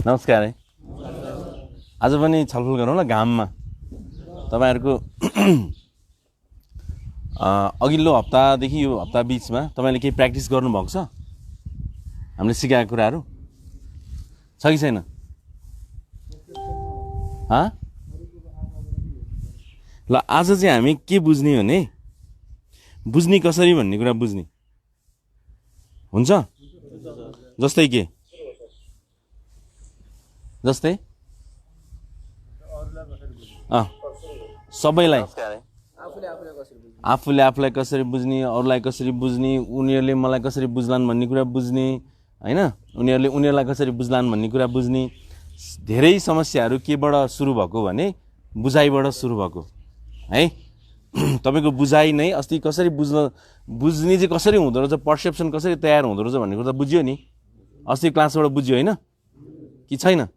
नमस्कार है। आज पनि छलफल गरौँ ल घाममा। तपाईहरुको अघिल्लो हप्तादेखि यो हप्ता बीचमा तपाईले केही प्र्याक्टिस गर्नु भएको छ? हामीले सिकाएको कुराहरु छ कि छैन? ल आज चाहिँ हामी के बुझ्ने भने बुझ्ने कसरी भन्ने कुरा बुझ्ने हुन्छ। जस्तै के? जस्तै सबैलाई आफूले आफूलाई कसरी बुझ्ने, अरूलाई कसरी बुझ्ने, उनीहरूले मलाई कसरी बुझ्लान् भन्ने कुरा बुझ्ने, हैन? उनीहरूले उनीहरूलाई कसरी बुझ्लान् भन्ने कुरा बुझ्ने। धेरै समस्याहरू केबाट सुरु भएको भने बुझाइबाट सुरु भएको है। तपाईको बुझाइ नै अस्ति कसरी बुझ्ने चाहिँ कसरी हुँदो रहेछ, पर्सेप्सन कसरी तयार हुँदो रहेछ भन्ने कुरा त बुझ्यो नि। अस्ति क्लासबाट बुझ्यो हैन कि छैन?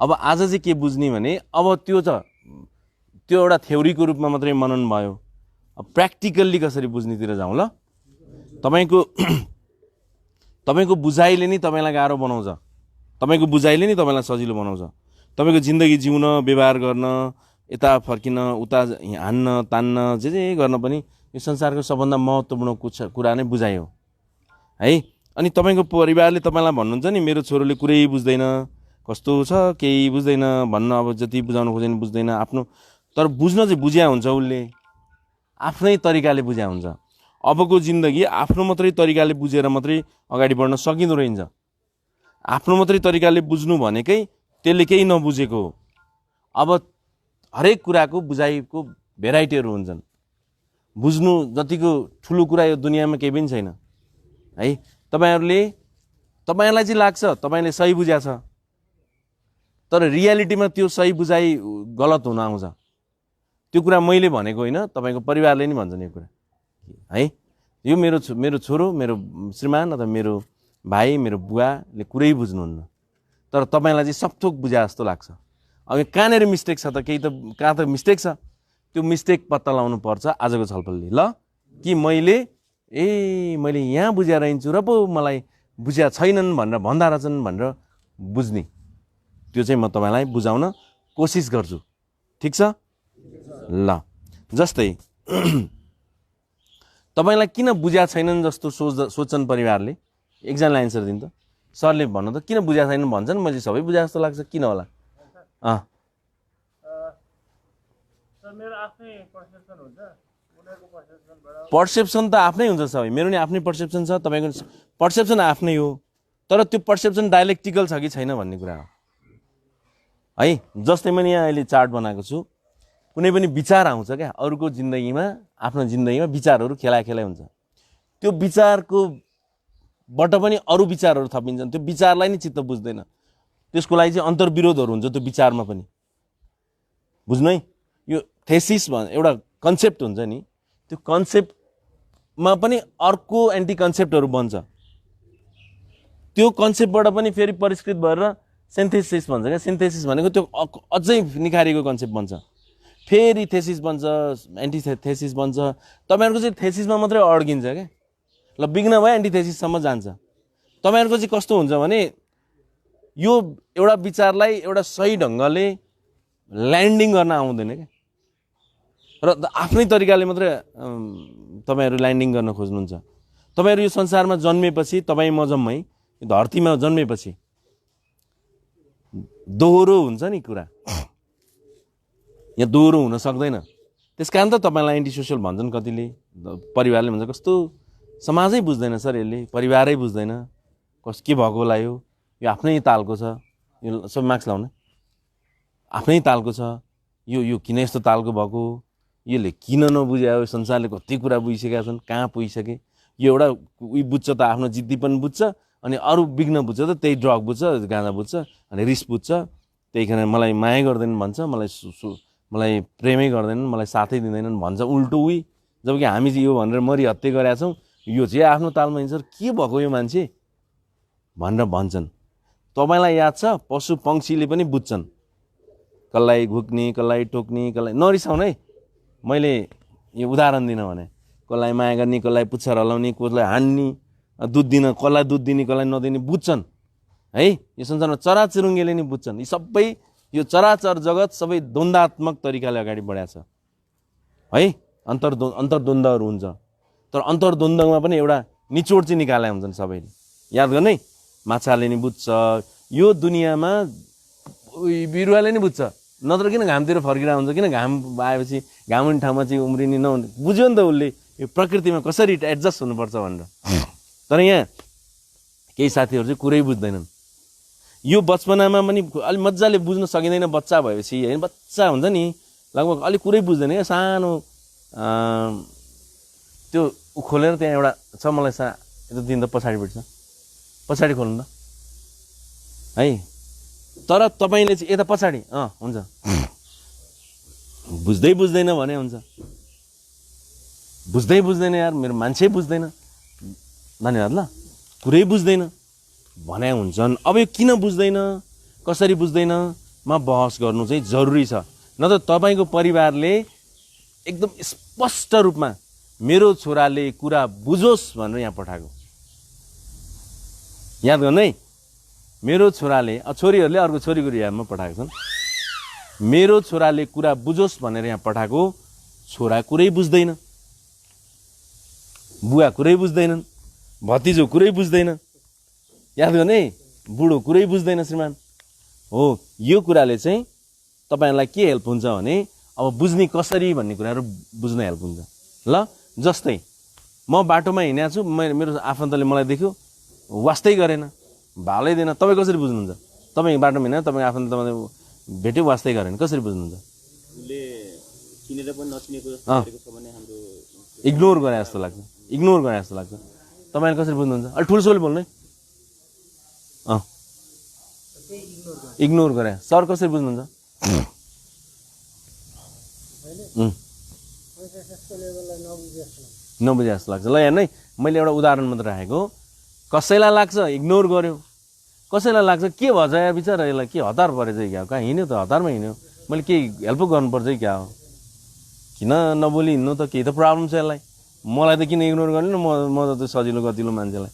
अब आज चाहिँ के बुझ्ने भने अब त्यो एउटा थ्योरीको रूपमा मात्रै मनन भयो। अब प्र्याक्टिकल्ली कसरी बुझ्नेतिर जाउँ ल। तपाईको बुझाइले नै तपाईलाई गाह्रो बनाउँछ, तपाईको बुझाइले नै तपाईलाई सजिलो बनाउँछ। तपाईको जिन्दगी जिउन, व्यवहार गर्न, यता फर्किन, उता हान्न तान्न, जे गर्न पनि यो संसारको सबभन्दा महत्त्वपूर्ण कुरा नै बुझाइ हो है। अनि तपाईको परिवारले तपाईलाई भन्नुहुन्छ नि मेरो छोरोले कुरै बुझ्दैन, कस्तो छ केही बुझ्दैन भन्न, अब जति बुझाउन खोजे नि बुझ्दैन आफ्नो। तर बुझ्न चाहिँ बुझ्या हुन्छ, उसले आफ्नै तरिकाले बुझ्या हुन्छ। अबको जिन्दगी आफ्नो मात्रै तरिकाले बुझेर मात्रै अगाडि बढ्न सकिँदो रहेछ। आफ्नो मात्रै तरिकाले बुझ्नु भनेकै त्यसले केही नबुझेको हो। अब हरेक कुराको बुझाइको भेराइटीहरू हुन्छन्। बुझ्नु जतिको ठुलो कुरा यो दुनियाँमा केही पनि छैन है। तपाईहरुलाई चाहिँ लाग्छ तपाईले सही बुझ्या छ, तर रियालिटीमा त्यो सही बुझाइ गलत हुन आउँछ। त्यो कुरा मैले भनेको होइन, तपाईको परिवारले नि भन्छन् यो कुरा है। यो मेरो छोरो, मेरो श्रीमान अथवा मेरो भाइ, मेरो बुवाले कुरै बुझ्नुहुन्न, तर तपाईलाई चाहिँ सबथोक बुझ्या जस्तो लाग्छ। अब कहाँनेर मिस्टेक छ त? कहाँ त मिस्टेक छ? त्यो मिस्टेक पत्ता लगाउनु पर्छ आजको छलफलले ल। कि मैले यहाँ बुझ्या रहन्छु र पो मलाई बुझ्या छैनन् भनेर भन्दा रहेछन् भनेर बुझ्ने, त्यो चाहिँ म तपाईलाई बुझाउन कोसिस गर्छु। ठीक छ ल। जस्तै तपाईलाई किन बुझ्या छैनन् जस्तो सोच्छन् परिवारले? एकजनाले एन्सर दिनु त। सरले भन्नु त किन बुझ्या छैनन् भन्छन्, मैले सबै बुझ्या जस्तो लाग्छ, किन होला? पर्सेप्सन त आफ्नै हुन्छ सबै। मेरो नि आफ्नै पर्सेप्सन छ, तपाईको पर्सेप्सन आफ्नै हो, तर त्यो पर्सेप्सन डाइलेक्टिकल छ कि छैन भन्ने कुरा हो है। जस्तै मैले यहाँ अहिले चार्ट बनाएको छु, कुनै पनि विचार आउँछ क्या अरूको जिन्दगीमा, आफ्नो जिन्दगीमा विचारहरू खेलाइ हुन्छ। त्यो विचारको बाट पनि अरू विचारहरू थपिन्छन्, त्यो विचारलाई नै चित्त बुझ्दैन। त्यसको लागि चाहिँ अन्तर्विरोधहरू हुन्छ त्यो विचारमा पनि। बुझ्नु है, यो थेसिस एउटा कन्सेप्ट हुन्छ नि, त्यो कन्सेप्टमा पनि अर्को एन्टी कन्सेप्टहरू बन्छ। त्यो कन्सेप्टबाट पनि फेरि परिष्कृत भएर सिन्थेसिस भन्छ क्या। सिन्थेसिस भनेको त्यो अझै निखारिएको कन्सेप्ट बन्छ, फेरि थेसिस बन्छ, एन्टी थेसिस बन्छ। तपाईहरुको चाहिँ थेसिसमा मात्रै अड्किन्छ क्या। ल बिग्न भयो एन्टी थेसिससम्म जान्छ। तपाईहरुको चाहिँ कस्तो हुन्छ भने यो एउटा विचारलाई एउटा सही ढङ्गले ल्यान्डिङ गर्न आउँदैन क्या, र आफ्नै तरिकाले मात्रै तपाईहरु ल्यान्डिङ गर्न खोज्नुहुन्छ। तपाईहरु यो संसारमा जन्मेपछि, तपाई म जम्मै धरतीमा जन्मेपछि दोहोरो हुन्छ नि कुरा, यहाँ दोहोरो हुन सक्दैन। त्यसकारण त तपाईलाई एन्टी सोशल भन्छन् कतिले, परिवारले भन्छ कस्तो समाजै बुझ्दैन सर, यसले परिवारै बुझ्दैन, के भएको होला यो आफ्नै तालको छ, यो सब मार्क्स लाउन आफ्नै तालको छ, यो किन यस्तो तालको भएको, यसले किन नबुझ्या हो, संसारले कति कुरा बुझिसकेका छन्, कहाँ पुगिसके। यो एउटा उही बुझ्छ त आफ्नो जिद्दीपन बुझ्छ, अनि अरू बिग्न बुझ्छ त त्यही ड्रग बुझ्छ, गाँजा बुझ्छ, अनि रिस बुझ्छ। त्यही कारण मलाई माया गर्दैनन् भन्छ, मलाई प्रेमै गर्दैनन्, मलाई साथै दिँदैनन् भन्छ उल्टो उही। जबकि हामी चाहिँ यो भनेर मरि हत्या गरेका छौँ, यो चाहिँ आफ्नो तालमा हिँड्छ, के भएको यो मान्छे भनेर भन्छन्। तपाईलाई याद छ पशु पंक्षीले पनि बुझ्छन्, कसलाई घुक्ने, कसलाई टोक्ने, कसलाई नरिसाउन है, मैले यो उदाहरण दिन भने कसलाई माया गर्ने, कसलाई पुच्छर हलाउने, कसलाई हान्ने, दुध दिन, कसलाई दुध दिने कसलाई नदिने बुझ्छन्। है। यो संसारमा चराचुरुङ्गीले नि बुझ्छन्। यी सबै यो चराचर जगत सबै द्वन्द्वात्मक तरिकाले अगाडि बढाएको छ है। अन्तर्द्वन्द्वहरू हुन्छ, तर अन्तर्द्वन्द्वमा पनि एउटा निचोड चाहिँ निकाले हुन्छन् सबैले। याद गर्ने, माछाले नि बुझ्छ, यो दुनियाँमा बिरुवाले नि बुझ्छ, नत्र किन घामतिर फर्किरहेको हुन्छ, किन घाम आएपछि घाम हुने ठाउँमा चाहिँ उम्रिने नहुने बुझ्यो नि त उसले, यो प्रकृतिमा कसरी एडजस्ट हुनुपर्छ भनेर। तर यहाँ केही साथीहरू चाहिँ कुरै बुझ्दैनन्। यो बचपनामा पनि अलिक मजाले बुझ्न सकिँदैन बच्चा भएपछि होइन। बच्चा हुन्छ नि लगभग अलिक कुरै बुझ्दैन क्या, सानो त्यो खोलेर त्यहाँ एउटा छ, मलाई यता दिन त पछाडिपट्टि छ, पछाडि खोल्नु त है। तर तपाईँले चाहिँ यता पछाडि हुन्छ, बुझ्दै बुझ्दैन भने हुन्छ, बुझ्दै बुझ्दैन यार, मेरो मान्छे बुझ्दैन, धन्यवाद ल, कुरै बुझ्दैन भने हुन्छन्। अब यो किन बुझ्दैन, कसरी बुझ्दैन, म बहस गर्नु चाहिँ जरुरी छ। नत्र तपाईँको परिवारले एकदम स्पष्ट रूपमा मेरो छोराले कुरा बुझोस् भनेर यहाँ पठाएको। याद गर्नु है, मेरो छोराले, छोरीहरूले अर्को छोरीको रिहामा पठाएको छन्, मेरो छोराले कुरा बुझोस् भनेर यहाँ पठाएको। छोरा कुरै बुझ्दैन, बुवा कुरै बुझ्दैनन्, भतिजो कुरै बुझ्दैन। याद गर्ने, बुढो कुरै बुझ्दैन श्रीमान हो। यो कुराले चाहिँ तपाईँहरूलाई के हेल्प हुन्छ भने अब बुझ्ने कसरी भन्ने कुराहरू बुझ्न हेल्प हुन्छ ल। जस्तै म बाटोमा हिँडेको छु, मेरो आफन्तले मलाई देख्यो, वास्तै गरेन, भालै दिएन, तपाईँ कसरी बुझ्नुहुन्छ? तपाईँ बाटोमा हिँडेर तपाईँ आफन्त तपाईँ भेट्यो, वास्तै गरेन, कसरी बुझ्नुहुन्छ? इग्नोर गरे जस्तो लाग्छ, इग्नोर गरे जस्तो लाग्छ। तपाईँले कसरी बुझ्नुहुन्छ? अलिक ठुल्ठुलो बोल्नु है। इग्नोर गरे सर कसरी बुझ्नुहुन्छ? नबुझे जस्तो लाग्छ। ल हेर्नु है, मैले एउटा उदाहरण मात्र राखेको। कसैलाई लाग्छ इग्नोर गर्यो, कसैलाई लाग्छ के भन्छ यार बिचरा, यसलाई के हतार परेछ क्या, कहाँ हिँड्यो त, हतारमा हिँड्यो, मैले के हेल्प गर्नुपर्छ क्या हो, किन नबोली हिँड्नु त, केही त प्रब्लम छ यसलाई, मलाई त किन इग्नोर गर्ने, म त सजिलो गतिलो मान्छेलाई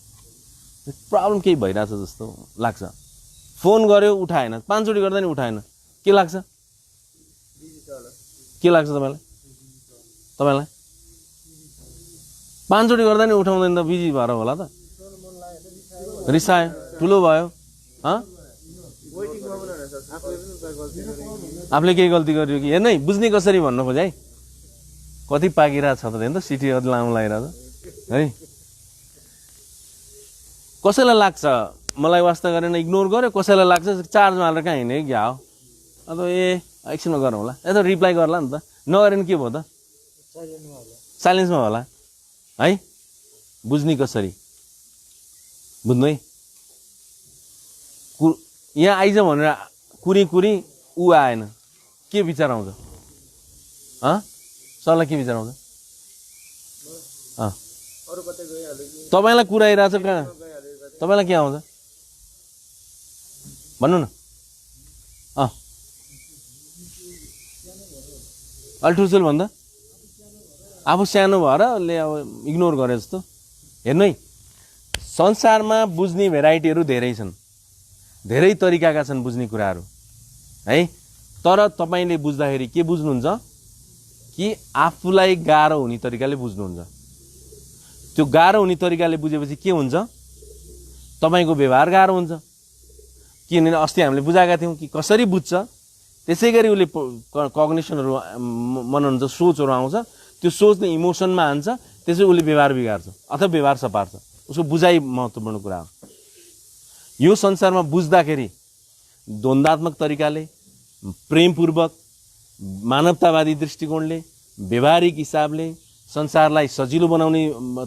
प्रब्लम केही भइरहेछ जस्तो लाग्छ। फोन गर्यो उठाएन, 5 चोटि गर्दा नि उठाएन, के लाग्छ? के लाग्छ तपाईँलाई? तपाईँलाई 5 चोटि गर्दा नि उठाउँदैन त, बिजी भएर होला त, रिसायो, ठुलो भयो, आफूले केही गल्ती गर्यो कि हेर्नु है, बुझ्ने कसरी भन्नु खोजे है। कति पाकिरहेको छ त हेर्नु त, सिटी अझ लामो लागिरहेको छ है। कसैलाई लाग्छ मलाई वास्ता गरेन, इग्नोर गर्यो, कसैलाई लाग्छ चार्जमा हालेर कहाँ हिँड्यो क्या हो, अन्त एकछिनमा गरौँ होला, यता रिप्लाई गर्ला नि त, नगरेन के भयो त, साइलेन्समा होला है। बुझ्ने कसरी बुझ्नु है। यहाँ आइज भनेर कुरी कुरी ऊ आएन, के विचार आउँछ? सरलाई के विचार आउँछ? तपाईँलाई कुराइरहेछ कहाँ, तपाईँलाई के आउँछ भन्नु न। अलि ठुल्ठुलो भन्दा आफू सानो भएर उसले अब इग्नोर गरे जस्तो। हेर्नु है, संसारमा बुझ्ने भेराइटीहरू धेरै छन्, धेरै तरिकाका छन् बुझ्ने कुराहरू है। तर तपाईँले बुझ्दाखेरि के बुझ्नुहुन्छ कि आफूलाई गाह्रो हुने तरिकाले बुझ्नुहुन्छ। त्यो गाह्रो हुने तरिकाले बुझेपछि के हुन्छ, तपाईँको व्यवहार गाह्रो हुन्छ। किनभने अस्ति हामीले बुझाएका थियौँ कि कसरी बुझ्छ, त्यसै गरी उसले कग्निसनहरू मनाउँछ, सोचहरू आउँछ, त्यो सोच्ने इमोसनमा हान्छ, त्यसै उसले व्यवहार बिगार्छ अथवा व्यवहार सपार्छ। उसको बुझाइ महत्त्वपूर्ण कुरा हो। यो संसारमा बुझ्दाखेरि द्वन्द्वात्मक तरिकाले, प्रेमपूर्वक, मानवतावादी दृष्टिकोणले, व्यवहारिक हिसाबले, संसारलाई सजिलो बनाउने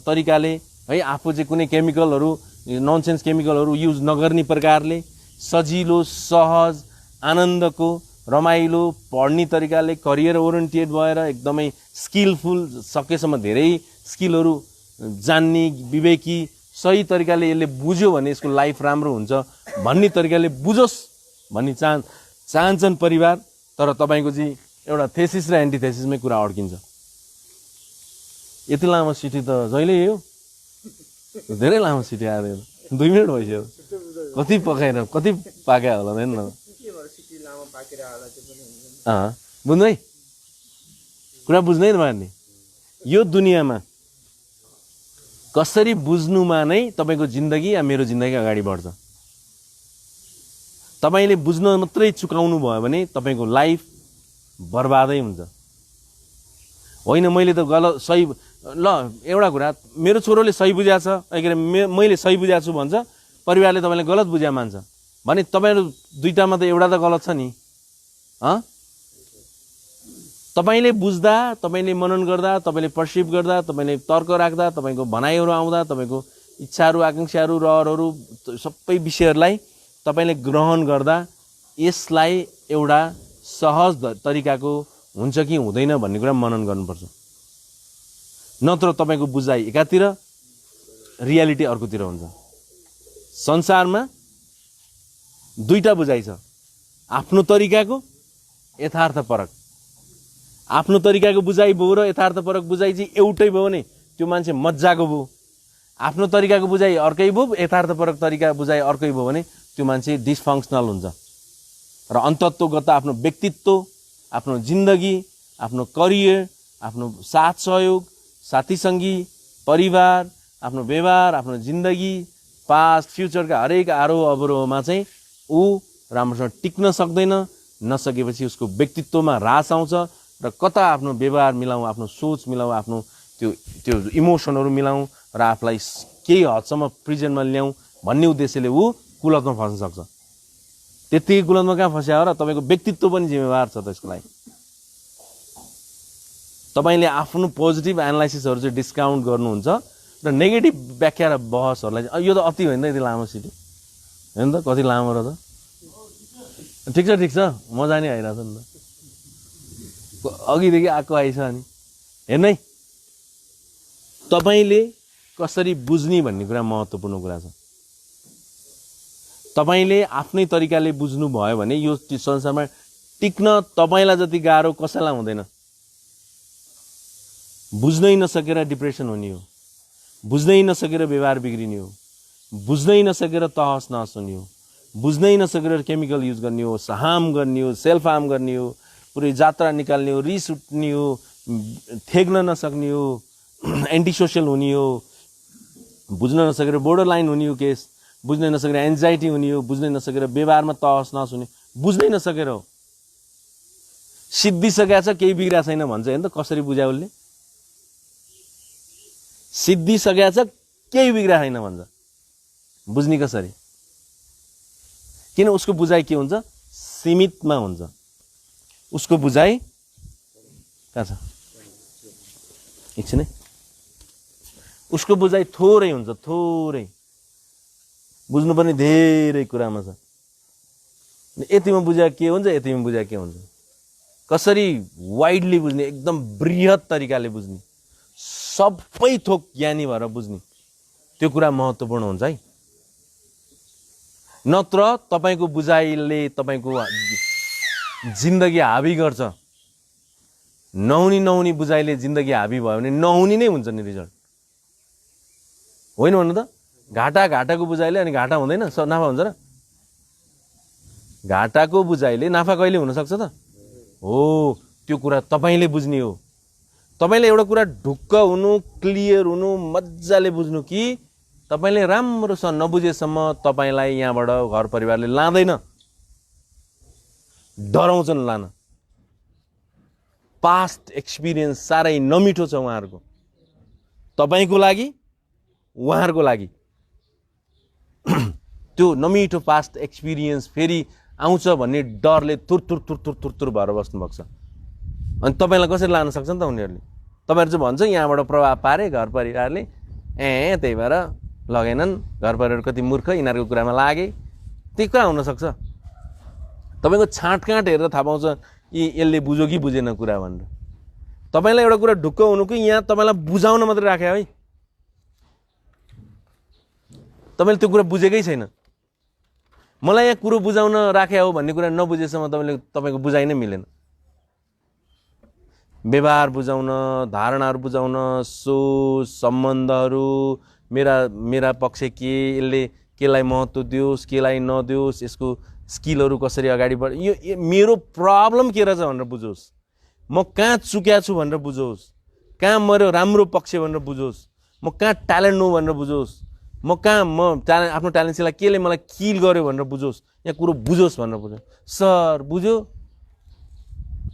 तरिकाले है, आफू चाहिँ कुनै केमिकलहरू, ननसेन्स केमिकलहरू युज नगर्ने प्रकारले, सजिलो, सहज, आनन्दको, रमाइलो, पढ्ने तरिकाले, करियर ओरिएन्टेड भएर एकदमै स्किलफुल, सकेसम्म धेरै स्किलहरू जान्ने, विवेकी, सही तरिकाले यसले बुझ्यो भने यसको लाइफ राम्रो हुन्छ भन्ने तरिकाले बुझोस् भन्ने चाहन्छन् परिवार। तर तपाईँको चाहिँ एउटा थेसिस र एन्टिथेसिसमै कुरा अड्किन्छ। यति लामो सिटी त जहिले हो, धेरै लामो सिटी आएर 2 मिनट भइसक्यो। कति पकाएर कति पाक्या होला हेर्नु न बुझ्नु है कुरा बुझ्नु है तपाईँहरूले यो दुनियाँमा कसरी बुझ्नुमा नै तपाईँको जिन्दगी या मेरो जिन्दगी अगाडि बढ्छ तपाईँले बुझ्न मात्रै चुकाउनु भयो भने तपाईँको लाइफ बर्बादै हुन्छ होइन मैले त गलत सही ल एउटा कुरा मेरो छोरोले सही बुझाएको छ मैले सही बुझाएको छु भन्छ परिवारले तपाईँले गलत बुझा मान्छ भने तपाईँहरू दुईटामा त एउटा त गलत छ नि तपाईँले बुझ्दा तपाईँले मनन गर्दा तपाईँले पर्सिभ गर्दा तपाईँले तर्क राख्दा तपाईँको भनाइहरू आउँदा तपाईँको इच्छाहरू आकांक्षाहरू रहरहरू सबै विषयहरूलाई तपाईँले ग्रहण गर्दा यसलाई एउटा सहज तरिकाको हुन्छ कि हुँदैन भन्ने कुरा मनन गर्नुपर्छ नत्र तपाईँको बुझाइ एकातिर रियालिटी अर्कोतिर हुन्छ संसारमा दुईटा बुझाइ छ आफ्नो तरिकाको यथार्थपरक आफ्नो तरिकाको बुझाइ भयो र यथार्थपरक बुझाइ चाहिँ एउटै भयो भने त्यो मान्छे मज्जाको भयो आफ्नो तरिकाको बुझाइ अर्कै भयो यथार्थपरक तरिका बुझाइ अर्कै भयो भने त्यो मान्छे डिसफङ्सनल हुन्छ र अन्तत्वगत आफ्नो व्यक्तित्व आफ्नो जिन्दगी आफ्नो करियर आफ्नो साथ सहयोग साथी सङ्गी परिवार आफ्नो व्यवहार आफ्नो जिन्दगी पास्ट फ्युचरका हरेक आरोह अवरोहमा चाहिँ ऊ राम्रोसँग टिक्न सक्दैन नसकेपछि उसको व्यक्तित्वमा ह्रास आउँछ र कता आफ्नो व्यवहार मिलाउँ आफ्नो सोच मिलाउँ आफ्नो त्यो इमोसनहरू मिलाउँ र आफूलाई केही हदसम्म प्रिजेन्टमा ल्याउँ भन्ने उद्देश्यले ऊ कुलतमा फस्न सक्छ त्यतिकै कुलतमा कहाँ फस्या हो र तपाईँको व्यक्तित्व पनि जिम्मेवार छ त्यसको लागि तपाईँले आफ्नो पोजिटिभ एनालाइसिसहरू चाहिँ डिस्काउन्ट गर्नुहुन्छ र नेगेटिभ व्याख्या र बहसहरूलाई चाहिँ यो त अति होइन यति लामो सिटी होइन त कति लामो र त ठिक छ मजा नै आइरहेछ नि त अघिदेखि आएको आइछ अनि हेर्नु है तपाईँले कसरी बुझ्ने भन्ने कुरा महत्त्वपूर्ण कुरा छ तपाईँले आफ्नै तरिकाले बुझ्नु भयो भने यो संसारमा टिक्न तपाईँलाई जति गाह्रो कसैलाई हुँदैन बुझ्नै नसकेर डिप्रेसन हुने हो बुझ्नै नसकेर व्यवहार बिग्रिने हो बुझ्नै नसकेर तहस नहस हुने हो बुझ्नै नसकेर केमिकल युज गर्ने हो हार्म गर्ने हो सेल्फ हार्म गर्ने हो पुरै जात्रा निकाल्ने हो रिस उठ्ने हो थेग्न नसक्ने हो एन्टी सोसियल हुने हो बुझ्न नसकेर बोर्डर लाइन हुने हो केस बुझ्नै नसकेर एन्जाइटी हुने हो बुझ्नै नसकेर व्यवहारमा तहस नहस हुने बुझ्नै नसकेर हो सिद्धिसकेको छ केही बिग्रिएको छैन भन्छ होइन त कसरी बुझ्या उसले सिद्धिसकेको छ केही बिग्रिएको छैन भन्छ बुझ्ने कसरी किन उसको बुझाइ के हुन्छ सीमितमा हुन्छ उसको बुझाइ कहाँ छ एकछिन है उसको बुझाइ थोरै हुन्छ थोरै बुझ्नुपर्ने धेरै कुरामा छ यतिमा बुझा के हुन्छ यतिमा बुझा के हुन्छ कसरी वाइडली बुझ्ने एकदम बृहत तरिकाले बुझ्ने सबै थोक ज्ञानी भएर बुझ्ने त्यो कुरा महत्त्वपूर्ण हुन्छ है नत्र तपाईँको बुझाइले तपाईँको जिन्दगी हाबी गर्छ नहुने बुझाइले जिन्दगी हाबी भयो भने नहुने नै हुन्छ नि रिजल्ट होइन भन्नु त घाटाको बुझाइले अनि घाटा हुँदैन नाफा हुन्छ र घाटाको बुझाइले नाफा कहिले हुनसक्छ त हो त्यो कुरा तपाईँले बुझ्ने हो तपाईँले एउटा कुरा ढुक्क हुनु क्लियर हुनु मजाले बुझ्नु कि तपाईँले राम्रोसँग नबुझेसम्म तपाईँलाई यहाँबाट घर परिवारले लाँदैन डराउँछन् लान पास्ट एक्सपिरियन्स साह्रै नमिठो छ उहाँहरूको तपाईँको लागि उहाँहरूको लागि त्यो नमिठो पास्ट एक्सपिरियन्स फेरि आउँछ भन्ने डरले तुर भएर बस्नुभएको छ अनि तपाईँलाई कसरी लान सक्छ नि त उनीहरूले तपाईँहरू चाहिँ भन्छ यहाँबाट प्रभाव पारे घर परिवारले त्यही भएर लगेनन् घर परिवार कति मूर्ख यिनीहरूको कुरामा लागे त्यही कुरा हुनसक्छ तपाईँको छाँटकाँट हेरेर थाहा पाउँछ यसले बुझ्यो कि बुझेन कुरा भनेर तपाईँलाई एउटा कुरा ढुक्क हुनु कि यहाँ तपाईँलाई बुझाउन मात्रै राखे है तपाईँले त्यो कुरा बुझेकै छैन मलाई यहाँ कुरो बुझाउन राखे हो भन्ने कुरा नबुझेसम्म तपाईँको बुझाइ नै मिलेन व्यवहार बुझाउन धारणाहरू बुझाउन सोच सम्बन्धहरू मेरा पक्ष के यसले केलाई महत्त्व दियोस् केलाई नदियोस्, यसको स्किलहरू कसरी अगाडि बढ, यो मेरो प्रब्लम के रहेछ भनेर बुझोस्, म कहाँ चुक्या छु भनेर बुझोस्, कहाँ मेरो राम्रो पक्ष भनेर बुझोस्, म कहाँ ट्यालेन्ट हो भनेर बुझोस्, म कहाँ आफ्नो ट्यालेन्टलाई केले मलाई किल गर्यो भनेर बुझोस्, यहाँ कुरो बुझोस् भनेर बुझ्यो। सर बुझ्यो,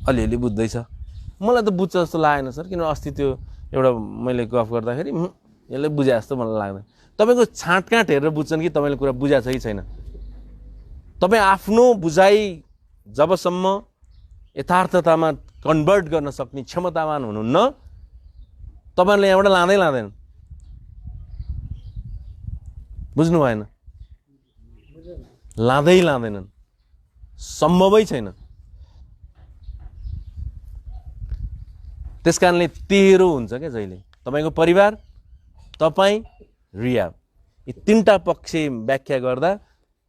अलिअलि बुझ्दैछ, मलाई त बुझ्छ जस्तो लागेन सर, किन अस्ति त्यो एउटा मैले गफ गर्दाखेरि यसले बुझे जस्तो मलाई लाग्दैन। तपाईँको छाँटकाँट हेरेर बुझ्छन् कि तपाईँले कुरा बुझाएको छ कि छैन। तपाईँ आफ्नो बुझाइ जबसम्म यथार्थतामा कन्भर्ट गर्न सक्ने क्षमतावान हुनुहुन्न, तपाईँले यहाँबाट लाँदैन। बुझ्नु भएन? लाँदैनन्, सम्भवै छैन। त्यस कारणले तेरो हुन्छ क्या जहिले तपाईँको परिवार, तपाईँ, रियाब, यी तीनटा पक्ष व्याख्या गर्दा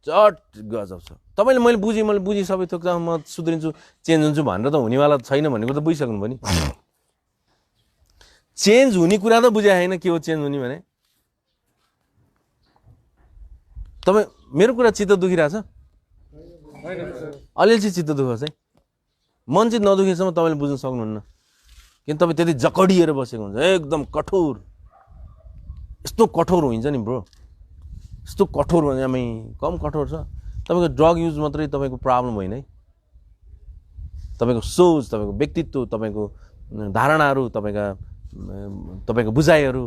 चट गजब छ। तपाईँले मैले बुझेँ सबै थोक म सुध्रिन्छु चेन्ज हुन्छु भनेर त हुनेवाला छैन भन्ने कुरा त बुझिसक्नु भयो नि। चेन्ज हुने कुरा त बुझे होइन, के हो चेन्ज हुने भने। तपाईँ मेरो कुरा चित्त दुखिरहेछ? अलिअलि चाहिँ चित्त दुखाउँछ है, मन चाहिँ नदुखेसम्म तपाईँले बुझ्न सक्नुहुन्न, किन तपाईँ त्यति जकडिएर बसेको हुन्छ एकदम कठोर। यस्तो कठोर हुन्छ नि ब्रो, यस्तो कठोर भने हामी कम कठोर छ। तपाईँको ड्रग युज मात्रै तपाईँको प्रब्लम होइन है, तपाईँको सोच, तपाईँको व्यक्तित्व, तपाईँको धारणाहरू, तपाईँको बुझाइहरू,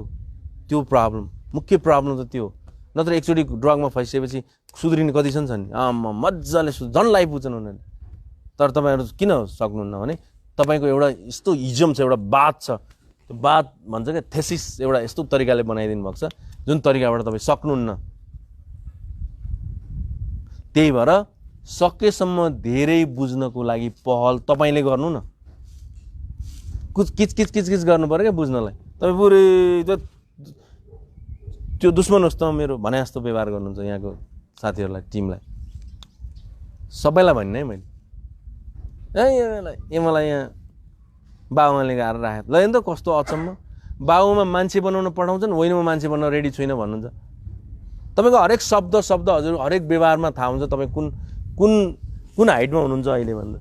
त्यो प्रब्लम, मुख्य प्रब्लम त त्यो। नत्र एकचोटि ड्रगमा फसिएपछि सुध्रिने कति छन् नि, मजाले झन् लाइफ बुझ्छन् उनीहरूले। तर तपाईँहरू किन सक्नुहुन्न भने तपाईँको एउटा यस्तो इजम छ, एउटा बात छ, त्यो बात भन्छ क्या थेसिस, एउटा यस्तो तरिकाले बनाइदिनु भएको छ जुन तरिकाबाट तपाईँ सक्नुहुन्न। त्यही भएर सकेसम्म धेरै बुझ्नको लागि पहल तपाईँले गर्नु न। किच गर्नु पर्यो क्या बुझ्नलाई। तपाईँ पुरै त्यो दुश्मन होस् त मेरो भने जस्तो व्यवहार गर्नुहुन्छ यहाँको साथीहरूलाई, टिमलाई, सबैलाई भन्ने है मैले। मलाई यहाँ बाबुमाले गाएर राखेँ ल नि त, कस्तो अचम्म। बाबुमा मान्छे बनाउन पठाउँछन्, होइन म मान्छे बनाउन रेडी छुइनँ भन्नुहुन्छ। तपाईँको हरेक शब्द हजुर हरेक व्यवहारमा थाहा हुन्छ तपाईँ कुन हाइटमा हुनुहुन्छ अहिले भन्दा,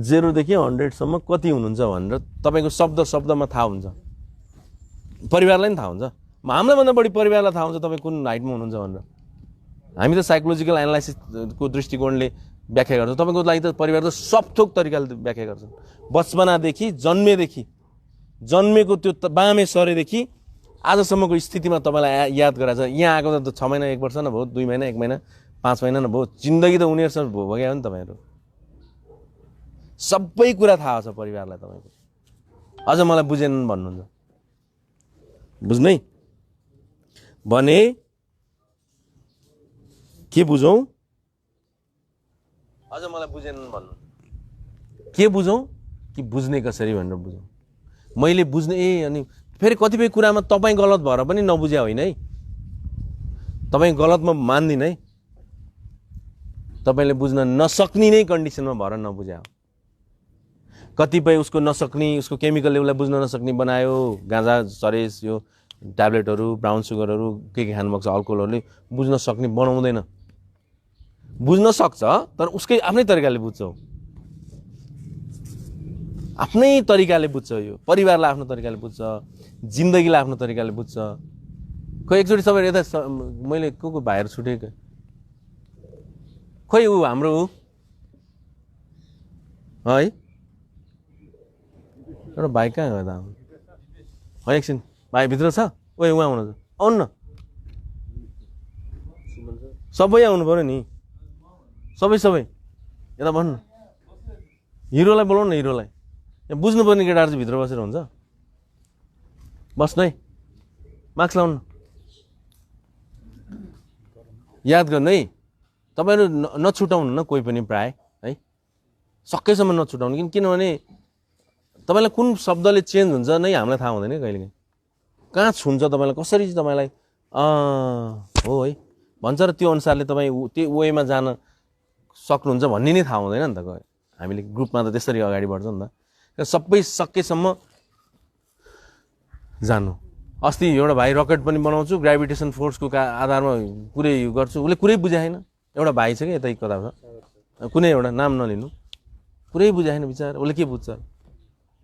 0 देखि 100सम्म कति हुनुहुन्छ भनेर तपाईँको शब्दमा थाहा हुन्छ। परिवारलाई पनि थाहा हुन्छ, हामीलाई भन्दा बढी परिवारलाई थाहा हुन्छ तपाईँ कुन हाइटमा हुनुहुन्छ भनेर। हामी त साइकोलोजिकल एनालाइसिसको दृष्टिकोणले व्याख्या गर्छौँ, तपाईँको लागि त परिवार त सबथोक तरिकाले व्याख्या गर्छन्। बचपनादेखि जन्मेको त्यो बामे सरेदेखि आजसम्मको स्थितिमा तपाईँलाई याद गराएको छ। यहाँ आएको त 6 महिना 1 वर्ष न भयो, 2 महिना 1 महिना 5 महिना न भयो, जिन्दगी त उनीहरूसँग भोग्यो नि तपाईँहरू। सबै कुरा थाहा छ परिवारलाई तपाईँको। अझ मलाई बुझेनन् भन्नुहुन्छ, बुझ्नै भने के बुझौँ? अझ मलाई बुझेनन् भन्नु, के बुझौँ कि बुझ्ने कसरी भनेर बुझौँ। मैले बुझ्ने अनि फेरि कतिपय कुरामा तपाईँ गलत भएर पनि नबुझ्या होइन है, तपाईँ गलतमा मान्दिनँ है, तपाईँले बुझ्न नसक्ने नै कन्डिसनमा भएर नबुझ्या हो। कतिपय उसको नसक्ने, उसको केमिकलले उसलाई बुझ्न नसक्ने बनायो, गाँजा सरेस यो ट्याब्लेटहरू, ब्राउन सुगरहरू के खानुभएको छ, अल्कोहलहरूले बुझ्न सक्ने बनाउँदैन। बुझ्न सक्छ तर उसकै आफ्नै तरिकाले बुझ्छ, आफ्नै तरिकाले बुझ्छ। यो परिवारलाई आफ्नो तरिकाले बुझ्छ, जिन्दगीलाई आफ्नो तरिकाले बुझ्छ। खोइ एकचोटि तपाईँ यता मैले को भाइहरू छुटेको, खोइ ऊ हाम्रो है एउटा भाइ कहाँ गयो त? है एकछिन भाइ भित्र छ, ओए उहाँ आउनु, आउनु न, सबै आउनु पऱ्यो नि, सबै यता भन्नु। हिरोलाई बोलाउनु न, हिरोलाई। यहाँ बुझ्नुपर्ने केटाहरू चाहिँ भित्र बसेर हुन्छ, बस्नु है, मास्क लाउनु, याद गर्नु है। तपाईँहरू नछुटाउनु न कोही पनि प्राय है, सकेसम्म नछुटाउनु। किनभने तपाईँलाई कुन शब्दले चेन्ज हुन्छ नै हामीलाई थाहा हुँदैन कहिलेकाहीँ, कहाँ छुन्छ तपाईँलाई, कसरी चाहिँ तपाईँलाई हो है भन्छ र त्यो अनुसारले तपाईँ त्यो वेमा जान सक्नुहुन्छ भन्ने नै थाहा हुँदैन नि त। हामीले ग्रुपमा त त्यसरी अगाडि बढ्छ नि त। सबै सकेसम्म जानु। अस्ति एउटा भाइ रकेट पनि बनाउँछु ग्राभिटेसन फोर्सको आधारमा कुरै गर्छु उसले कुरै बुझाएन एउटा भाइ छ कि यतै कता छ कुनै एउटा नाम नलिनु कुरै बुझाएन बिचार उसले के बुझ्छ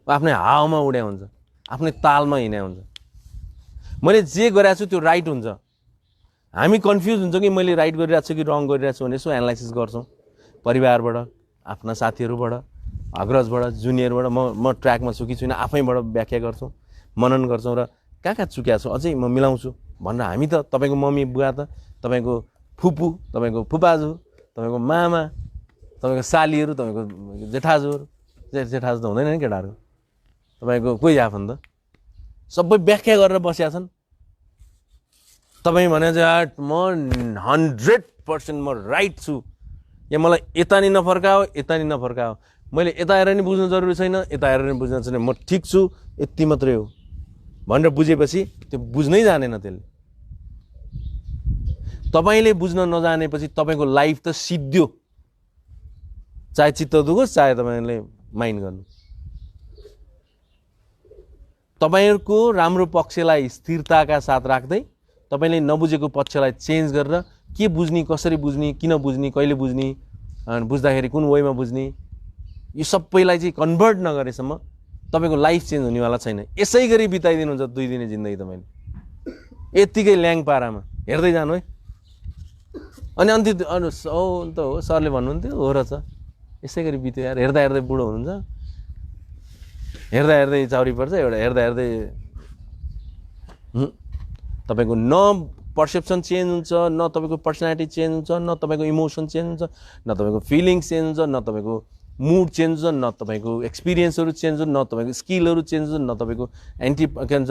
आफ्नै हावामा उड्या हुन्छ आफ्नै तालमा हिँड्या हुन्छ मैले जे गरेको छु त्यो राइट हुन्छ हामी कन्फ्युज हुन्छ कि मैले राइट गरिरहेको छु कि रङ गरिरहेको छु भने यसो एनालाइसिस गर्छौँ परिवारबाट आफ्ना साथीहरूबाट अग्रजबाट जुनियरबाट म ट्र्याकमा छु कि छुइनँ आफैबाट व्याख्या गर्छौँ मनन गर्छौँ र कहाँ चुक्या छु अझै म मिलाउँछु भनेर हामी त तपाईँको मम्मी बुवा त तपाईँको फुपू तपाईँको फुपाजु तपाईँको मामा तपाईँको सालीहरू तपाईँको जेठाजुहरू जेठाजु त हुँदैन नि केटाहरू तपाईँको कोही आफन्त सबै व्याख्या गरेर बसेका छन् तपाईँ भने चाहिँ म 100% म राइट छु या मलाई यता नि नफर्काओ यता नि नफर्काओ मैले यता हेरेर नि बुझ्नु जरुरी छैन यता हेरेर नि बुझ्नु छैन म ठिक छु यति मात्रै हो भनेर बुझेपछि त्यो बुझ्नै जानेन त्यसले तपाईँले बुझ्न नजानेपछि तपाईँको लाइफ त सिद्धियो चाहे चित्त दुखोस् चाहे तपाईँले माइन्ड गर्नु तपाईँहरूको राम्रो पक्षलाई स्थिरताका साथ राख्दै तपाईँले नबुझेको पक्षलाई चेन्ज गरेर के बुझ्ने कसरी बुझ्ने किन बुझ्ने कहिले बुझ्ने बुझ्दाखेरि कुन वेमा बुझ्ने यो सबैलाई चाहिँ कन्भर्ट नगरेसम्म तपाईँको लाइफ चेन्ज हुनेवाला छैन यसै गरी बिताइदिनुहुन्छ 2 दिने जिन्दगी तपाईँले यत्तिकै ल्याङ पारामा हेर्दै जानु है अनि अन्ति त हो सरले भन्नुहुन्थ्यो हो र छ यसै गरी बित्यो यार हेर्दा हेर्दै बुढो हुनुहुन्छ हेर्दा हेर्दै चाउरी पर्छ एउटा हेर्दा हेर्दै तपाईँको न पर्सेप्सन चेन्ज हुन्छ न तपाईँको पर्सनालिटी चेन्ज हुन्छ न तपाईँको इमोसन चेन्ज हुन्छ न तपाईँको फिलिङ्स चेन्ज हुन्छ न तपाईँको मुड चेन्ज हुन्छ न तपाईँको एक्सपिरियन्सहरू चेन्ज हुन्छ न तपाईँको स्किलहरू चेन्ज हुन्छ न तपाईँको के भन्छ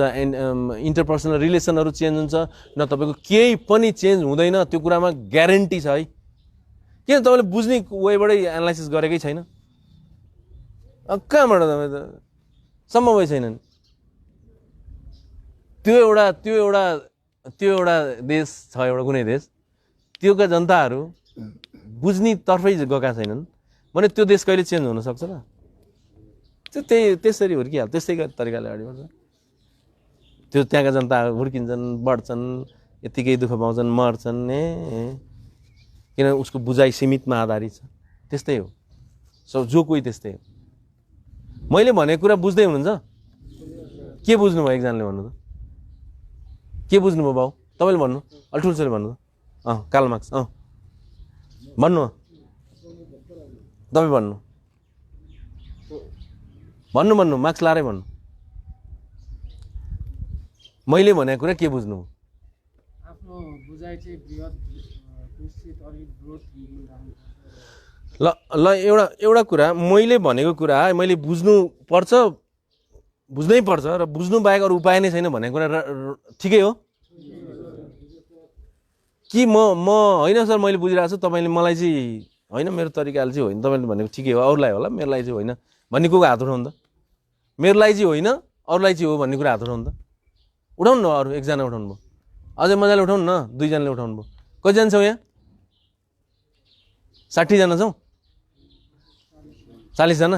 इन्टरपर्सनल रिलेसनहरू चेन्ज हुन्छ न तपाईँको केही पनि चेन्ज हुँदैन त्यो कुरामा ग्यारेन्टी छ है किन तपाईँले बुझ्ने वेबाटै एनालाइसिस गरेकै छैन कहाँबाट तपाईँ त सम्भवै छैन नि त्यो एउटा देश छ एउटा कुनै देश त्योका जनताहरू बुझ्ने तर्फै गएका छैनन् भने त्यो देश कहिले चेन्ज हुन सक्छ र त्यो त्यसरी हुर्किहाल्छ त्यस्तै तरिकाले अगाडि बढ्छ त्यो त्यहाँका जनता हुर्किन्छन् बढ्छन् यतिकै दुःख पाउँछन् मर्छन् किन उसको बुझाइ सीमितमा आधारित छ त्यस्तै हो जो कोही त्यस्तै हो मैले भनेको कुरा बुझ्दै हुनुहुन्छ के बुझ्नुभयो एकजनाले भन्नु त के बुझ्नुभयो बाउ तपाईँले भन्नु अलि ठुल्छोले भन्नु त कार्ल मार्क्स भन्नु तपाईँ भन्नु मार्क्स लाएरै भन्नु मैले भनेको कुरा के बुझ्नु ल एउटा कुरा मैले भनेको कुरा मैले बुझ्नै पर्छ र बुझ्नु बाहेक अरू उपाय नै छैन भनेको कुरा ठिकै हो कि म होइन सर मैले बुझिरहेको छु तपाईँले मलाई चाहिँ होइन मेरो तरिकाले चाहिँ होइन तपाईँले भनेको ठिकै हो अरूलाई होला मेरोलाई चाहिँ होइन भन्ने को हात उठाउनु त मेरोलाई चाहिँ होइन अरूलाई चाहिँ हो भन्ने कुरा हात उठाउनु त उठाउनु न अरू एकजना उठाउनु भयो अझै मजाले उठाउनु न 2 जनाले उठाउनु भयो कतिजना छौँ यहाँ 60 जना छौँ 40 जना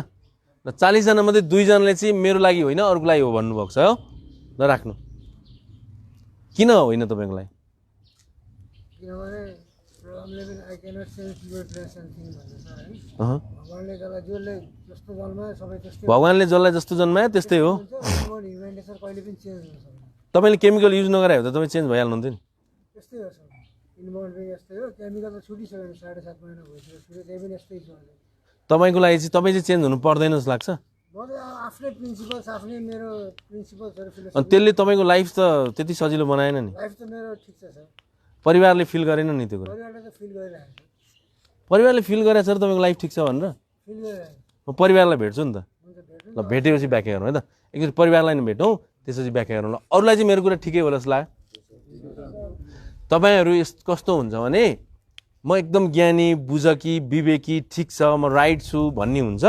र 40 जना मध्ये 2 जनाले चाहिँ मेरो लागि होइन अरूको लागि हो भन्नुभएको छ हो ल राख्नु किन होइन तपाईँको लागि भगवानले जसलाई जस्तो जन्मायो त्यस्तै हो तपाईँले केमिकल युज नगरे हो त तपाईँ चेन्ज भइहाल्नुहुन्थ्यो नि तपाईँको लागि चाहिँ तपाईँ चाहिँ चेन्ज हुनु पर्दैन जस्तो लाग्छ अनि त्यसले तपाईँको लाइफ त त्यति सजिलो बनाएन नि परिवारले फिल गरेन नि त्यो कुरा परिवारले फिल गरेछ र तपाईँको लाइफ ठिक छ भनेर म परिवारलाई भेट्छु नि त ल भेटेपछि व्याख्या गरौँ है त एकचोटि परिवारलाई नै भेटौँ त्यसपछि व्याख्या गरौँ ल अरूलाई चाहिँ मेरो कुरा ठिकै होला जस्तो लाग्यो तपाईँहरू कस्तो हुन्छ भने म एकदम ज्ञानी बुझकी विवेकी ठिक छ म राइट छु भन्ने हुन्छ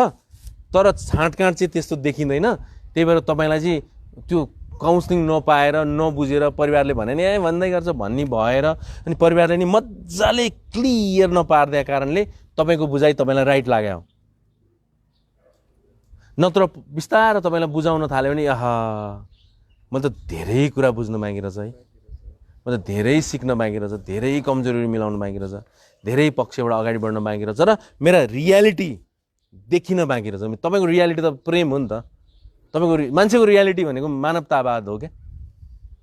तर छाँटकाँट चाहिँ त्यस्तो देखिँदैन त्यही भएर तपाईँलाई चाहिँ त्यो काउन्सिलिङ नपाएर नबुझेर परिवारले भने नि भन्दै गर्छ भन्ने भएर अनि परिवारले नि मजाले क्लियर नपारिदिएको कारणले तपाईँको बुझाइ तपाईँलाई राइट लाग्यो नत्र बिस्तारै तपाईँलाई बुझाउन थाल्यो भने मैले त धेरै कुरा बुझ्न बाँकी रहेछ है, मैले त धेरै सिक्न बाँकी रहेछ, धेरै कमजोरी मिलाउन बाँकी रहेछ, धेरै पक्षबाट अगाडि बढ्न बाँकी रहेछ र मेरा रियालिटी देखिन बाँकी रहेछ। तपाईँको रियालिटी त प्रेम हो नि त। तपाईँको मान्छेको रियालिटी भनेको मानवतावाद हो क्या।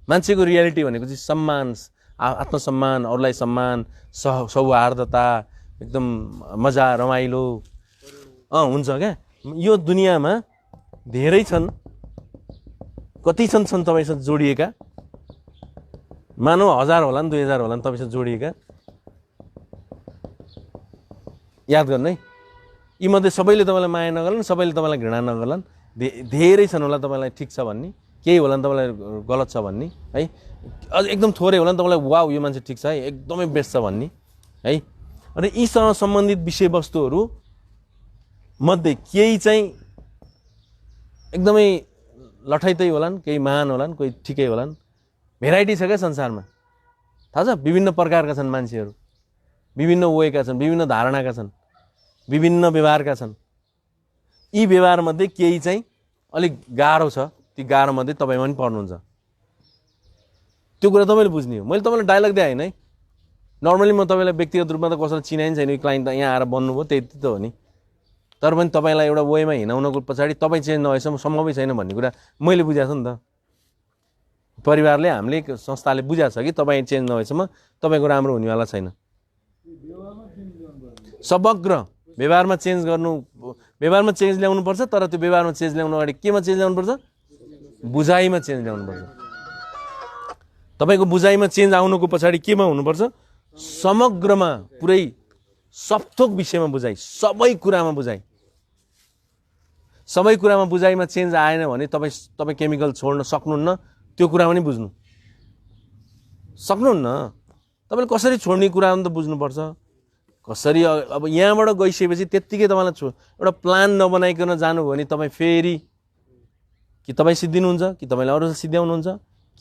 मान्छेको रियालिटी भनेको चाहिँ सम्मान, आत्मसम्मान, अरूलाई सम्मान, सौहार्दता, एकदम मजा रमाइलो हुन्छ क्या। यो दुनियाँमा धेरै छन्, कति छन् तपाईँसँग जोडिएका, मानव 1000 होला नि 2000 होला नि तपाईँसँग जोडिएका। याद गर्नु है, यी मध्ये सबैले तपाईँलाई माया नगर्लान्, सबैले तपाईँलाई घृणा नगर्लान्, धेरै छन् होला तपाईँलाई ठिक छ भन्ने, केही होला नि तपाईँलाई गलत छ भन्ने है, अझ एकदम थोरै होला नि तपाईँलाई वाउ यो मान्छे ठिक छ है, एकदमै बेस्ट छ भन्ने है। अनि यीसँग सम्बन्धित विषयवस्तुहरू मध्ये केही चाहिँ एकदमै लठैतै होलान्, केही महान होलान्, कोही ठिकै होलान्। भेराइटी छ क्या संसारमा, थाहा छ? विभिन्न प्रकारका छन् मान्छेहरू, विभिन्न वेका छन्, विभिन्न धारणाका छन्, विभिन्न व्यवहारका छन्। यी व्यवहारमध्ये केही चाहिँ अलिक गाह्रो छ, ती गाह्रोमध्ये तपाईँ पनि पर्नुहुन्छ। त्यो कुरा तपाईँले बुझ्ने हो। मैले तपाईँलाई डायलग दिएँ होइन है, नर्मली म तपाईँलाई व्यक्तिगत रूपमा त कसैलाई चिनाइ छैन, क्लाइन्ट त यहाँ आएर बन्नुभयो त्यति त हो नि। तर पनि तपाईँलाई एउटा वेमा हिँडाउनको पछाडि तपाईँ चेन्ज नभएसम्म सम्भवै छैन भन्ने कुरा मैले बुझाएको छु नि त। परिवारले, हामीले, संस्थाले बुझाएको छ कि तपाईँ चेन्ज नभएसम्म तपाईँको राम्रो हुनेवाला छैन। समग्र व्यवहारमा चेन्ज गर्नु, व्यवहारमा चेन्ज ल्याउनुपर्छ, तर त्यो व्यवहारमा चेन्ज ल्याउनु अगाडि केमा चेन्ज ल्याउनुपर्छ? बुझाइमा चेन्ज ल्याउनुपर्छ। तपाईँको बुझाइमा चेन्ज आउनुको पछाडि केमा हुनुपर्छ? समग्रमा, पुरै सबथोक विषयमा बुझाइ, सबै कुरामा बुझाइ। सबै कुरामा बुझाइमा चेन्ज आएन भने तपाईँ केमिकल छोड्न सक्नुहुन्न, त्यो कुरा पनि बुझ्नु सक्नुहुन्न। तपाईँले कसरी छोड्ने कुरा पनि त बुझ्नुपर्छ। कसरी अब यहाँबाट गइसकेपछि त्यत्तिकै तपाईँलाई एउटा प्लान नबनाइकन जानुभयो भने तपाईँ फेरि कि तपाईँ सिद्धिनुहुन्छ, कि तपाईँले अरू सिद्ध्याउनुहुन्छ,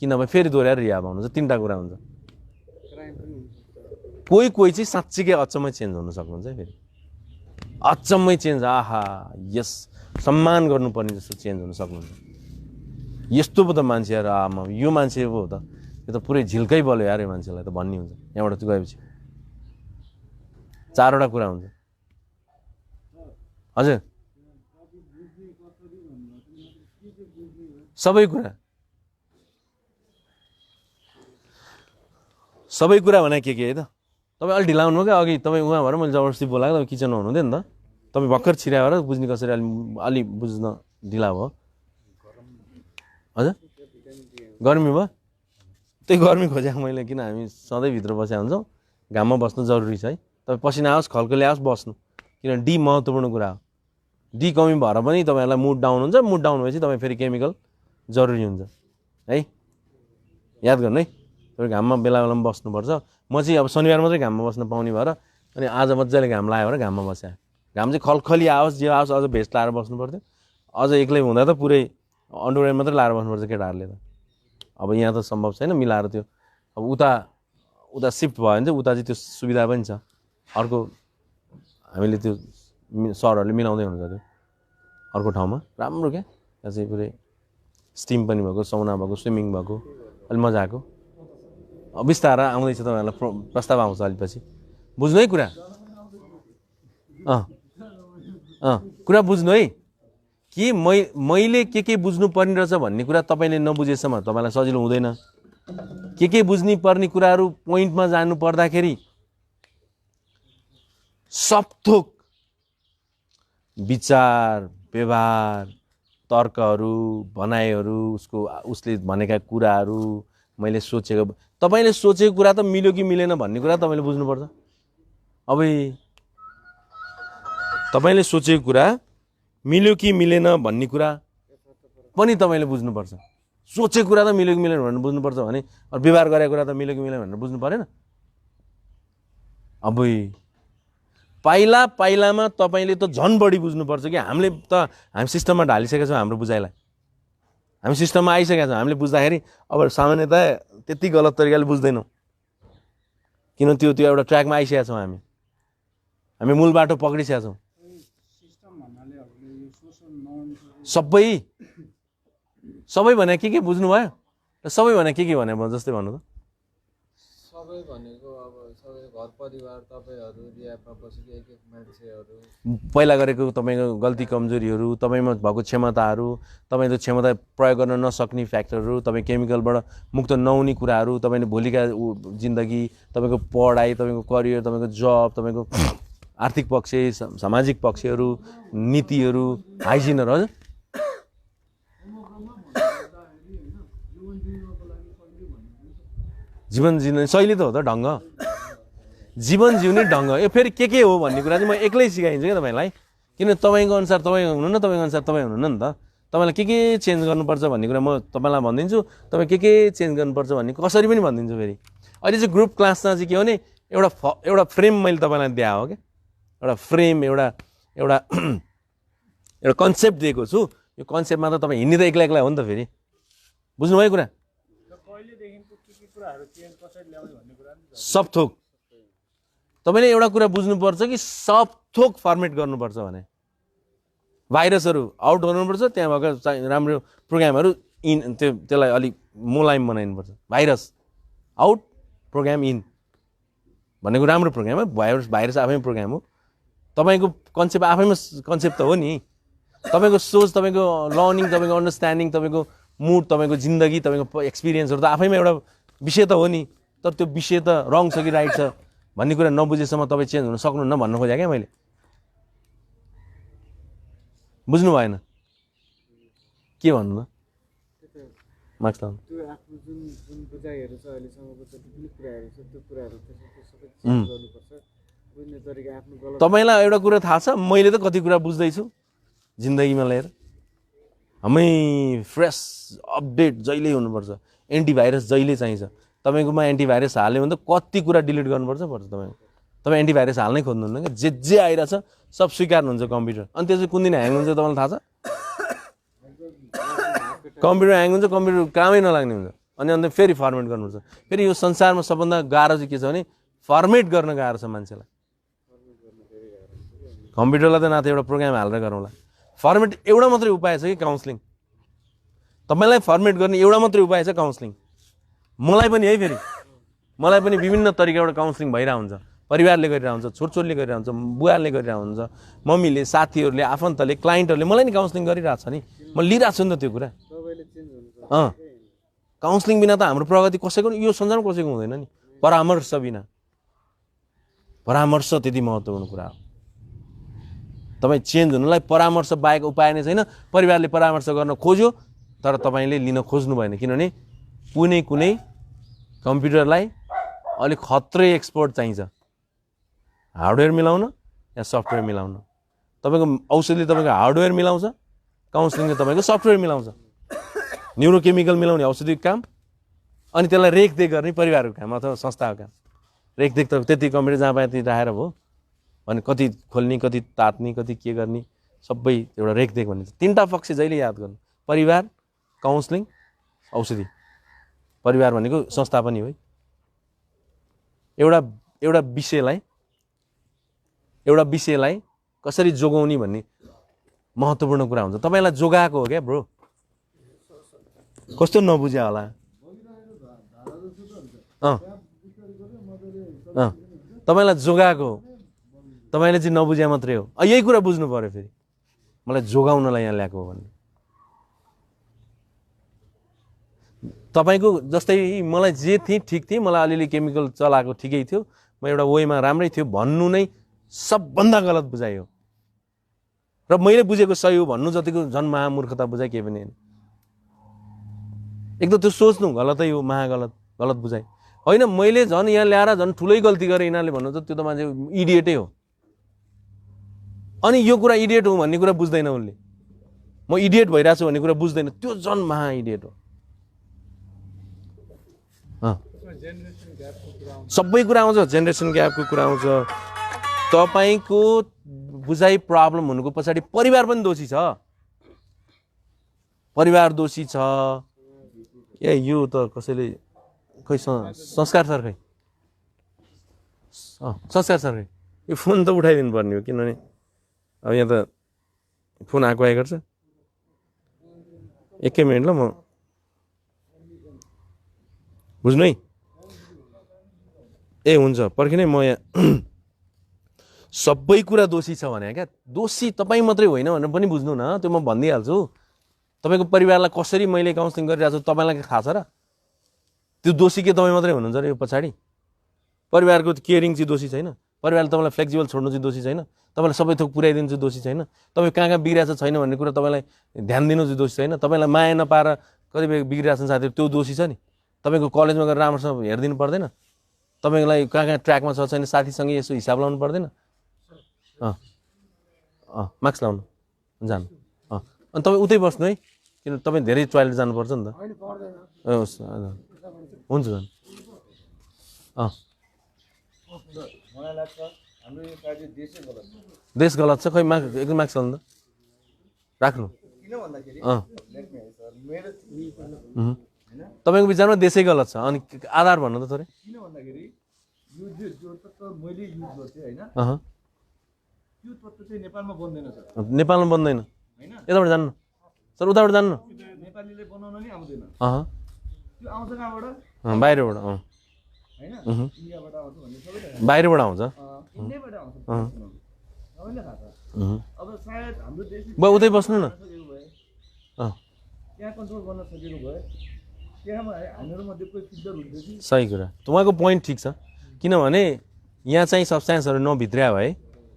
कि नभए फेरि दोहोऱ्याएर रिहाब आउनुहुन्छ। तिनवटा कुरा हुन्छ। कोही चाहिँ साँच्चीकै अचम्मै चेन्ज हुन सक्नुहुन्छ है, फेरि अचम्मै चेन्ज, आहा यस सम्मान गर्नुपर्ने जस्तो चेन्ज हुन सक्नुहुन्छ। यस्तो पो त मान्छे यार, यो मान्छे पो हो त, यो त पुरै झिल्कै बल्यो यार यो मान्छेलाई त भन्ने हुन्छ। यहाँबाट त्यो गएपछि 4वटा कुरा हुन्छ। हजुर सबै कुरा भने के है त? तपाईँ अलि ढिला हुनुभयो क्या, अघि तपाईँ उहाँ भएर मैले जबरजस्ती बोलाएको, तपाईँ किचनमा हुनुहुन्थ्यो नि त, तपाईँ भर्खर छिरायो भएर बुझ्ने कसरी अलि बुझ्न ढिला भयो। हजुर गर्मी भयो, त्यही गर्मी खोजेको मैले, किन हामी सधैँ भित्र बसेका हुन्छौँ, घाममा बस्नु जरुरी छ है। तपाईँ पसिना आओस्, खल्कोले आओस्, बस्नु, किन डी महत्त्वपूर्ण कुरा हो। डी कमी भएर पनि तपाईँहरूलाई मुड डाउन हुन्छ, मुड डाउन भएपछि तपाईँ फेरि केमिकल जरुरी हुन्छ है। याद गर्नु है, तपाईँ घाममा बेला बेलामा बस्नुपर्छ। म चाहिँ अब शनिबार मात्रै घाममा बस्न पाउने भएर अनि आज मजाले घाम लाग्यो भने घाममा बस्या। घाम चाहिँ खलखली आओस्, जे आओस्, अझ भेस्ट लाएर बस्नु पर्थ्यो। अझ एक्लै हुँदा त पुरै अन्डरवेयर मात्रै लाएर बस्नुपर्छ केटाहरूले त। अब यहाँ त सम्भव छैन मिलाएर त्यो। अब उता सिफ्ट भयो भने चाहिँ उता चाहिँ त्यो सुविधा पनि छ। अर्को हामीले त्यो सरहरूले मिलाउँदै हुनुहुन्छ त्यो अर्को ठाउँमा, राम्रो क्या त्यहाँ चाहिँ पुरै स्टिम पनि भएको, सौना भएको, स्विमिङ भएको, अलिक मजा आएको। अब बिस्तारै आउँदैछ, तपाईँहरूलाई प्रस्ताव आउँछ अलिपछि। बुझ्नु है कुरा, कुरा बुझ्नु है कि मैले के बुझ्नु पर्ने रहेछ भन्ने कुरा तपाईँले नबुझेसम्म तपाईँलाई सजिलो हुँदैन। के बुझ्नु पर्ने कुराहरू पोइन्टमा जानु पर्दाखेरि सबथोक विचार, व्यवहार, तर्कहरू, भनाइहरू, उसले भनेका कुराहरू, मैले सोचेको, तपाईँले सोचेको कुरा त मिल्यो कि मिलेन भन्ने कुरा तपाईँले बुझ्नुपर्छ। अब तपाईँले सोचेको कुरा मिल्यो कि मिलेन भन्ने कुरा पनि तपाईँले बुझ्नुपर्छ। सोचेको कुरा त मिल्यो कि मिलेन भनेर बुझ्नुपर्छ भने व्यवहार गरेको कुरा त मिल्यो कि मिलेन भनेर बुझ्नु परेन। अब पाइलामा तपाईँले त झन् बढी बुझ्नुपर्छ कि हामी सिस्टममा ढालिसकेका छौँ हाम्रो बुझाइलाई, हामी सिस्टममा आइसकेका छौँ। हामीले बुझ्दाखेरि अब सामान्यतया त्यति गलत तरिकाले बुझ्दैनौँ, किन त्यो एउटा ट्र्याकमा आइसकेका छौँ। हामी मूल बाटो पक्रिसकेका छौँ। सबै सबै भने के बुझ्नु भयो र सबै भने के भने जस्तै भन्नु त सबै भनेको अब सबै घर परिवार तपाईहरु रियापमा बसेको एक एक मान्छेहरु पहिला गरेको तपाईको गल्ती कमजोरीहरु तपाईमा भएको क्षमताहरु तपाईले क्षमता प्रयोग गर्न नसक्ने फ्याक्टरहरु तपाई केमिकलबाट मुक्त नहुने कुराहरु तपाईले भोलिका जिन्दगी तपाईको पढाइ तपाईको करियर तपाईको जब तपाईको आर्थिक पक्ष सामाजिक पक्षहरु नीतिहरु हाइजिनहरु हजुर जीवन जिउने शैली त हो त ढंग जीवन जिउने ढंग यो फेरि के हो भन्ने कुरा चाहिँ म एक्लै सिकाइन्छु के तपाईलाई किन तपाईको अनुसार तपाई हुनु न तपाईको अनुसार तपाई हुनु न त तपाईलाई के चेन्ज गर्नुपर्छ भन्ने कुरा म तपाईलाई भनिदिन्छु तपाई के चेन्ज गर्नुपर्छ भन्ने कसरी पनि भनिदिन्छु फेरि अहिले चाहिँ ग्रुप क्लासमा चाहिँ के हो नि एउटा फ्रेम मैले तपाईलाई दिए हो के एउटा फ्रेम एउटा कन्सेप्ट दिएको छु यो कन्सेप्टमा त तपाई हिँड्ने त एक्लै एक्लै हो नि त फेरि बुझ्नु भयो कुरा सब थोक तपाईले एउटा कुरा बुझ्नुपर्छ कि सब थोक फर्मेट गर्नुपर्छ भने भाइरसहरु आउट गर्नुपर्छ त्यहाँ भएको राम्रो प्रोग्रामहरु इन त्यसलाई अलि मुलायम बनाइनुपर्छ भाइरस आउट प्रोग्राम इन भनेको राम्रो प्रोग्राम हो भाइरस आफैमा प्रोग्राम हो तपाईको कन्सेप्ट आफैमा कन्सेप्ट त हो नि तपाईको सोच तपाईको लर्निङ तपाईको अन्डरस्ट्यान्डिङ तपाईको मुड तपाईको जिन्दगी तपाईको एक्सपिरियन्सहरु त आफैमा एउटा विषय त हो नि तर त्यो विषय त रङ छ कि राइट छ भन्ने कुरा नबुझेसम्म तपाई चेन्ज हुन सक्नुहुन्न भन्न खोजे के मैले बुझ्नु भएन के भन्नु त मार्क्स लाउनु त्यो आफ्नो जुन बुझाइहरु छ अहिले सम्मको जति पनि कुराहरु छ त्यो कुराहरु सबै चेन्ज गर्नुपर्छ बुझ्ने तरिका आफ्नो गलत तपाईलाई एउटा कुरा थाहा छ मैले त कति कुरा बुझ्दै छु जिन्दगीमा लिएर हामी फ्रेश अपडेट जहिले हुनुपर्छ एन्टिभाइरस जहिले चाहिन्छ तपाईकोमा एन्टिभाइरस हाल्यो भने त कति कुरा डिलिट गर्नुपर्छ तपाई एन्टिभाइरस हाल्नै खोज्नुहुन्न के जे आइराछ सब स्वीकार्नुहुन्छ कम्प्युटर अनि त्यसै कुन दिन ह्याङ हुन्छ तपाईलाई थाहा छ कम्प्युटर ह्याङ हुन्छ कम्प्युटर कामै नलाग्ने हुन्छ अनि अन्त फेरि फर्मेट गर्नुपर्छ फेरि यो संसारमा सबभन्दा गाह्रो चाहिँ के छ भने फर्मेट गर्न गाह्रो छ मान्छेलाई कम्प्युटरलाई त न त एउटा प्रोग्राम हालेर गरौँला फर्मेट एउटा मात्रै उपाय छ कि काउन्सलिङ तपाईलाई फर्मेट गर्ने एउटा मात्रै उपाय छ काउन्सलिङ मलाई पनि है फेरि मलाई पनि विभिन्न तरिकाबाट काउन्सलिङ भइरा हुन्छ परिवारले गरिरा हुन्छ छोरछोरीले गरिरा हुन्छ बुवाले गरिरा हुन्छ मम्मीले साथीहरुले आफन्तले क्लाइन्टहरुले मलाई नि काउन्सलिङ गरिरहेछ नि म लिइरा छु नि त त्यो कुरा सबैले चेन्ज हुनुपर्छ काउन्सलिङ बिना त हाम्रो प्रगति कसैको यो संसारमा कसैको हुँदैन नि परामर्श बिना परामर्श त्यति महत्त्वपूर्ण कुरा हो तपाई चेन्ज हुनलाई परामर्श बाहेक उपाय नै छैन परिवारले परामर्श गर्न खोज्यो तर तपाईले लिन खोज्नु भएन किनभने कुनै कम्प्युटरलाई अलिक खत्रै एक्सपर्ट चाहिन्छ हार्डवेयर मिलाउन या सफ्टवेयर मिलाउन तपाईको औषधिले तपाईको हार्डवेयर मिलाउँछ काउन्सलिङले तपाईको सफ्टवेयर मिलाउँछ न्युरोकेमिकल मिलाउने औषधिको काम अनि त्यसलाई रेखदेख गर्ने परिवारको काम अथवा संस्थाको काम रेखदेख त त्यति कम्प्युटर जहाँ पाए त्यति राखेर भयो अनि कति खोल्ने कति तात्ने कति के गर्ने सबै एउटा रेखदेख भन्ने तीनटा पक्ष जहिले याद गर्नु परिवार काउन्सलिङ औषधि परिवार भनेको संस्था पनि हो एउटा विषयलाई कसरी जोगाउने भन्ने महत्त्वपूर्ण कुरा हुन्छ तपाईलाई जोगाएको हो क्या ब्रो कस्तो नबुझ्या होला तपाईलाई जोगाएको हो तपाईले चाहिँ नबुझ्या मात्रै हो यही कुरा बुझ्नु पर्यो फेरि मलाई जोगाउनलाई यहाँ ल्याएको हो भन्ने तपाईको जस्तै मलाई जे थिए ठीक थिए मलाई अलिअलि केमिकल चलाएको ठिकै थियो म एउटा वेमा राम्रै थियो भन्नु नै सबभन्दा गलत बुझाइ हो र मैले बुझेको सही हो भन्नु जतिको झन् महामूर्खता बुझाइ के पनि हैन एक त त्यो सोच्नु गलतै हो गलत बुझाइ होइन मैले झन् यहाँ ल्याएर झन् ठुलै गल्ती गरे यिनीहरूले भन्नु त त्यो त मान्छे इडियटै हो अनि यो कुरा इडियट हो भन्ने कुरा बुझ्दैन उनले म इडियट भइरहेको छु भन्ने कुरा बुझ्दैन त्यो झन् महा इडियट हो सबै कुरा आउँछ जेनेरेसन ग्यापको कुरा आउँछ तपाईको बुझाइ प्रब्लम हुनुको पछाडि परिवार पनि दोषी छ परिवार दोषी छ यो त कसैले खै संस्कार सर खै संस्कार सर खै यो फोन त उठाइदिनु पर्ने हो किनभने अब यहाँ त फोन आएको गर्छ एकै मिनट ल म बुझ्नु है ए हुन्छ पर्खिनै म यहाँ सबै कुरा दोषी छ भने क्या दोषी तपाईँ मात्रै होइन भनेर पनि बुझ्नु न त्यो म भनिदिइहाल्छु तपाईँको परिवारलाई कसरी मैले काउन्सिलिङ गरिरहेको छु तपाईँलाई थाहा छ र त्यो दोषी के तपाईँ मात्रै हुनुहुन्छ र यो पछाडि परिवारको केयरिङ चाहिँ दोषी छैन परिवारले तपाईँलाई फ्लेक्सिबल छोड्नु चाहिँ दोषी छैन तपाईँलाई सबै थोक पुर्याइदिनु चाहिँ दोषी छैन तपाईँ कहाँ कहाँ बिग्रिरहेको छैन भन्ने कुरा तपाईँलाई ध्यान दिनु चाहिँ दोषी छैन तपाईँलाई माया नपाएर कतिपय बिग्रिरहेको छ साथीहरू त्यो दोषी छ नि तपाईँको कलेजमा गएर राम्रोसँग हेरिदिनु पर्दैन तपाईँलाई कहाँ कहाँ ट्र्याकमा छ छैन साथीसँग यसो हिसाब लाउनु पर्दैन मार्क्स लाउनु जानु अनि तपाईँ उतै बस्नु है किन तपाईँ धेरै टोइलेट जानुपर्छ नि त हुन्छ जानु मलाई लाग्छ हाम्रो यो कार्य देशै गलत छ देश गलत छ खै एकदम मार्क्स लाउनु त राख्नु किन भन्दाखेरि मेरो तपाईँको विचारमा देशै गलत छ अनि आधार भन्नु त थोरै किन भन्दाखेरि यो जो तत्त्व मैले युज गर्थेँ होइन त्यो तत्त्व चाहिँ नेपालमा बन्दैन सर नेपालमा बन्दैन होइन यताबाट जान्नु सर उताबाट जान्नु नेपालीले बनाउन नि आउँदैन अँ त्यो आउँछ कहाँबाट बाहिरबाट होइन इन्डियाबाट आउँछ भन्ने सबै बाहिरबाट आउँछ इन्डियाबाट आउँछ सबैलाई थाहा छ अब सायद हाम्रो देशले उतै बस्नु न त्यहाँ कन्ट्रोल गर्न सकेको भए त्यहाँमा हामीहरूमध्ये कोही फिल्टर हुन्थ्यो कि सही कुरा उहाँको पोइन्ट ठिक छ किनभने यहाँ चाहिँ सब्सटेन्सहरू नभित्र्या भए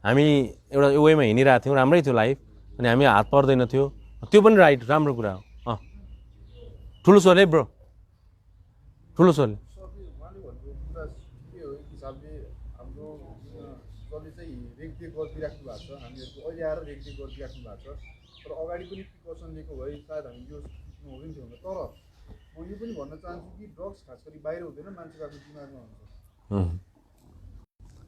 हामी एउटा वेमा हिँडिरहेको थियौँ राम्रै थियो लाइफ अनि हामी हात पर्दैन थियो त्यो पनि राइट राम्रो कुरा हो ठुलो स्वरले ब्रो ठुलो स्वरले रेखदेख गरिदिइराख्नु भएको छ हामीहरूको अहिले आएर रेखदेख गरिदिइराख्नु भएको छ तर अगाडि पनि प्रिकसन लिएको भए सायद हामी यो सिक्नु हुँदैन थियो भने तर म यो पनि भन्न चाहन्छु कि ड्रग्स खास गरी बाहिर हुँदैन मान्छेको आफ्नो दिमागमा हुन्छ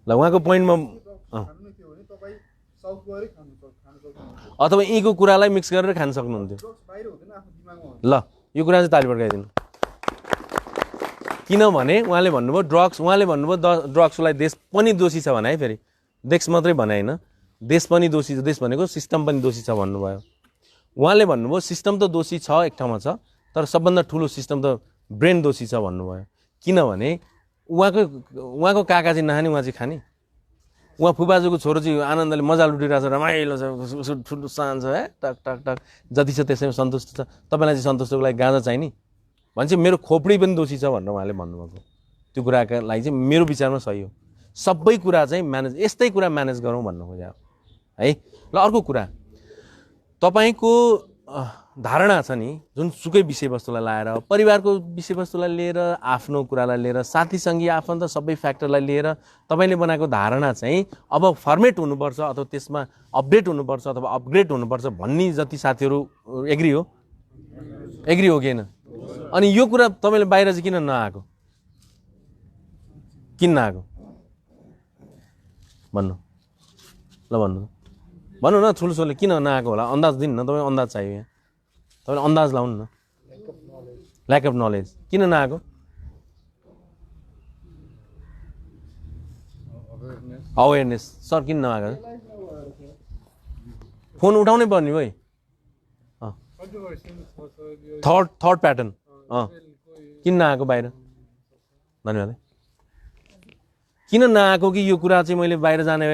ल उहाँको पोइन्टमा खानु नै थियो भने तपाईँ साउथ गएरै खानु सक्नुहुन्छ अथवा यीको कुरालाई मिक्स गरेर खान सक्नुहुन्थ्यो ड्रग्स बाहिर हुँदैन आफ्नो दिमागमा हुन्छ ल यो कुरा चाहिँ ताली पड्काइदिनु किनभने उहाँले भन्नुभयो ड्रग्सलाई देश पनि दोषी छ भने है फेरि देश मात्रै भने होइन देश पनि दोषी छ देश भनेको सिस्टम पनि दोषी छ भन्नुभयो उहाँले भन्नुभयो सिस्टम त दोषी छ एक ठाउँमा छ तर सबभन्दा ठुलो सिस्टम त ब्रेन दोषी छ भन्नुभयो किनभने उहाँको काका चाहिँ नखाने उहाँ चाहिँ खाने उहाँ फुबाजुको छोरो चाहिँ आनन्दले मजा लुटिरहेको छ रमाइलो छ ठुलो सान छ है टक टक टक जति छ त्यसैमा सन्तुष्ट छ तपाईँलाई चाहिँ सन्तुष्टको लागि गाँजा चाहिने भने चाहिँ मेरो खोपडी पनि दोषी छ भनेर उहाँले भन्नुभएको त्यो कुराका लागि चाहिँ मेरो विचारमा सही हो सबै कुरा चाहिँ म्यानेज यस्तै कुरा म्यानेज गरौँ भन्नु खोज्यो है ल अर्को कुरा तपाईँको धारणा छ नि जुन सुकै विषयवस्तुलाई लाएर परिवारको विषयवस्तुलाई लिएर आफ्नो कुरालाई लिएर साथीसँगी आफन्त सबै फ्याक्टरलाई लिएर तपाईँले बनाएको धारणा चाहिँ अब फर्मेट हुनुपर्छ अथवा त्यसमा अपडेट हुनुपर्छ अथवा अपग्रेड हुनुपर्छ भन्ने जति साथीहरू एग्री हो कि होइन अनि यो कुरा तपाईँले बाहिर चाहिँ किन नआएको किन नआएको भन्नु ल भन्नु न ठुल्ठुलोले किन नआएको होला अन्दाज दिनु न तपाईँ अन्दाज चाहियो यहाँ तपाईँले अन्दाज लाउनु न ल्याक अफ नलेज किन नआएको अवेरनेस सर किन नआएको फोन उठाउनै पर्ने भयो थर्ड प्याटर्न किन नआएको बाहिर धन्यवाद किन नआएको कि यो कुरा चाहिँ मैले बाहिर जाने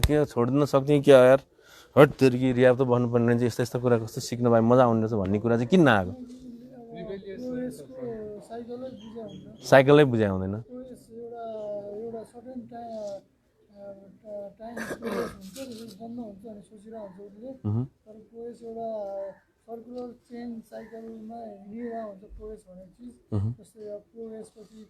के छोडिदिन सक्थेँ क्या यार हट तेर्की रियाब त भन्नुपर्ने चाहिँ यस्तो यस्तो कुरा कस्तो सिक्न पाए मजा आउने रहेछ भन्ने कुरा चाहिँ किन नआएको साइकलै बुझाइ हुँदैन सर्कुलर चेन साइकलमा हिँडिरहेको हुन्छ प्रोग्रेस भन्ने चिज जस्तै प्रोग्रेसपछि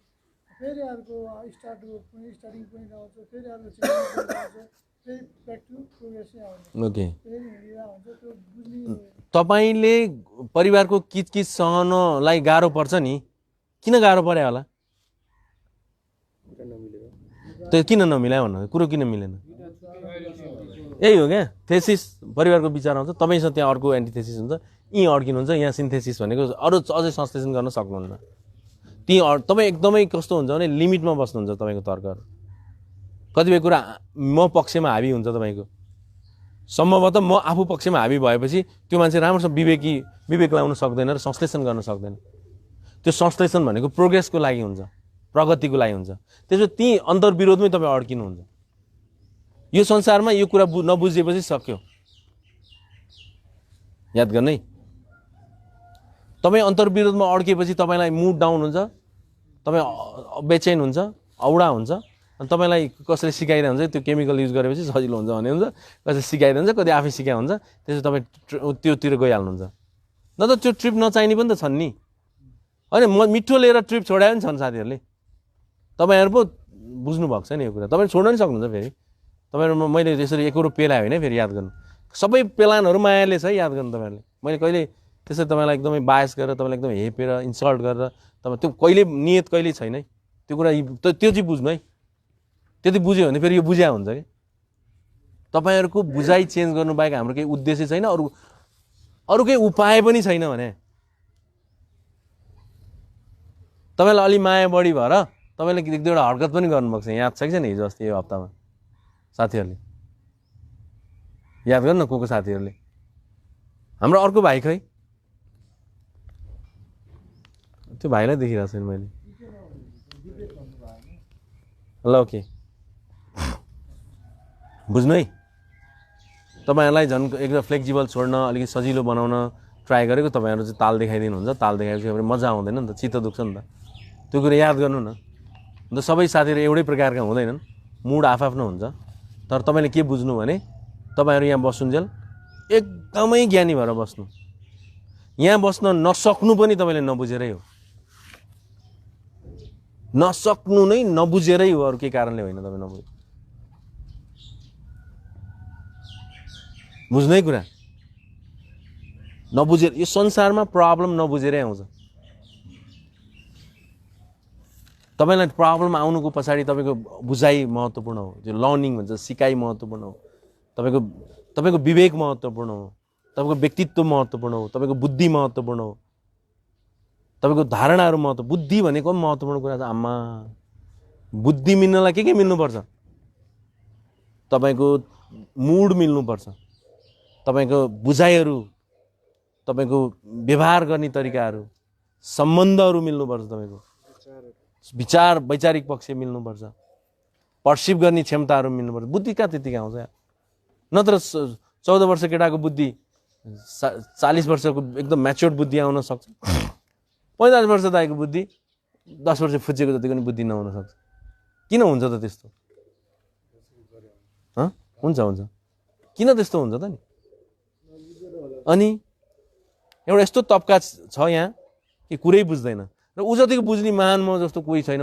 फेरि अर्को स्टार्टिङ पोइन्ट आउँछ फेरि अर्को चेन्ज आउँछ फेरि ब्याक टु प्रोग्रेसै आउँछ ओके फेरि हिँडिरहेको हुन्छ त्यो बुझ्ने तपाईँले परिवारको किचकिच सहनलाई गाह्रो पर्छ नि किन गाह्रो पर्यो होला त्यो किन नमिलायो भन्नु कुरो किन मिलेन यही हो क्या थेसिस परिवारको विचार आउँछ तपाईँसँग त्यहाँ अर्को एन्टिथेसिस हुन्छ यहीँ अड्किनुहुन्छ यहाँ सिन्थेसिस भनेको अरू अझै संश्लेषण गर्न सक्नुहुन्न तपाईँ एकदमै कस्तो हुन्छ भने लिमिटमा बस्नुहुन्छ तपाईँको तर्कहरू कतिपय कुरा म पक्षमा हाबी हुन्छ तपाईँको सम्भवतः म आफू पक्षमा हाबी भएपछि त्यो मान्छे राम्रोसँग विवेक लाउन सक्दैन र संश्लेषण गर्न सक्दैन। त्यो संश्लेषण भनेको प्रोग्रेसको लागि हुन्छ, प्रगतिको लागि हुन्छ। त्यसो ती अन्तर्विरोधमै तपाईँ अड्किनुहुन्छ। यो संसारमा यो कुरा नबुझेपछि सक्यो। याद गर्नु है, तपाईँ अन्तर्विरोधमा अड्केपछि तपाईँलाई मुड डाउन हुन्छ, तपाईँ बेचैन हुन्छ, औडा हुन्छ। अनि तपाईँलाई कसैले सिकाइरहेको हुन्छ त्यो केमिकल युज गरेपछि सजिलो हुन्छ भन्ने हुन्छ, कसैले सिकाइदिन्छ, कति आफै सिकाइ हुन्छ, त्यसो तपाईँ त्योतिर गइहाल्नुहुन्छ। न त त्यो ट्रिप नचाहिने पनि त छन् नि, होइन? मिठो लिएर ट्रिप छोडायो पनि छन् साथीहरूले। तपाईँहरू पो बुझ्नु भएको छ नि यो कुरा, तपाईँले छोड्न पनि सक्नुहुन्छ। फेरि तपाईँहरू मैले त्यसरी एकरो पेला होइन, फेरि याद गर्नु, सबै पेलानहरू मायाले छ, याद गर्नु। तपाईँहरूले मैले कहिले त्यसरी तपाईँलाई एकदमै बायस गरेर, तपाईँलाई एकदमै हेपेर, इन्सल्ट गरेर तपाईँ त्यो कहिले नियत कहिले छैन है। त्यो कुरा त्यो चाहिँ बुझ्नु है। त्यति बुझ्यो भने फेरि यो बुझ्या हुन्छ कि तपाईँहरूको बुझाइ चेन्ज गर्नु बाहेक हाम्रो केही उद्देश्य छैन, अरू केही उपाय पनि छैन भने तपाईँलाई अलि माया बढी भएर तपाईँले एक दुईवटा हरकत पनि गर्नुभएको छ। याद छ कि छैन हिजो अस्ति यो हप्तामा साथीहरूले? याद गर्नु न को साथीहरूले। हाम्रो अर्को भाइ खै, त्यो भाइलाई देखिरहेको छैन मैले। ल ओके, बुझ्नु है। तपाईँहरूलाई झन् एकदम फ्लेक्जिबल छोड्न, अलिकति सजिलो बनाउन ट्राई गरेको। तपाईँहरू चाहिँ ताल देखाइदिनुहुन्छ, ताल देखाएपछि मजा आउँदैन नि त, चित्त दुख्छ नि त। त्यो कुरा याद गर्नु न। अन्त सबै साथीहरू एउटै प्रकारका हुँदैनन्, मुड आफआफ्नो हुन्छ। तर तपाईँले के बुझ्नु भने तपाईँहरू यहाँ बस्नुन्जेल एकदमै ज्ञानी भएर बस्नु। यहाँ बस्न नसक्नु पनि तपाईँले नबुझेरै हो, नसक्नु नै नबुझेरै हो, अरू केही कारणले होइन। तपाईँ नबुझ्नु, बुझ्नै कुरा नबुझेर, यो संसारमा प्रब्लम नबुझेरै आउँछ। तपाईँलाई प्रब्लम आउनुको पछाडि तपाईँको बुझाइ महत्त्वपूर्ण हो, जो लर्निङ भन्छ, सिकाइ महत्त्वपूर्ण हो, तपाईँको विवेक महत्त्वपूर्ण हो, तपाईँको व्यक्तित्व महत्त्वपूर्ण हो, तपाईँको बुद्धि महत्त्वपूर्ण हो, तपाईँको धारणाहरू महत्त्व। बुद्धि भनेको महत्त्वपूर्ण कुरा छ। आमा, बुद्धि मिल्नलाई के मिल्नुपर्छ? तपाईँको मुड मिल्नुपर्छ, तपाईँको बुझाइहरू, तपाईँको व्यवहार गर्ने तरिकाहरू, सम्बन्धहरू मिल्नुपर्छ, तपाईँको वैचारिक पक्ष मिल्नुपर्छ, पर्सिभ गर्ने क्षमताहरू मिल्नुपर्छ। बुद्धि कहाँ त्यतिकै आउँछ यार? नत्र 14 वर्ष केटाको बुद्धि 40 वर्षको एकदम म्याच्योर्ड बुद्धि आउन सक्छ। 50 वर्ष दाइको बुद्धि 10 वर्ष फुचेको जतिको पनि बुद्धि नहुन सक्छ। किन हुन्छ त त्यस्तो? हुन्छ किन त्यस्तो हुन्छ त नि? अनि एउटा यस्तो तबका छ यहाँ कि कुरै बुझ्दैन, र ऊ जतिको बुझ्ने महान म जस्तो कोही छैन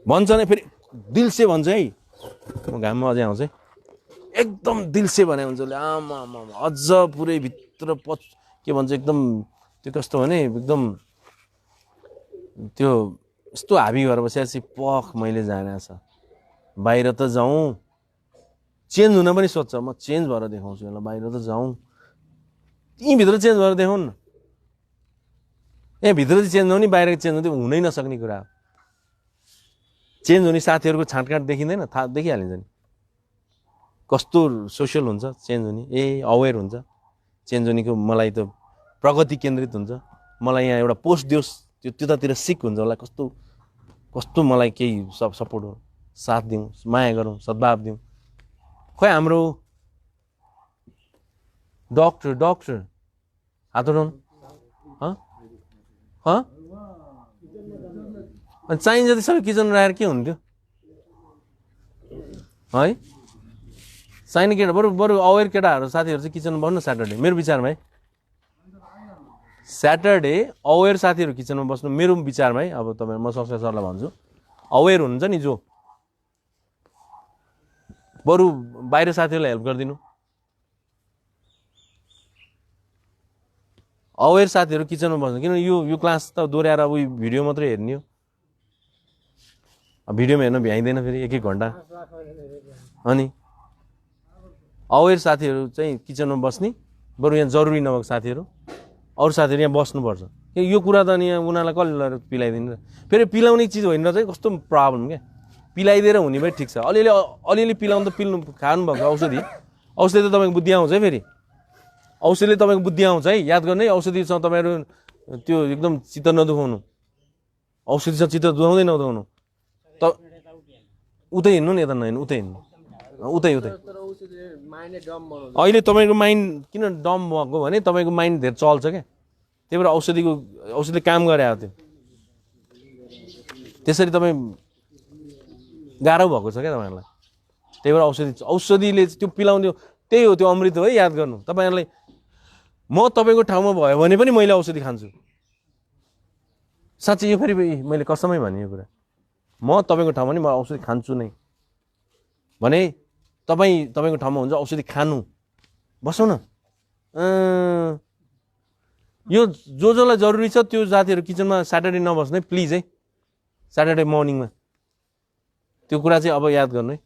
भन्छ नै। फेरि दिलसे भन्छ है, म घाममा अझै आउँछ है, एकदम दिलसे भने हुन्छ आमा अझ पुरै भित्र के भन्छ एकदम त्यो कस्तो भने एकदम त्यो यस्तो हाबी भएर बसेपछि पख मैले जाने छ, बाहिर त जाउँ, चेन्ज हुन पनि सोध्छ। म चेन्ज भएर देखाउँछु यसलाई, बाहिर त जाउँ, यहीँभित्र चेन्ज भएर देखाउनु न। यहाँभित्र चाहिँ चेन्ज नहुने, बाहिर चेन्ज हुनै नसक्ने कुरा हो। चेन्ज हुने साथीहरूको छाँटकाँट देखिँदैन, थाहा देखिहालिन्छ नि कस्तो सोसियल हुन्छ चेन्ज हुने। अवेर हुन्छ चेन्ज हुनेको, मलाई त प्रगति केन्द्रित हुन्छ, मलाई यहाँ एउटा पोस्ट दियोस्, त्यो त्यतातिर सिक हुन्छ होला, कस्तो मलाई केही सपोर्ट हो, साथ दिउँ, माया गरौँ, सद्भाव दिउँ। खोइ हाम्रो डक्टर हात उठाउनु। अनि चाहिन्छ जति सबै किचनमा राखेर के हुन्थ्यो है? चाहिने केटा बरु अवेर केटाहरू साथीहरू चाहिँ किचनमा बस्नु स्याटरडे, मेरो विचारमा है। स्याटरडे अवेर साथीहरू किचनमा बस्नु मेरो विचारमा है। अब तपाईँ, म सक्सेस सरलाई भन्छु, अवेर हुनुहुन्छ नि जो, बरु बाहिर साथीहरूलाई हेल्प गरिदिनु। अवेर साथीहरू किचनमा बस्नु, किनभने यो क्लास त दोहोऱ्याएर उयो भिडियो मात्रै हेर्ने हो, भिडियोमा हेर्न भ्याइँदैन फेरि 1-1 घन्टा। अनि अवेर साथीहरू चाहिँ किचनमा बस्ने, बरु यहाँ जरुरी नभएको साथीहरू, अरू साथीहरू यहाँ बस्नुपर्छ। यो कुरा त अनि यहाँ उनीहरूलाई कसले पिलाइदिनु? फेरि पिलाउने चिज होइन चाहिँ कस्तो प्रब्लम क्या? पिलाइदिएर हुने भए ठिक छ। अलिअलि पिलाउनु त खानुभएको औषधि त तपाईँको बुद्धि आउँछ है। फेरि औषधिले तपाईँको बुद्धि आउँछ है, याद गर्नु है। औषधिसँग तपाईँहरू त्यो एकदम चित्त नदुखाउनु, औषधिसँग चित्त दुखाउँदै नदुखाउनु। त उतै हिँड्नु नि, यता नहिँड्नु, उतै हिँड्नु, उतै। अहिले तपाईँको माइन्ड किन डम भएको भने तपाईँको माइन्ड धेरै चल्छ क्या, त्यही भएर औषधिले काम गरे अब त्यो। त्यसरी तपाईँ गाह्रो भएको छ क्या तपाईँहरूलाई, त्यही भएर औषधिले त्यो पिलाउँथ्यो। त्यही हो, त्यो अमृत हो है, याद गर्नु। तपाईँहरूलाई म तपाईँको ठाउँमा भयो भने पनि मैले औषधि खान्छु, साँच्चै। यो फेरि मैले कसमै भने यो कुरा, म तपाईँको ठाउँमा नि म औषधि खान्छु नै भने तपाईँको ठाउँमा हुन्छ औषधि खानु, बसौँ न। यो जसलाई जरुरी छ त्यो जातिहरू किचनमा स्याटरडे नबस्नु है प्लिज है, स्याटरडे मर्निङमा। त्यो कुरा चाहिँ अब याद गर्नु है,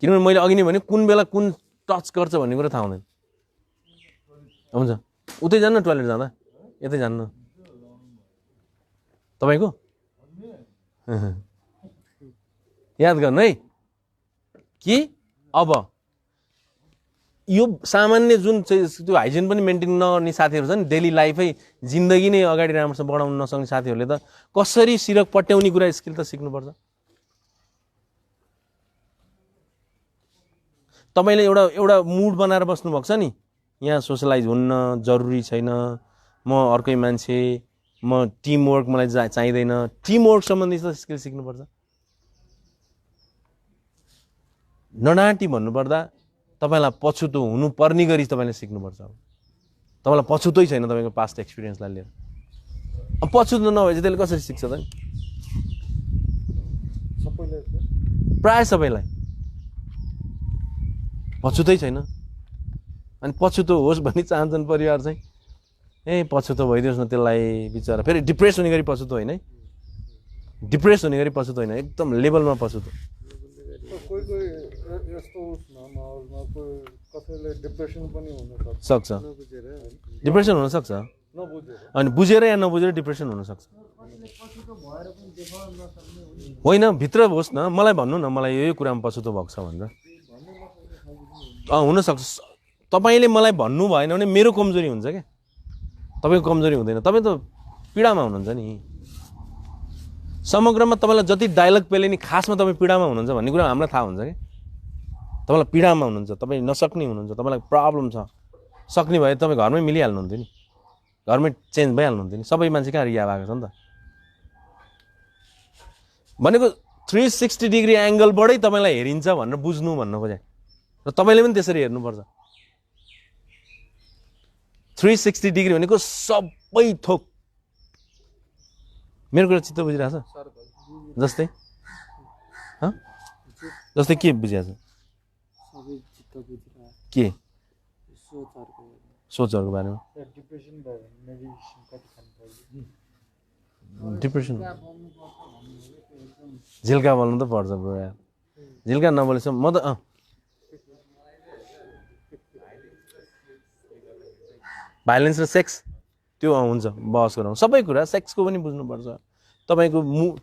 किनभने मैले अघि नै भने कुन बेला कुन टच गर्छ भन्ने कुरा थाहा हुँदैन। हुन्छ, उतै जानु न, टोइलेट जाँदा यतै जानु न तपाईँको। याद गर्नु है कि अब यो सामान्य जुन चाहिँ त्यो हाइजिन पनि मेन्टेन नगर्ने साथीहरू छ नि, डेली लाइफै जिन्दगी नै अगाडि राम्रोसँग बढाउन नसक्ने साथीहरूले त कसरी सिरक पट्याउने कुरा स्किल त सिक्नुपर्छ। तपाईँले एउटा मुड बनाएर बस्नुभएको छ नि, यहाँ सोसलाइज हुन्न, जरुरी छैन, म अर्कै मान्छे, म टिमवर्क मलाई चाहिँदैन। टिमवर्क सम्बन्धी त स्किल सिक्नुपर्छ। नडाँटी भन्नुपर्दा तपाईँलाई पछुतो हुनुपर्ने गरी तपाईँले सिक्नुपर्छ। अब तपाईँलाई पछुतै छैन तपाईँको पास्ट एक्सपिरियन्सलाई लिएर, अब पछुतो नभए चाहिँ त्यसले कसरी सिक्छ त? प्राय सबैलाई पछुतै छैन। अनि पछुतो होस् भन्ने चाहन्छन् परिवार चाहिँ, पछुतो भइदियोस् न त्यसलाई बिचरा। फेरि डिप्रेस हुने गरी पछुतो होइन है, डिप्रेस हुने गरी पछुतो होइन, एकदम लेभलमा पछुतो। कोही यस्तो न माहौलमा कसैले डिप्रेसन पनि सक्छ, डिप्रेसन हुनसक्छ, अनि बुझेर या नबुझेर डिप्रेसन हुनसक्छ। होइन, भित्र होस् न, मलाई भन्नु न, मलाई यो कुरामा पछुतो भएको छ भनेर। हुनसक्छ। तपाईँले मलाई भन्नु भएन भने मेरो कमजोरी हुन्छ क्या, तपाईँको कमजोरी हुँदैन। तपाईँ त पीडामा हुनुहुन्छ नि। समग्रमा तपाईँलाई जति डायलग पेले नि खासमा तपाईँ पीडामा हुनुहुन्छ भन्ने कुरा हामीलाई थाहा हुन्छ क्या। तपाईँलाई पीडामा हुनुहुन्छ, तपाईँ नसक्ने हुनुहुन्छ, तपाईँलाई प्रब्लम छ। सक्ने भए तपाईँ घरमै मिलिहाल्नुहुन्थ्यो नि, घरमै चेन्ज भइहाल्नुहुन्थ्यो नि। सबै मान्छे कहाँ रिया भएको छ नि त। भनेको 360 डिग्री एङ्गलबाटै तपाईँलाई हेरिन्छ भनेर बुझ्नु भन्नु खोजेँ, र तपाईँले पनि त्यसरी हेर्नुपर्छ। 360 डिग्री भनेको सबै थोक। मेरो कुरा चित्त बुझिरहेछ? जस्तै जस्तै के बुझिरहेछ? के सोचहरूको बारेमा? डिप्रेसन झिल्का बोल्नु त पर्छ ब्रो यार, झिल्का नबोलेसम्म म त भाइलेन्स र सेक्स त्यो हुन्छ, बहस गरौँ। सबै कुरा सेक्सको पनि बुझ्नुपर्छ। तपाईँको हुन्छ,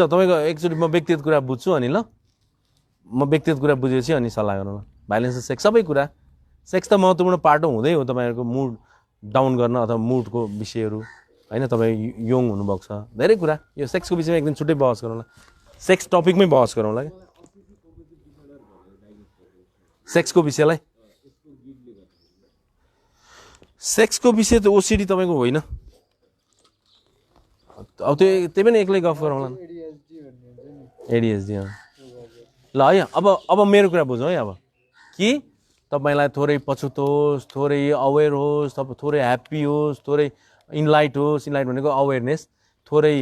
तपाईँको एकचोटि म व्यक्तिगत कुरा बुझ्छु अनि ल, म व्यक्तिगत कुरा बुझेपछि अनि सल्लाह गरौँ ल। भाइलेन्स र सेक्स सबै कुरा, सेक्स त महत्त्वपूर्ण पार्ट हुँदै हो तपाईँहरूको मुड डाउन गर्न अथवा मुडको विषयहरू होइन। तपाईँ यङ हुनुभएको छ, धेरै कुरा। यो सेक्सको विषयमा एकदम छुट्टै बहस गरौँला, सेक्स टपिकमै बहस गरौँला कि सेक्सको विषयलाई। सेक्सको विषय त ओसिडी तपाईँको होइन, अब त्यही पनि एक्लै गफ गरौँला। एडिएचडी ल है। अब मेरो कुरा बुझौँ है। अब कि तपाईँलाई थोरै पछुतो होस्, थोरै अवेर होस्, थोरै ह्याप्पी होस्, थोरै इनलाइट होस्, इनलाइट भनेको अवेरनेस, थोरै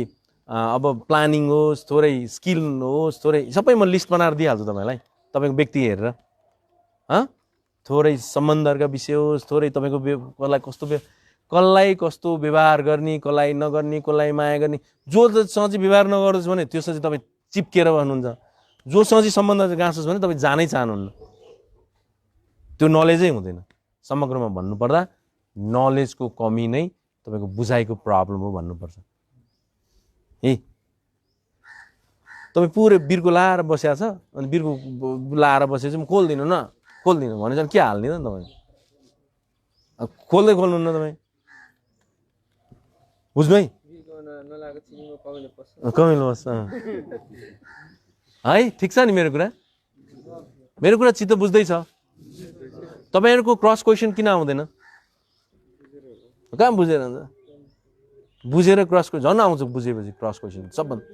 अब प्लानिङ होस्, थोरै स्किल होस्, थोरै सबै म लिस्ट बनाएर दिइहाल्छु तपाईँलाई, तपाईँको व्यक्ति हेरेर। थोरै सम्बन्धहरूका विषय होस्, थोरै तपाईँको कसलाई कस्तो व्यवहार गर्ने, कसलाई नगर्ने, कसलाई माया गर्ने। जोसँग चाहिँ व्यवहार नगर्दछ भने त्योसँग चाहिँ तपाईँ चिप्केर बस्नुहुन्छ, जोसँग चाहिँ सम्बन्ध गाँछोस् भने तपाईँ जानै चाहनुहुन्न। त्यो नलेजै हुँदैन। समग्रमा भन्नुपर्दा नलेजको कमी नै तपाईँको बुझाइको प्रब्लम हो भन्नुपर्छ। ए तपाईँ पुरै बिर्को लाएर बसिया छ अनि बिर्को लाएर बसेपछि म खोल्दिनँ न खोल्दिनँ भने चाहिँ के हाल्ने त तपाईँ? खोल्दै खोल्नु न तपाईँ, बुझ्नु है? कमिलो बस्छ है, ठिक छ नि मेरो कुरा चित्त बुझ्दैछ। तपाईँहरूको क्रस क्वेसन किन आउँदैन? कहाँ बुझेर हुन्छ? बुझेर क्रस क्वेसन झन् आउँछ, बुझेपछि क्रस क्वेसन सबभन्दा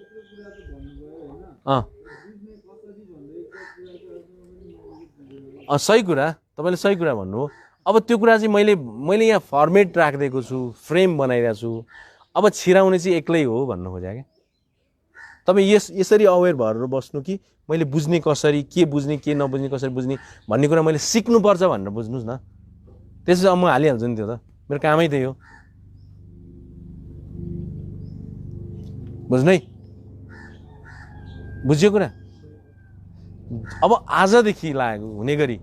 सही कुरा, तपाईँले सही कुरा भन्नुभयो। अब त्यो कुरा चाहिँ मैले यहाँ फर्मेट राखिदिएको छु, फ्रेम बनाइरहेको छु, अब छिराउने चाहिँ एक्लै हो भन्नु खोजेँ क्या। तपाईँ यसरी अवेर भएर बस्नु कि मैले बुझ्ने कसरी, के बुझ्ने के नबुझ्ने कसरी बुझ्ने भन्ने कुरा मैले सिक्नुपर्छ भनेर बुझ्नुहोस् न। त्यसपछि अब म हालिहाल्छु नि, त्यो त मेरो कामै त्यही हो, बुझ्नु है? बुझ्यो कुरा? अब आजदेखि लागु हुने गरी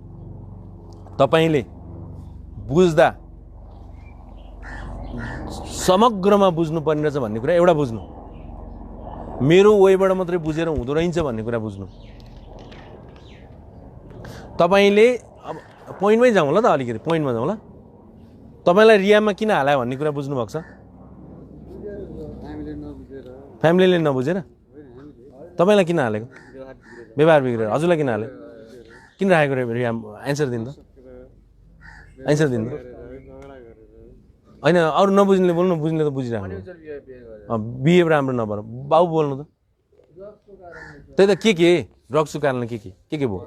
तपाईँले बुझ्दा समग्रमा बुझ्नुपर्ने रहेछ भन्ने कुरा एउटा बुझ्नु, मेरो वेबाट मात्रै बुझेर हुँदो रहेछ भन्ने कुरा बुझ्नु। तपाईँले अब पोइन्टमै जाउँ ल त, अलिकति पोइन्टमा जाउँ ल। तपाईँलाई रियामा किन हाल्यो भन्ने कुरा बुझ्नु भएको छ? फ्यामिलीले नबुझेर तपाईँलाई किन हालेको? व्यवहार बिग्रेर। हजुरलाई किन हाल्यो? किन राखेको रियाम? एन्सर दिनु त, एन्सर दिनु त। होइन अरू नबुझ्नेले बोल्नु, बुझ्ने त बुझिराख्नु। बिहेभ राम्रो नभएर बाउ बोल्नु त। त्यही त के ड्रग्सको कारणले के भयो?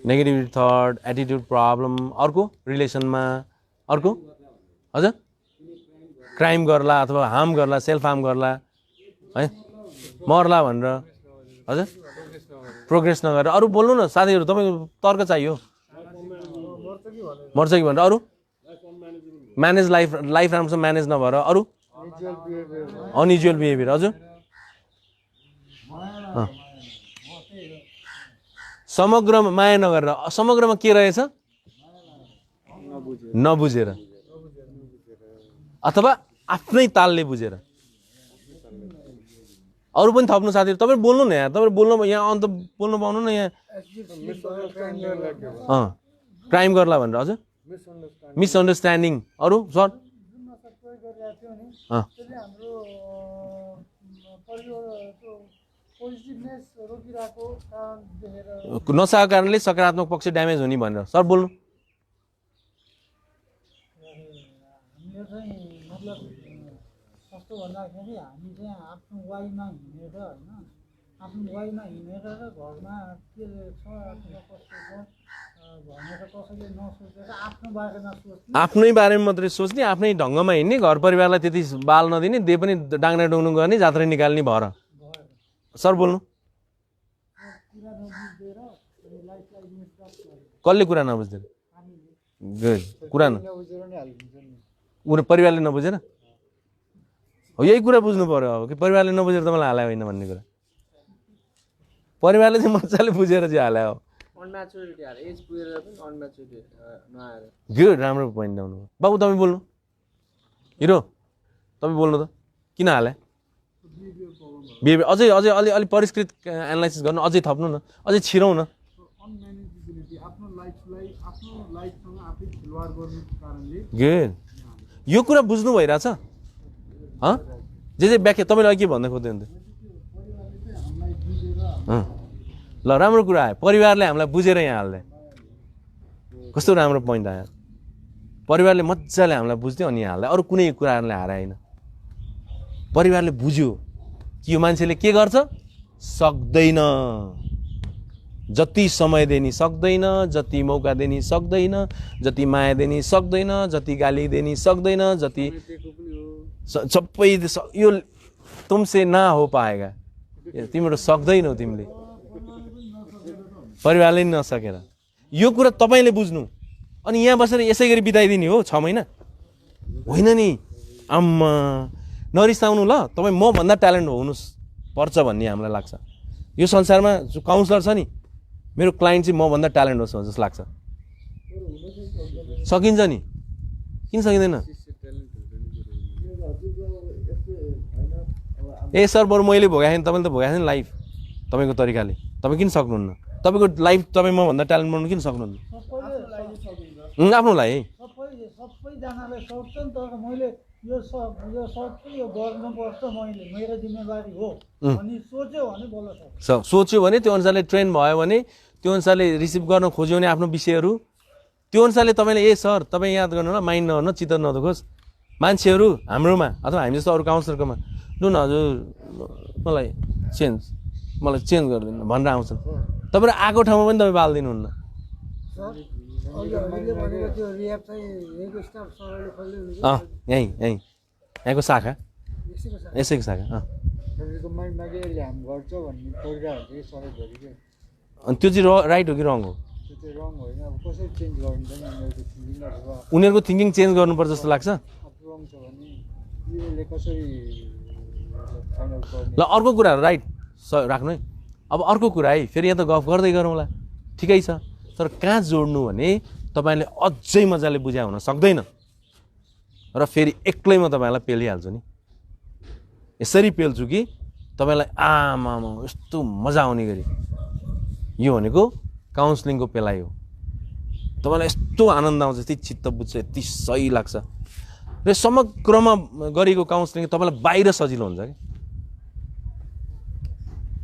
नेगेटिभिटी थट, एटिट्युड प्रब्लम, अर्को रिलेसनमा, अर्को हजुर क्राइम गर्ला अथवा हार्म गर्ला, सेल्फ हार्म गर्ला है, मर्ला भनेर हजुर प्रोग्रेस नगरेर। अरू बोल्नु न साथीहरू, तपाईँको तर्क चाहियो। मर्छ कि भनेर। अरू म्यानेज लाइफ राम्रोसँग म्यानेज नभएर। अरू अनयुजुअल बिहेभियर। हजुर समग्रमा माया नगरेर। समग्रमा के रहेछ? नबुझेर अथवा आफ्नै तालले बुझेर। अरू पनि थप्नु साथीहरू, तपाईँ बोल्नु न यहाँ, तपाईँ बोल्नु यहाँ अन्त बोल्नु पाउनु न यहाँ। क्राइम गर्ला भनेर। हजुर मिसअन्डरस्ट्यान्डिङ। अरू सर नसाको कारणले सकारात्मक पक्ष ड्यामेज हुने भनेर सर बोल्नु। मतलब कस्तो भन्दाखेरि हामी चाहिँ आफ्नो वाइमा हिँडेर होइन, आफ्नो वाइमा हिँडेर र घरमा के छ अथवा कस्तो छ भनेर कसैले नसोचेर आफ्नो बारेमा सोच्ने, आफ्नै बारेमा मात्रै सोच्ने, आफ्नै ढङ्गमा हिँड्ने, घर परिवारलाई त्यति बाल नदिने, दे पनि डाङ्ना डुङ्नु गर्ने, जात्रा निकाल्ने भएर। सर बोल्नु। कसले कुरा नबुझ्दैन? कुरा परिवारले नबुझेर हो, यही कुरा बुझ्नु पर्यो अब कि परिवारले नबुझेर तपाईँलाई हाल्यो होइन भन्ने कुरा। परिवारले चाहिँ मजाले बुझेर चाहिँ हाल्यो हो। गुड, राम्रो पोइन्ट ल्याउनु। बाबु तपाईँ बोल्नु। हिरो तपाईँ बोल्नु त, किन हाले? बिहेभियर अझै अझै अलि परिष्कृत एनालाइसिस गर्नु, अझै थप्नु न, अझै छिरौँ न। गुड, यो कुरा बुझ्नु भइरहेछ? जे व्याख्या तपाईँले अघि के भन्दै खोज्दै हुन्थ्यो? ल राम्रो कुरा आयो, परिवारले हामीलाई बुझेर यहाँ हाल्दै। कस्तो राम्रो पोइन्ट आयो। परिवारले मजाले हामीलाई बुझ्थ्यो अनि यहाँ हाल्दै, अरू कुनै कुराहरूले हारे होइन। परिवारले बुझ्यो कि यो मान्छेले के गर्छ, सक्दैन, जति समय दिने सक्दैन, जति मौका दिने सक्दैन, जति माया दिने सक्दैन, जति गाली दिने सक्दैन, जति सबै यो तुमसे ना हो पाएगा, तिम्रो सक्दैनौ तिमीले, परिवारले नि नसकेर। यो कुरा तपाईँले बुझ्नु अनि यहाँ बसेर यसै गरी बिताइदिने हो 6 महिना होइन नि। आम्मा नरिसाउनु ल, तपाईँ मभन्दा ट्यालेन्ट हुनुहोस् पर्छ भन्ने हामीलाई लाग्छ। यो संसारमा जो काउन्सलर छ नि, मेरो क्लाइन्ट चाहिँ मभन्दा ट्यालेन्ट होस् जस्तो लाग्छ। सकिन्छ नि। किन सकिँदैन? शिष्य ट्यालेन्टहरू पनि यो हजुरको यस्तो होइन अब ए सर बरु मैले भोगाएँ नि, तपाईँले त भोगाएको छैन लाइफ तपाईँको तरिकाले, तपाईँ किन सक्नुहुन्न? तपाईँको लाइफ तपाईँ मभन्दा ट्यालेन्ट बनाउनु किन सक्नुहुन्न? आफ्नो लागि सबैजनालाई सक्छ नि, तर मैले यो सक्छु, यो गर्नुपर्छ, मैले मेरो जिम्मेवारी हो भनी सोच्यो भने बल्ल सक्छ। सोच्यो भने त्यो अनुसारले ट्रेन भयो भने, त्यो अनुसारले रिसिभ गर्न खोज्यो भने आफ्नो विषयहरू, त्यो अनुसारले तपाईँले ए सर तपाईँ याद गर्नु ल, माइन्ड नगर्नु, चित्त नदुखोस्। मान्छेहरू हाम्रोमा अथवा हामी जस्तो अरू काउन्सिलरकोमा लु न हजुर मलाई चेन्ज गरिदिनु भनेर आउँछन्। तपाईँहरू आएको ठाउँमा पनि तपाईँ बाल दिनुहुन्न। अहिले भनेको त्यो रियाब चाहिँ यहीँको स्टाफ सरले खोल्दै हुन्छ, यहीँको शाखा, यसैको शाखा। तपाईँको माइन्डमा के अहिले हामी गर्छ भन्ने परिरहेको हुन्छ कि सधैँभरि के, अनि त्यो चाहिँ राइट हो कि रङ हो? त्यो चाहिँ रङ होइन। अब कसरी चेन्ज गर्नु पनि उनीहरूको थिङ्किङहरू छ। उनीहरूको थिङ्किङ चेन्ज गर्नुपर्छ जस्तो लाग्छ। अब रङ छ भने यसले कसरी फाइनल गर्ने? ल अर्को कुराहरू राइट राख्नु है। अब अर्को कुरा है, फेरि यहाँ त गफ गर्दै गरौँला, ठिकै छ, तर कहाँ जोड्नु भने तपाईँले अझै मजाले बुझा हुन सक्दैन र फेरि एक्लै म तपाईँलाई पेलिहाल्छु नि। यसरी पेल्छु कि तपाईँलाई आमा यस्तो मजा आउने गरी। यो भनेको काउन्सिलिङको पेलाइ हो। तपाईँलाई यस्तो आनन्द आउँछ, यति चित्त बुझ्छ, यति सही लाग्छ र समग्रमा गरेको काउन्सिलिङ तपाईँलाई बाहिर सजिलो हुन्छ कि।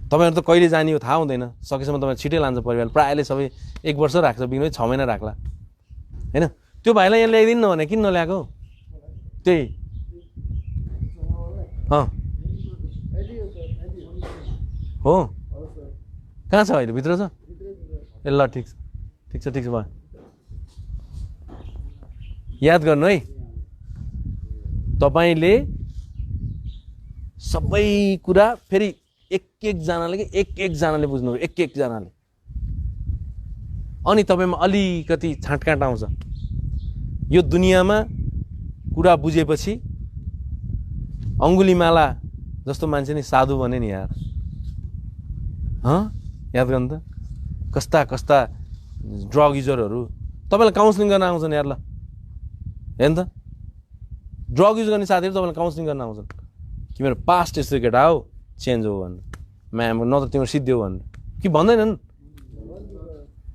तपाईँहरू त कहिले जाने हो थाहा हुँदैन, सकेसम्म तपाईँ छिटै लान्छ परिवार। प्रायःले सबै 1 वर्ष राख्छ, बिग्नै 6 महिना राख्ला होइन। त्यो भाइलाई यहाँ ल्याइदिनु न भने किन नल्याएको? त्यही हो। कहाँ छ अहिले? भित्र छ? ए ल ठिक छ भयो। याद गर्नु है, तपाईँले सबै कुरा फेरि एकजनाले बुझ्नु, एकजनाले, अनि तपाईँमा अलिकति छाँटकाँट आउँछ। यो दुनियाँमा कुरा बुझेपछि अङ्गुलीमाला जस्तो मान्छे नि साधु भने नि यार। याद गर्नु त, कस्ता ड्रग युजरहरू तपाईँलाई काउन्सिलिङ गर्न आउँछन् यार। ल हेर्नु त, ड्रग युज गर्ने साथीहरू तपाईँलाई काउन्सिलिङ गर्न आउँछन् कि मेरो पास्ट यस्तो केटा हो, चेन्ज हो भनेर, म्याम न त तिम्रो सिद्धि हो भनेर कि भन्दैनन्?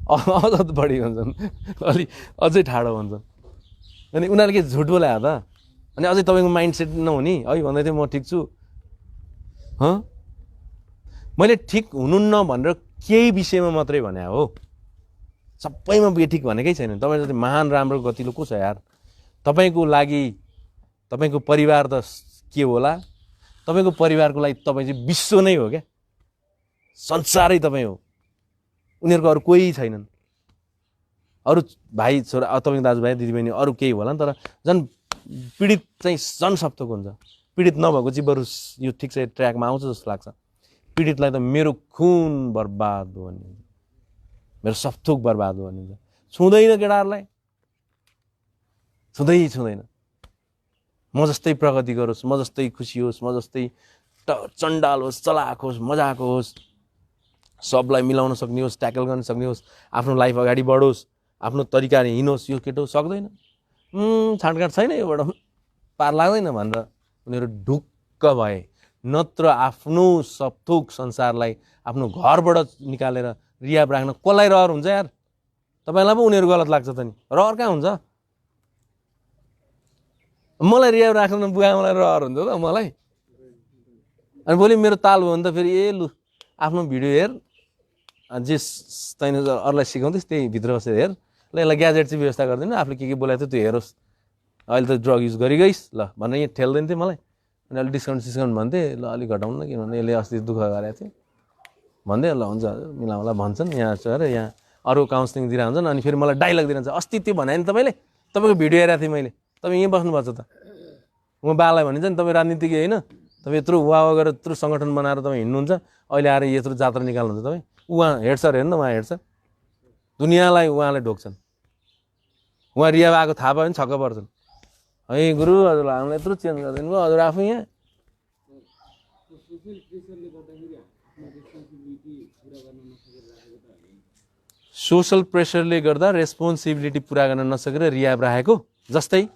अझ बढी भन्छन्, अझै ठाडो भन्छन्। अनि उनीहरूले के झुट बोलायो त? अनि अझै तपाईँको माइन्ड सेट नहुने है भन्दै थियो म ठिक छु। मैले ठिक हुनुहुन्न भनेर केही विषयमा मात्रै भने हो, सबैमा बेठिक भनेकै छैन। तपाईँ जति महान राम्रो गतिलो को छ यार? तपाईँको लागि तपाईँको परिवार त के होला? तपाईँको परिवारको लागि तपाईँ चाहिँ विश्व नै हो क्या, संसारै तपाईँ हो, उनीहरूको अरू कोही छैनन्। अरू भाइ छोरा, तपाईँको दाजुभाइ दिदीबहिनी अरू केही होला नि, तर झन् पीडित चाहिँ झन् सप्तक हुन्छ। पीडित नभएको चाहिँ बरु यो ठिक छ ट्र्याकमा आउँछ जस्तो लाग्छ। पीडितलाई त मेरो खुन बर्बाद हो भनिन्छ, मेरो सप्थोक बर्बाद हो भनिन्छ। छुँदैन केटाहरूलाई, छुँदैन। म जस्तै प्रगति गरोस्, म जस्तै खुसी होस्, म जस्तै चण्डाल होस्, चलाक होस्, मजाक होस्, सबलाई मिलाउन सक्ने होस्, ट्याकल गर्न सक्ने होस्, आफ्नो लाइफ अगाडि बढोस्, आफ्नो तरिकाले हिँडोस्, यो केटो सक्दैन। छाँटकाँट छैन, योबाट पार लाग्दैन भनेर उनीहरू ढुक्क भए। नत्र आफ्नो सपथोक संसारलाई आफ्नो घरबाट निकालेर रियाब राख्न कसलाई रहर हुन्छ यार? तपाईँलाई पो उनीहरू गलत लाग्छ त नि, रहर कहाँ हुन्छ? मलाई रियाब राख्न बुवाआमालाई रहर हुन्छ त मलाई। अनि भोलि मेरो ताल भयो भने त फेरि ए लु आफ्नो भिडियो हेर, जे तैँले अरूलाई सिकाउँदैस् त्यही भित्र बसेर हेर, ल यसलाई ग्याजेट चाहिँ व्यवस्था गरिदिनु, आफूले के बोलाएको थियो त्यो हेरोस्, अहिले त ड्रग युज गरिगइस् ल भनेर यहाँ ठेल्दैन थियो मलाई। अनि अलिक डिस्काउन्ट भन्थे, ल अलिक घटाउनु न, किनभने यसले अस्ति दुःख गरेको थियो भन्दै, ल हुन्छ मिलाउँला भन्छन्। यहाँ चढेर यहाँ अरू काउन्सिलिङ दिएर हुन्छन्। अनि फेरि मलाई डाइलग दिइरहन्छ, अस्ति त्यो भने नि तपाईँले, तपाईँको भिडियो हेरेको थिएँ मैले, तपाईँ यहीँ बस्नुभएको छ त। म बालाई भनिन्छ नि, तपाईँ राजनीतिज्ञ होइन, तपाईँ यत्रो वावा गरेर यत्रो सङ्गठन बनाएर तपाईँ हिँड्नुहुन्छ, अहिले आएर यत्रो जात्रा निकाल्नुहुन्छ तपाईँ। उहाँ हेड्छ हेर्नु न, उहाँ हेड्छ, दुनियाँलाई उहाँले ढोक्छन्। उहाँ रियाब आएको थाहा भयो भने छक्क पर्छन्, है गुरु हजुरलाई हामीलाई यत्रो चेन्ज गरिदिनु भयो, हजुर आफू यहाँ। सोसल प्रेसरले गर्दा रेस्पोन्सिबिलिटी पुरा गर्न नसकेर रियाब राखेको जस्तै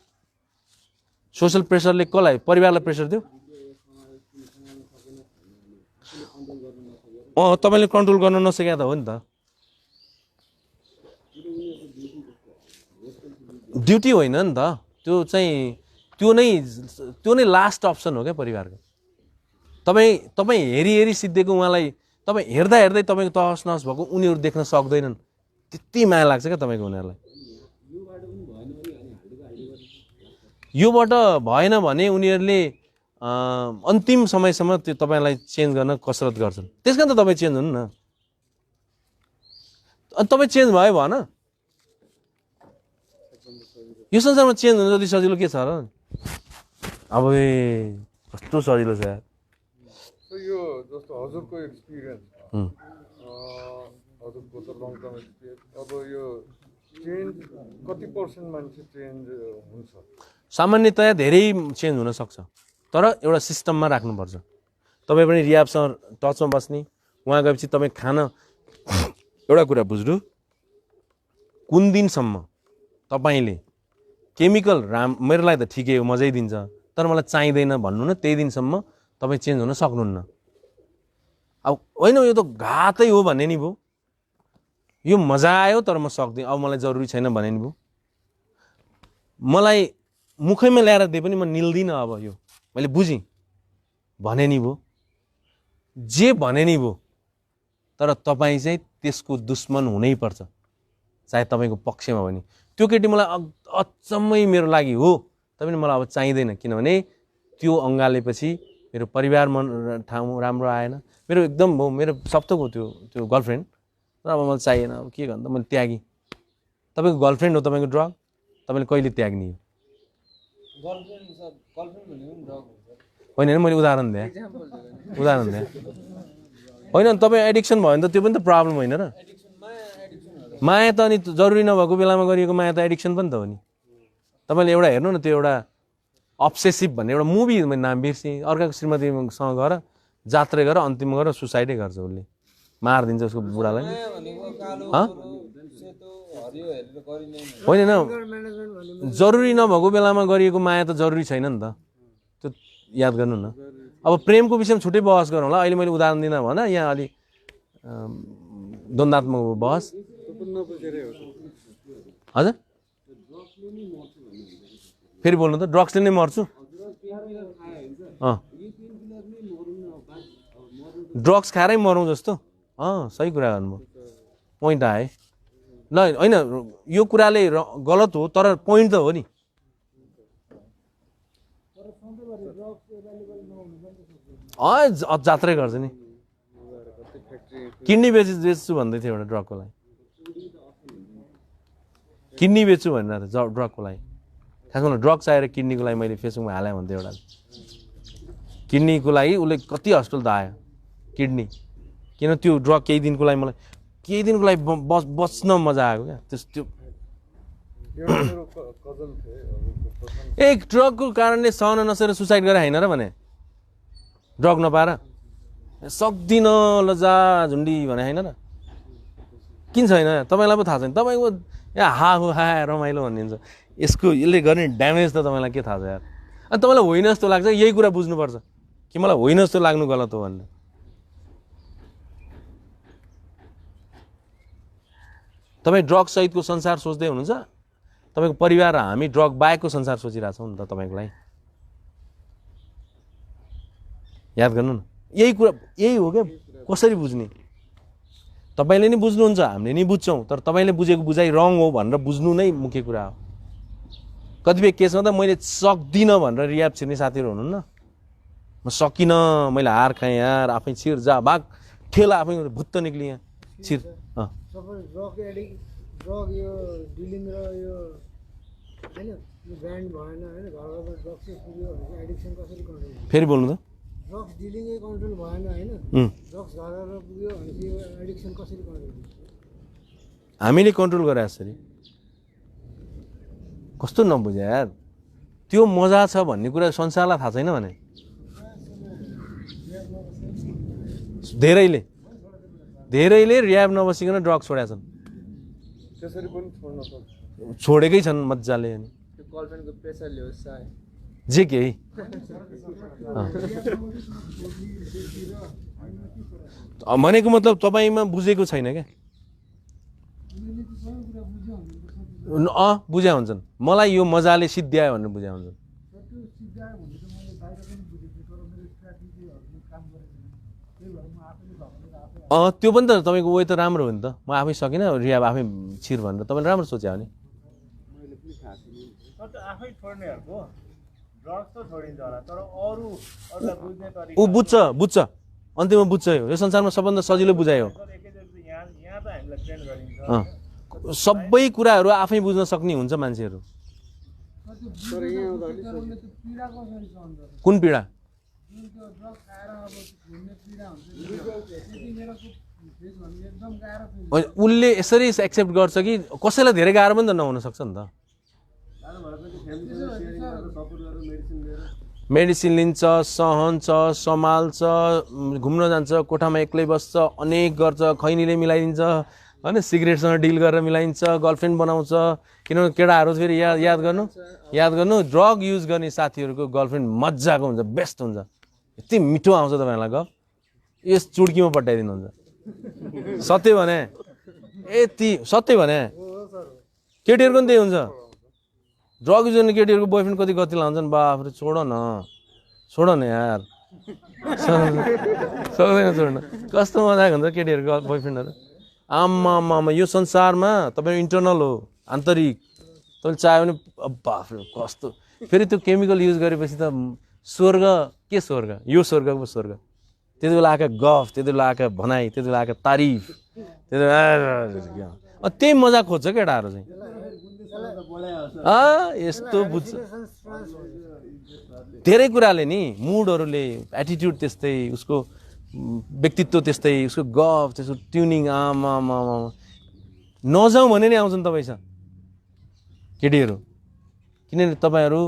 सोसल प्रेसरले कसलाई परिवारलाई प्रेसर दियो तपाईँले कन्ट्रोल गर्न नसके त हो नि त ड्युटी होइन नि त त्यो नै लास्ट अप्सन हो क्या परिवारको तपाईँ हेरी सिद्धिएको उहाँलाई तपाईँ हेर्दै तपाईँको तहस नहस भएको उनीहरू देख्न सक्दैनन् त्यति माया लाग्छ क्या तपाईँको उनीहरूलाई योबाट भएन भने उनीहरूले अन्तिम समयसम्म त्यो तपाईँलाई चेन्ज गर्न कसरत गर्छन् त्यस कारण त तपाईँ चेन्ज हुनु न अनि तपाईँ चेन्ज भयो भन यो संसारमा चेन्ज हुनु जति सजिलो के छ र अब कस्तो सजिलो छ यार यो जस्तो हजुरको एक्सपिरियन्स हजुरको त लङ टर्म एक्सपिरियन्स अब यो चेन्ज कति पर्सेन्ट मान्छे चेन्ज हुन्छ सामान्यतया धेरै चेन्ज हुन सक्छ तर एउटा सिस्टममा राख्नुपर्छ तपाईँ पनि रियाबसँग टचमा बस्ने उहाँ गएपछि तपाईँ खान एउटा कुरा बुझ्नु कुन दिनसम्म तपाईँले केमिकल मेरो लागि त ठिकै हो मजै दिन्छ तर मलाई चाहिँदैन भन्नु न त्यही दिनसम्म तपाईँ चेन्ज हुन सक्नुहुन्न अब होइन यो त घातै हो भन्ने नि भयो यो मजा आयो तर म सक्दिनँ अब मलाई जरुरी छैन भने नि भयो मलाई मुखैमा ल्याएर दिए पनि म निल्दिनँ अब यो मैले बुझेँ भने नि भयो जे भने नि भयो तर तपाईँ चाहिँ त्यसको दुश्मन हुनैपर्छ चाहे तपाईँको पक्षमा भने त्यो केटी मलाई अचम्मै मेरो लागि हो तपाईँ मलाई अब चाहिँदैन किनभने त्यो अँगालेपछि मेरो परिवार ठाउँ राम्रो आएन मेरो एकदम हो मेरो सप्तको त्यो गर्लफ्रेन्ड तर अब मलाई चाहिएन अब के गर्नु त मैले त्यागेँ तपाईँको गर्लफ्रेन्ड हो तपाईँको ड्रग तपाईँले कहिले त्याग्ने होइन मैले उदाहरण दिएँ होइन तपाईँ एडिक्सन भयो भने त त्यो पनि त प्रब्लम होइन र माया त अनि जरुरी नभएको बेलामा गरिएको माया त एडिक्सन पनि त हो नि तपाईँले एउटा हेर्नु न त्यो एउटा अब्सेसिभ भन्ने एउटा मुभी मैले नाम बिर्सेँ अर्काको श्रीमतीसँग गएर जात्रै गरेर अन्तिम गरेर सुसाइडै गर्छ उसले मारिदिन्छ उसको बुढालाई होइन जरुरी नभएको बेलामा गरिएको माया त जरुरी छैन नि त त्यो याद गर्नु न अब प्रेमको विषयमा छुट्टै बहस गरौँ होला अहिले मैले उदाहरण दिन भन यहाँ अलि द्वन्द्वात्मक बहस हजुर फेरि बोल्नु त ड्रग्सले नै मर्छु ड्रग्स खाएरै मरौँ जस्तो सही कुरा गर्नुभयो पोइन्ट आयो ल होइन यो कुराले गलत हो तर पोइन्ट त हो नि जात्रै गर्छ नि किडनी बेच्छु भन्दै थियो एउटा ड्रगको लागि किडनी बेच्छु भनेर ड्रगको लागि खासमा ड्रग्स आएर किडनीको लागि मैले फेसबुकमा हालेँ भन्थेँ एउटा किडनीको लागि उसले कति हस्पिटल त आयो किडनी किन त्यो ड्रग केही दिनको लागि मलाई बच्न मजा आएको क्या त्यो एक ड्रगको कारणले सहन नसकेर सुसाइड गरेर होइन र भने ड्रग नपाएर सक्दिनँ लजा झुन्डी भने होइन र किन छैन तपाईँलाई पो थाहा छैन तपाईँको हा हो हा रमाइलो भनिदिन्छ यसले गर्ने ड्यामेज त तपाईँलाई के थाहा छ यार अनि तपाईँलाई होइन जस्तो लाग्छ यही कुरा बुझ्नुपर्छ कि मलाई होइन जस्तो लाग्नु गलत हो भनेर तपाईँ ड्रग सहितको संसार सोच्दै हुनुहुन्छ तपाईँको परिवार र हामी ड्रग बाहेकको संसार सोचिरहेछौँ नि त तपाईँको लागि याद गर्नु न यही कुरा यही हो क्या कसरी बुझ्ने तपाईँले नि बुझ्नुहुन्छ हामीले नि बुझ्छौँ तर तपाईँले बुझेको बुझाइ रङ हो भनेर बुझ्नु नै मुख्य कुरा हो कतिपय केसमा त मैले सक्दिनँ भनेर रियाब छिर्ने साथीहरू हुनुहुन्न म सकिनँ मैले हार खाएँ यार आफै छिर जा भाग ठेला आफै भुत्त निक्लिँ यहाँ छिर सबै ड्रग यो डिलिङ र यो होइन यो ब्यान्ड भएन होइन घरमा ड्रग चाहिँ पुग्यो भने एडिक्सन कसरी कन्ट्रोल फेरि बोल्नु त ड्रग्स डिलिङै कन्ट्रोल भएन होइन ड्रग्स घरमा पुग्यो भने यो एडिक्सन कसरी कन्ट्रोल हामीले कन्ट्रोल गरे यसरी कस्तो नबुझ्या यार त्यो मजा छ भन्ने कुरा संसारलाई थाहा छैन भने धेरैले रियाब नबसिकन ड्रग छोडेका छन् त्यसरी पनि छोड्न सक्छ छोडेकै छन् मजाले अनि त्यो गर्लफ्रेन्डको प्रेसरले हो सायद जे केही भनेको मतलब तपाईँमा बुझेको छैन क्या बुझा हुन्छन् मलाई यो मजाले सिद्ध्यायो भनेर बुझा हुन्छन् त्यो पनि त तपाईँको वे त राम्रो हो नि त म आफै सकिनँ रिहाब आफै छिर भनेर तपाईँले राम्रो सोचे हो नि आफै छोड्नेहरूको ड्रग्स त छोडिन्छ होला तर अरूलाई बुझ्ने तरिका ऊ बुझ्छ अन्त्यमा बुझ्छ यो संसारमा सबभन्दा सजिलो बुझाइ हो यहाँ त हामीलाई ट्रेन गरिन्छ सबै कुराहरू आफै बुझ्न सक्ने हुन्छ मान्छेहरू कुन पीडा उसले यसरी एक्सेप्ट गर्छ कि कसैलाई धेरै गाह्रो पनि त नहुन सक्छ नि त मेडिसिन लिन्छ सहन्छ सम्हाल्छ घुम्न जान्छ कोठामा एक्लै बस्छ अनेक गर्छ खैनीले मिलाइदिन्छ होइन सिगरेटसँग डिल गरेर मिलाइन्छ गर्लफ्रेन्ड बनाउँछ किनभने केटाहरू फेरि याद गर्नु ड्रग युज गर्ने साथीहरूको गर्लफ्रेन्ड मजाको हुन्छ बेस्ट हुन्छ यति मिठो आउँछ तपाईँहरूलाई गफ यस चुड्कीमा पठाइदिनुहुन्छ सत्य भने यति सत्य भने केटीहरूको पनि त्यही हुन्छ ड्रग युज गर्ने केटीहरूको बोयफ्रेन्ड कति गति लाउँछन् बाफरे छोड न यार सक्दैन छोड्न कस्तो मजाको हुन्छ केटीहरूको बोयफ्रेन्डहरू आम्मा यो संसारमा तपाईँ इन्टरनल हो आन्तरिक तपाईँले चाह्यो भने बाफरे कस्तो फेरि त्यो केमिकल युज गरेपछि त स्वर्ग के स्वर्ग यो स्वर्ग पो स्वर्ग त्यति बेला आएका गफ त्यति बेला आएका भनाइ त्यति बेला आएका तारिफ त्यति बेला त्यही मजा खोज्छ केटाहरू चाहिँ यस्तो बुझ्छ धेरै कुराले नि मुडहरूले एटिट्युड त्यस्तै उसको व्यक्तित्व त्यस्तै उसको गफ त्यसको ट्युनिङ आमा नजाउँ भने नि आउँछन् तपाईँसँग केटीहरू किनभने तपाईँहरू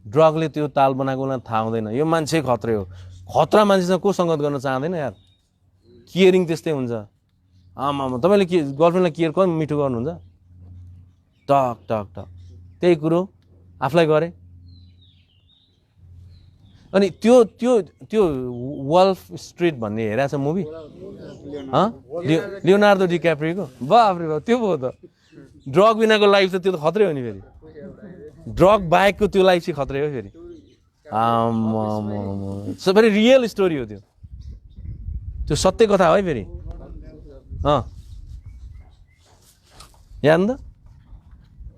ड्रगले त्यो ताल बनाएकोलाई थाहा हुँदैन यो मान्छे खत्रै हो खतरा मान्छेसँग को सङ्गत गर्न चाहँदैन यार केयरिङ त्यस्तै हुन्छ आमा तपाईँले के गर्लफ्रेन्डलाई केयर कति मिठो गर्नुहुन्छ टक टक टक त्यही कुरो आफूलाई गरे अनि त्यो त्यो त्यो वल्फ स्ट्रिट भन्ने हेरेको छ मुभी लियोनार्दो डिक्याप्रियोको बाफरे बाफ त्यो भयो त ड्रग बिनाको लाइफ त त्यो त खत्रै हो नि फेरि ड्रग बाहेकको त्यो लाइफ चाहिँ खत्रै हो फेरि फेरि रियल स्टोरी हो त्यो सत्य कथा हो है फेरि याद त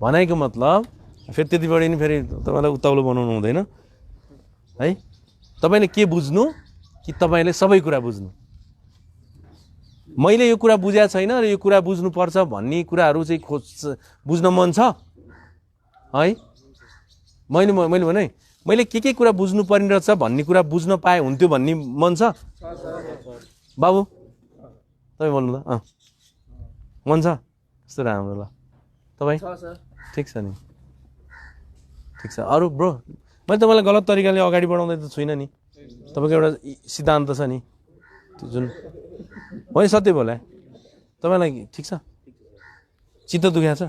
भनाइको मतलब फेरि त्यति बढी नि फेरि तपाईँलाई उत्ताउलो बनाउनु हुँदैन है तपाईँले के बुझ्नु कि तपाईँले सबै कुरा बुझ्नु मैले यो कुरा बुझेको छैन र यो कुरा बुझ्नुपर्छ भन्ने कुराहरू चाहिँ बुझ्न मन छ है मैले भने मैले के कुरा बुझ्नु पर्ने रहेछ भन्ने कुरा बुझ्न पाए हुन्थ्यो भन्ने मन छ बाबु तपाईँ बोल्नु त मन छ कस्तो राम्रो ल तपाईँ ठिक छ नि ठिक छ अरू ब्रो मैले तपाईँलाई गलत तरिकाले अगाडि बढाउँदै त छुइनँ नि तपाईँको एउटा सिद्धान्त छ नि त्यो जुन मैले सत्य बोले तपाईँलाई ठिक छ चित्त दुखेको छ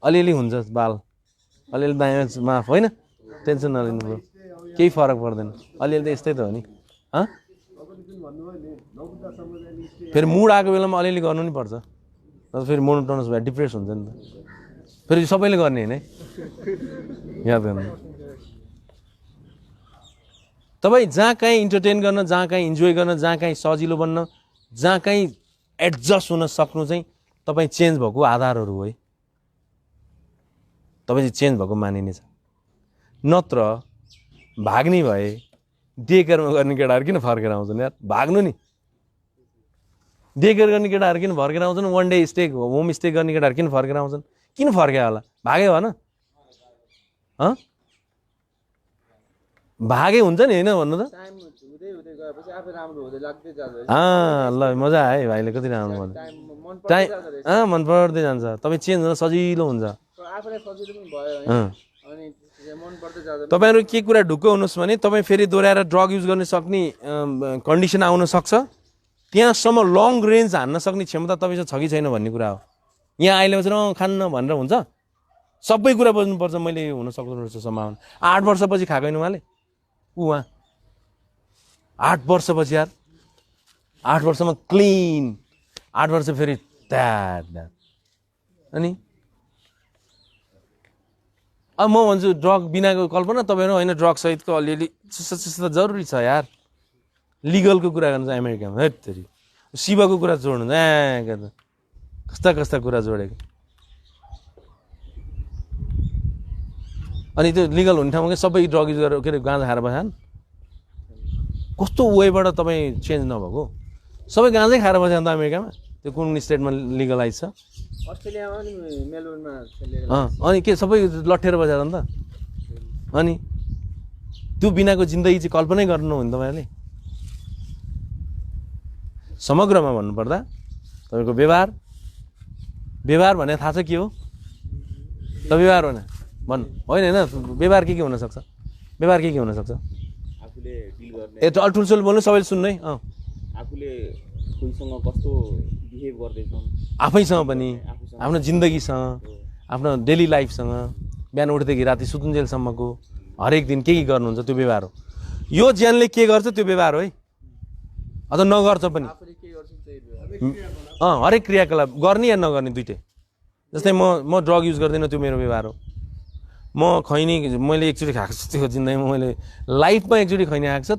अलिअलि हुन्छ बाल अलिअलि दायाँ माफ होइन टेन्सन नलिनु ब्रो केही फरक पर्दैन अलिअलि त यस्तै त हो नि फेरि मुड आएको बेलामा अलिअलि गर्नु नि पर्छ फेरि मोनोटोनस भए डिप्रेस हुन्छ नि त फेरि सबैले गर्ने होइन है याद गर्नु तपाईँ जहाँ कहीँ इन्टरटेन गर्न जहाँ कहीँ इन्जोय गर्न जहाँ कहीँ सजिलो बन्न जहाँ कहीँ एडजस्ट हुन सक्नु चाहिँ तपाईँ चेन्ज भएको आधारहरू हो है तपाईँ चाहिँ चेन्ज भएको मानिनेछ नत्र भाग्ने भए डे केयरमा गर्ने केटाहरू किन फर्केर आउँछन् यार भाग्नु नि डे केयर गर्ने केटाहरू किन फर्केर आउँछन् one day stay home stay गर्ने केटाहरू किन फर्केर आउँछन् किन फर्क्यो होला भाग्यो भन भागे हुन्छ नि होइन भन्नु त ल मजा आयो भाइले कति राम्रो भन्नु टाइम मन पर्दै जान्छ तपाईँ चेन्ज हुन सजिलो हुन्छ तपाईँहरू के कुरा ढुक्क हुनुहोस् भने तपाईँ फेरि दोहोऱ्याएर ड्रग युज गर्न सक्ने कन्डिसन आउन सक्छ त्यहाँसम्म लङ रेन्ज हान्न सक्ने क्षमता तपाईँसँग छ कि छैन भन्ने कुरा हो यहाँ अहिले मात्र खान्न भनेर हुन्छ सबै कुरा बुझ्नुपर्छ मैले हुन सक्दो रहेछ सम्भावना 8 वर्षपछि खाएको होइन उहाँले उहाँ 8 वर्षपछि यार 8 वर्षमा क्लिन 8 वर्ष फेरि द्याट अनि अब म भन्छु ड्रग बिनाको कल्पना तपाईँहरू होइन ड्रग सहितको अलिअलि त जरुरी छ यार लिगलको कुरा गर्नु चाहिँ अमेरिकामा हेत्तेरी शिवको कुरा जोड्नु कस्ता कस्ता कुरा जोडेको अनि त्यो लिगल हुने ठाउँमा सबै ड्रग युज गरेर के अरे गाँजा खाएर बस्छन् कस्तो वेबाट तपाईँ चेन्ज नभएको सबै गाँजै खाएर बस्छन् त अमेरिकामा त्यो कुन स्टेटमा लिगलाइज छ अस्ट्रेलियामा नि मेलबोर्नमा अनि के सबै लट्ठेर बसेर नि त अनि त्यो बिनाको जिन्दगी चाहिँ कल्पनै गर्नु हो नि तपाईँहरूले समग्रमा भन्नुपर्दा तपाईँको व्यवहार भने थाहा छ के हो त व्यवहार भने भन्नु होइन होइन व्यवहार के हुनसक्छ व्यवहार के हुनसक्छ आफूले डिल गर्ने ए ठुल्ठुलो बोल्नु सबैले सुन्नु है आफूले कोहीसँग कस्तो बिहेभ गर्दैछौँ आफैसँग पनि आफ्नो जिन्दगीसँग आफ्नो डेली लाइफसँग बिहान उठ्दैदेखि राति सुतुन्जेलसम्मको हरेक दिन के गर्नुहुन्छ त्यो व्यवहार हो यो ज्यानले के गर्छ त्यो व्यवहार हो है अथवा नगर्छ पनि हरेक क्रियाकलाप गर्ने या नगर्ने दुइटै जस्तै म ड्रग युज गर्दिनँ त्यो मेरो व्यवहार हो म खैनी मैले एकचोटि खाएको छु त्यो जिन्दगीमा मैले लाइफमा एकचोटि खैनी खाएको छ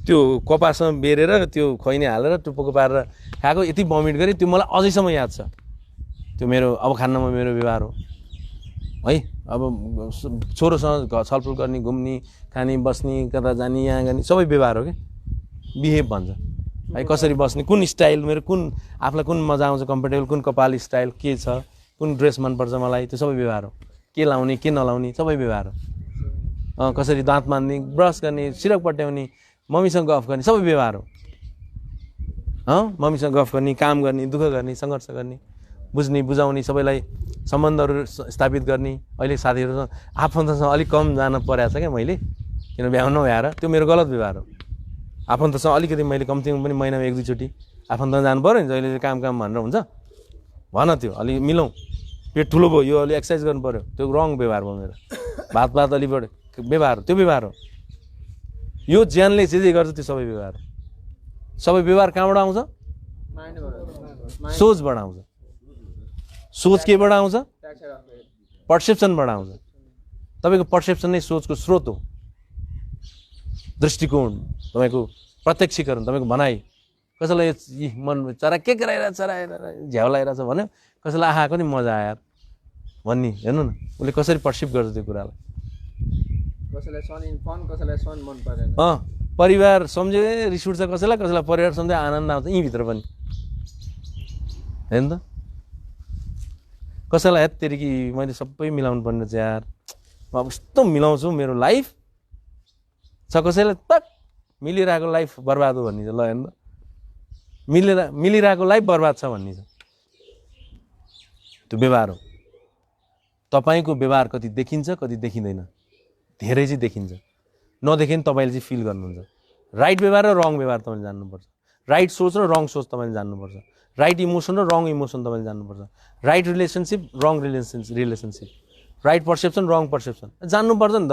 त्यो कपासमा बेरेर त्यो खैनी हालेर टुप्पोको पारेर खाएको यति भमिट गरेँ त्यो मलाई अझैसम्म याद छ त्यो मेरो अब खान्नमा मेरो व्यवहार हो है अब छोरोसँग छलफल गर्ने घुम्ने खाने बस्ने कता जाने यहाँ गर्ने सबै व्यवहार हो क्या बिहेभ भन्छ है कसरी बस्ने कुन स्टाइल मेरो कुन आफूलाई कुन मजा आउँछ कम्फर्टेबल कुन कपाल स्टाइल के छ कुन ड्रेस मनपर्छ मलाई त्यो सबै व्यवहार हो के लाउने के नलाउने सबै व्यवहार हो कसरी दाँत मान्ने ब्रस गर्ने सिरक पट्याउने मम्मीसँग गफ गर्ने सबै व्यवहार हो मम्मीसँग गफ गर्ने काम गर्ने दुःख गर्ने सङ्घर्ष गर्ने बुझ्ने बुझाउने सबैलाई सम्बन्धहरू स्थापित गर्ने अहिले साथीहरूसँग आफन्तसँग अलिक कम जान परेको छ क्या मैले किन बिहा नभएर त्यो मेरो गलत व्यवहार हो आफन्तसँग अलिकति मैले कम्तीमा पनि महिनामा 1-2 चोटि आफन्तसँग जानु पऱ्यो नि जहिले काम भनेर हुन्छ भन त्यो अलिक मिलाउँ पेट ठुलो भयो यो अलिक एक्सर्साइज गर्नु पऱ्यो त्यो रङ व्यवहार भयो मेरो भात अलिक बढ्यो व्यवहार त्यो व्यवहार हो यो ज्यानले जे गर्छ त्यो सबै व्यवहार हो सबै व्यवहार कहाँबाट आउँछ सोचबाट आउँछ सोच केबाट आउँछ पर्सेप्सनबाट आउँछ तपाईँको पर्सेप्सन नै सोचको स्रोत हो दृष्टिकोण तपाईँको प्रत्यक्षीकरण तपाईँको भनाइ कसैलाई मन चरा के गराइरहेछ चरा झ्याउ लगाइरहेछ भन्यो कसैलाई आएको नि मजा आयो भन्ने हेर्नु न उसले कसरी पर्सिभ गर्छ त्यो कुरालाई कसैलाई सन इन फन कसैलाई सन मन परेन परिवार सम्झे रिस उठ्छ कसैलाई परिवार सम्झे आनन्द आउँछ यहीँभित्र पनि हेर्नु त कसैलाई हेत्तेरी कि मैले सबै मिलाउनु पर्ने छ यार म अब यस्तो मिलाउँछु मेरो लाइफ छ कसैलाई तक मिलिरहेको लाइफ बर्बाद हो भन्ने छ ल हेर्नु मिलिरहेको लाइफ बर्बाद छ भन्ने छ त्यो व्यवहार हो तपाईँको व्यवहार कति देखिन्छ कति देखिँदैन धेरै चाहिँ देखिन्छ नदेखे तपाईँले चाहिँ फिल गर्नुहुन्छ राइट व्यवहार र रङ व्यवहार तपाईँले जान्नुपर्छ राइट सोच र रङ सोच तपाईँले जान्नुपर्छ राइट इमोसन र रङ इमोसन तपाईँले जान्नुपर्छ राइट रिलेसनसिप रङ रिलेसनसिप राइट पर्सेप्सन रङ पर्सेप्सन जान्नुपर्छ नि त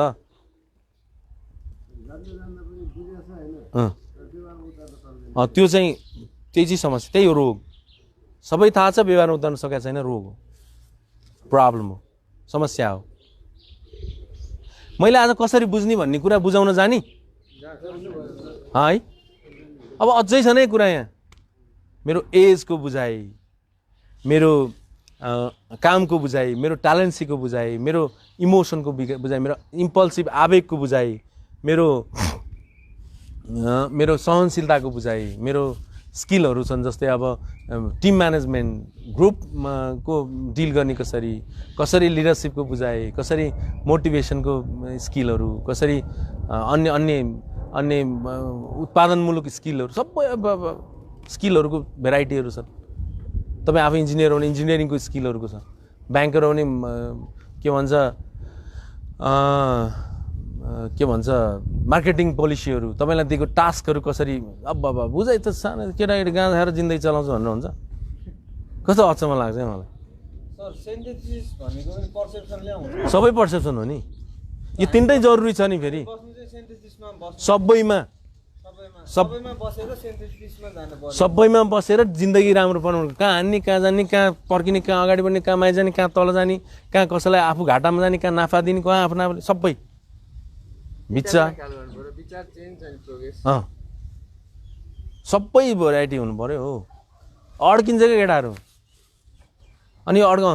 त्यो चाहिँ त्यही चाहिँ समस्या त्यही हो रोग सबै थाहा छ व्यवहारमा उतार्न सकेको छैन रोग हो प्रब्लम हो समस्या हो मैले आज कसरी बुझ्ने भन्ने कुरा बुझाउन जानी है अब अझै छ नै कुरा यहाँ मेरो एजको बुझाइ मेरो कामको बुझाइ मेरो ट्यालेन्सीको बुझाइ मेरो इमोसनको बुझाइ मेरो इम्पल्सिभ आवेगको बुझाइ मेरो सहनशीलताको बुझाइ मेरो स्किलहरू छन् जस्तै अब टिम म्यानेजमेन्ट ग्रुपको डिल गर्ने कसरी लिडरसिपको बुझाइ कसरी मोटिभेसनको स्किलहरू कसरी अन्य उत्पादनमूलक स्किलहरू सबै स्किलहरूको भेराइटीहरू छन् तपाईँ आफै इन्जिनियर हो भने इन्जिनियरिङको स्किलहरूको छ ब्याङ्कर हो भने के भन्छ मार्केटिङ पोलिसीहरू तपाईँलाई दिएको टास्कहरू कसरी अब बुझाइ त सानो केटाकेटी गाँजा खाएर जिन्दगी चलाउँछ भनेर हुन्छ कस्तो अचम्म लाग्छ मलाई सर सिन्थेसिस भनेको पनि पर्सेप्सनले आउँछ सबै पर्सेप्सन हो नि यो तिनटै जरुरी छ नि फेरि बस्नु चाहिँ सिन्थेसिसमा बस्नु सबैमा सबैमा बसेर सिन्थेसिसमा जानु पर्छ सबैमा बसेर जिन्दगी राम्रो बनाउनु कहाँ हान्ने कहाँ जाने कहाँ पर्किने कहाँ अगाडि बढ्ने कहाँ माथि जाने कहाँ तल जाने कहाँ कसैलाई आफू घाटामा जाने कहाँ नाफा दिने कहाँ आफ्नो आफूले सबै बिच्चा ख्याल गर्नु पर्यो विचार चेन्ज एन्ड प्रोग्रेस सबै भेराइटी हुनु पर्यो हो अड्किन्छ क्या केटाहरू अनि यो अड्क हो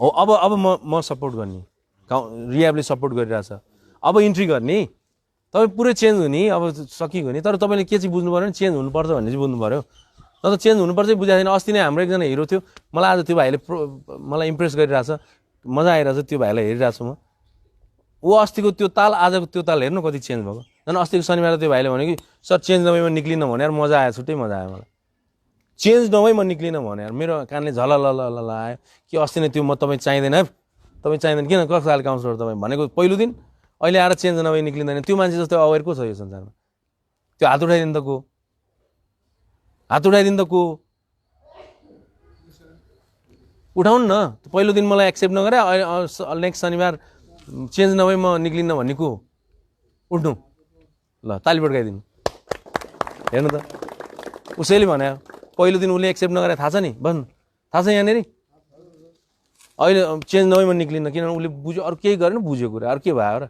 अब म सपोर्ट गर्ने रियाबले सपोर्ट गरिरहेछ अब इन्ट्री गर्ने तपाईँ पुरै चेन्ज हुने अब सकिगयो नि तर तपाईँले के चाहिँ बुझ्नु पऱ्यो नि चेन्ज हुनुपर्छ भन्ने चाहिँ बुझ्नु पऱ्यो न त चेन्ज हुनुपर्छ बुझाएको छैन अस्ति नै हाम्रो एकजना हिरो थियो मलाई आज त्यो भाइले मलाई इम्प्रेस गरिरहेछ मजा आइरहेछ त्यो भाइलाई हेरिरहेको छु म ऊ अस्तिको त्यो ताल आजको त्यो ताल हेर्नु कति चेन्ज भएको झन् अस्तिको शनिबार त्यो भाइले भन्यो कि सर चेन्ज नभए म निक्लिनँ भने यार मजा आयो छुट्टै मजा आयो मलाई चेन्ज नभए म निक्लिनँ भने यार मेरो कानले झल आयो कि अस्ति नै त्यो म तपाईँ चाहिँदैन तपाईँ चाहिँदैन किन कस्तो खाले काउन्सिलर तपाईँ भनेको पहिलो दिन अहिले आएर चेन्ज नभए निक्लिँदैन त्यो मान्छे जस्तो अवेर को छ यो संसारमा त्यो हात उठाइदिनु त को हात उठाइदिनु त को उठाउनु न पहिलो दिन मलाई एक्सेप्ट नगरे नेक्स्ट शनिबार चेन्ज नभए म निक्लिन्न भन्ने को उठ्नु ल ताली पड्काइदिनु हेर्नु त उसैले भने पहिलो दिन उसले एक्सेप्ट नगरे थाहा छ नि भन्नु थाहा छ यहाँनिर अहिले चेन्ज नभए म निक्लिन्न किनभने उसले बुझ्यो अरू केही गरेन बुझ्यो कुरा अरू के भयो र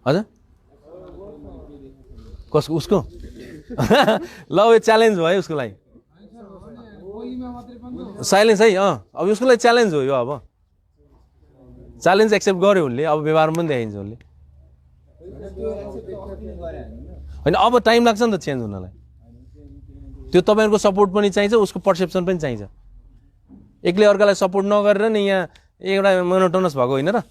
हजुर कसको उसको ल यो च्यालेन्ज भयो उसको लागि साइलेन्स है अब उसको लागि च्यालेन्ज हो यो अब च्यालेन्ज एक्सेप्ट गर्यो उसले अब व्यवहारमा पनि देखाइन्छ उसले होइन अब टाइम लाग्छ नि त चेन्ज हुनलाई त्यो तपाईँहरूको सपोर्ट पनि चाहिन्छ उसको पर्सेप्सन पनि चाहिन्छ एक्लै अर्कालाई सपोर्ट नगरेर नि यहाँ एउटा मोनोटोनस भएको होइन र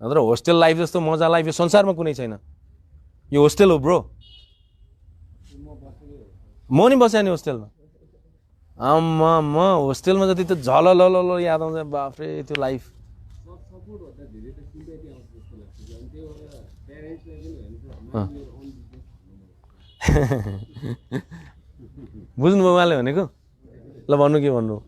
नत्र होस्टेल लाइफ जस्तो मजा लाइफ यो संसारमा कुनै छैन यो होस्टेल हो ब्रो म नि बसेँ नि होस्टेलमा आम्मा म होस्टेलमा जति त झल ल याद आउँछ बाफ्रे त्यो लाइफ बुझ्नुभयो उहाँले भनेको ल भन्नु के भन्नु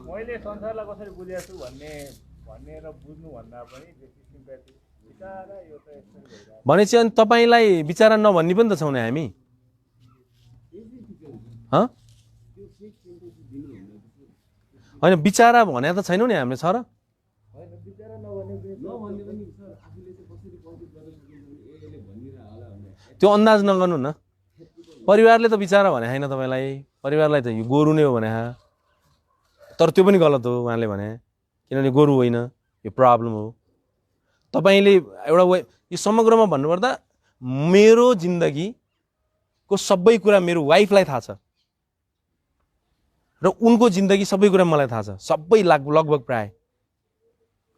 मैले संसारलाई कसरी बुझेको छु भन्ने र बुझ्नु भन्दा पनि सिम्प्याथी बिचारा यो त यस्तो भइरहेको भनेपछि अनि तपाईँलाई बिचारा नभन्ने पनि त छौँ नि हामी होइन बिचारा भने त छैनौँ नि हामीले छ र त्यो अन्दाज नगर्नु न परिवारले त बिचारा भने छैन तपाईँलाई परिवारलाई त यो गोरु नै हो भने तर त्यो पनि गलत हो उहाँले भने किनभने गोरु होइन यो प्रब्लम हो तपाईँले एउटा यो समग्रमा भन्नुपर्दा मेरो जिन्दगीको सबै कुरा मेरो वाइफलाई थाहा छ र उनको जिन्दगी सबै कुरा मलाई थाहा छ सबै लगभग प्राय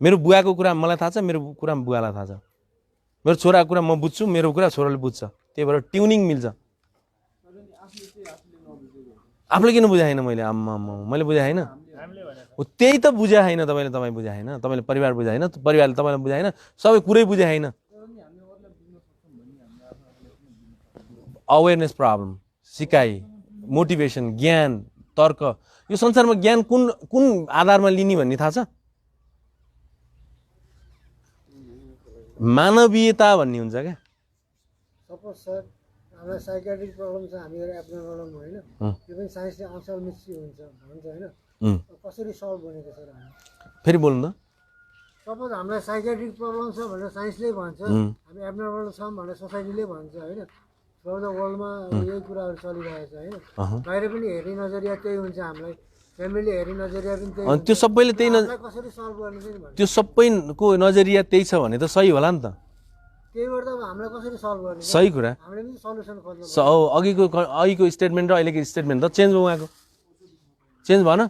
मेरो बुवाको कुरा मलाई थाहा छ मेरो कुरा बुवालाई थाहा छ मेरो छोराको कुरा म बुझ्छु मेरो कुरा छोराले बुझ्छ त्यही भएर ट्युनिङ मिल्छ आफूले किन बुझाएन मैले मैले बुझाएन हो त्यही त बुझाए छैन तपाईँले तपाईँ बुझाए होइन तपाईँले परिवार बुझाए होइन परिवारले तपाईँलाई बुझाएन सबै कुरै बुझाए छैन अवेरनेस प्रब्लम सिकाइ मोटिभेसन ज्ञान तर्क यो संसारमा ज्ञान कुन कुन आधारमा लिने भन्ने थाहा छ मानवीयता भन्ने हुन्छ क्या सपोज सर हामीलाई साइकेट्रिक प्रब्लम छ हामीहरू एब्नर्मल होइन त्यो पनि साइन्सले आन्सर मिस्ट्री हुन्छ भन्छ होइन कसरी सल्भ भनेको सर हामी फेरि बोल्नु त सपोज हामीलाई साइकेट्रिक प्रब्लम छ भनेर साइन्सले भन्छ हामी एब्नर्मल छौँ भनेर सोसाइटीले भन्छ होइन थ्रु द वर्ल्डमा यही कुराहरू चलिरहेको छ होइन बाहिर पनि हेर्ने नजरिया त्यही हुन्छ हामीलाई फ्यामिली हेर्ने नजरिया पनि त्यही अनि त्यो सबैले त्यही कसरी सल्भ गर्ने चाहिँ भन्छ त्यो सबैको नजरिया त्यही छ भने त सही होला नि त त्यही भएर त अब हामीलाई कसरी सल्भ गर्ने सही कुरा हामीले पनि सल्युसन खोज्नु अघिको स्टेटमेन्ट र अहिलेको स्टेटमेन्ट त चेन्ज भयो उहाँको चेन्ज भएन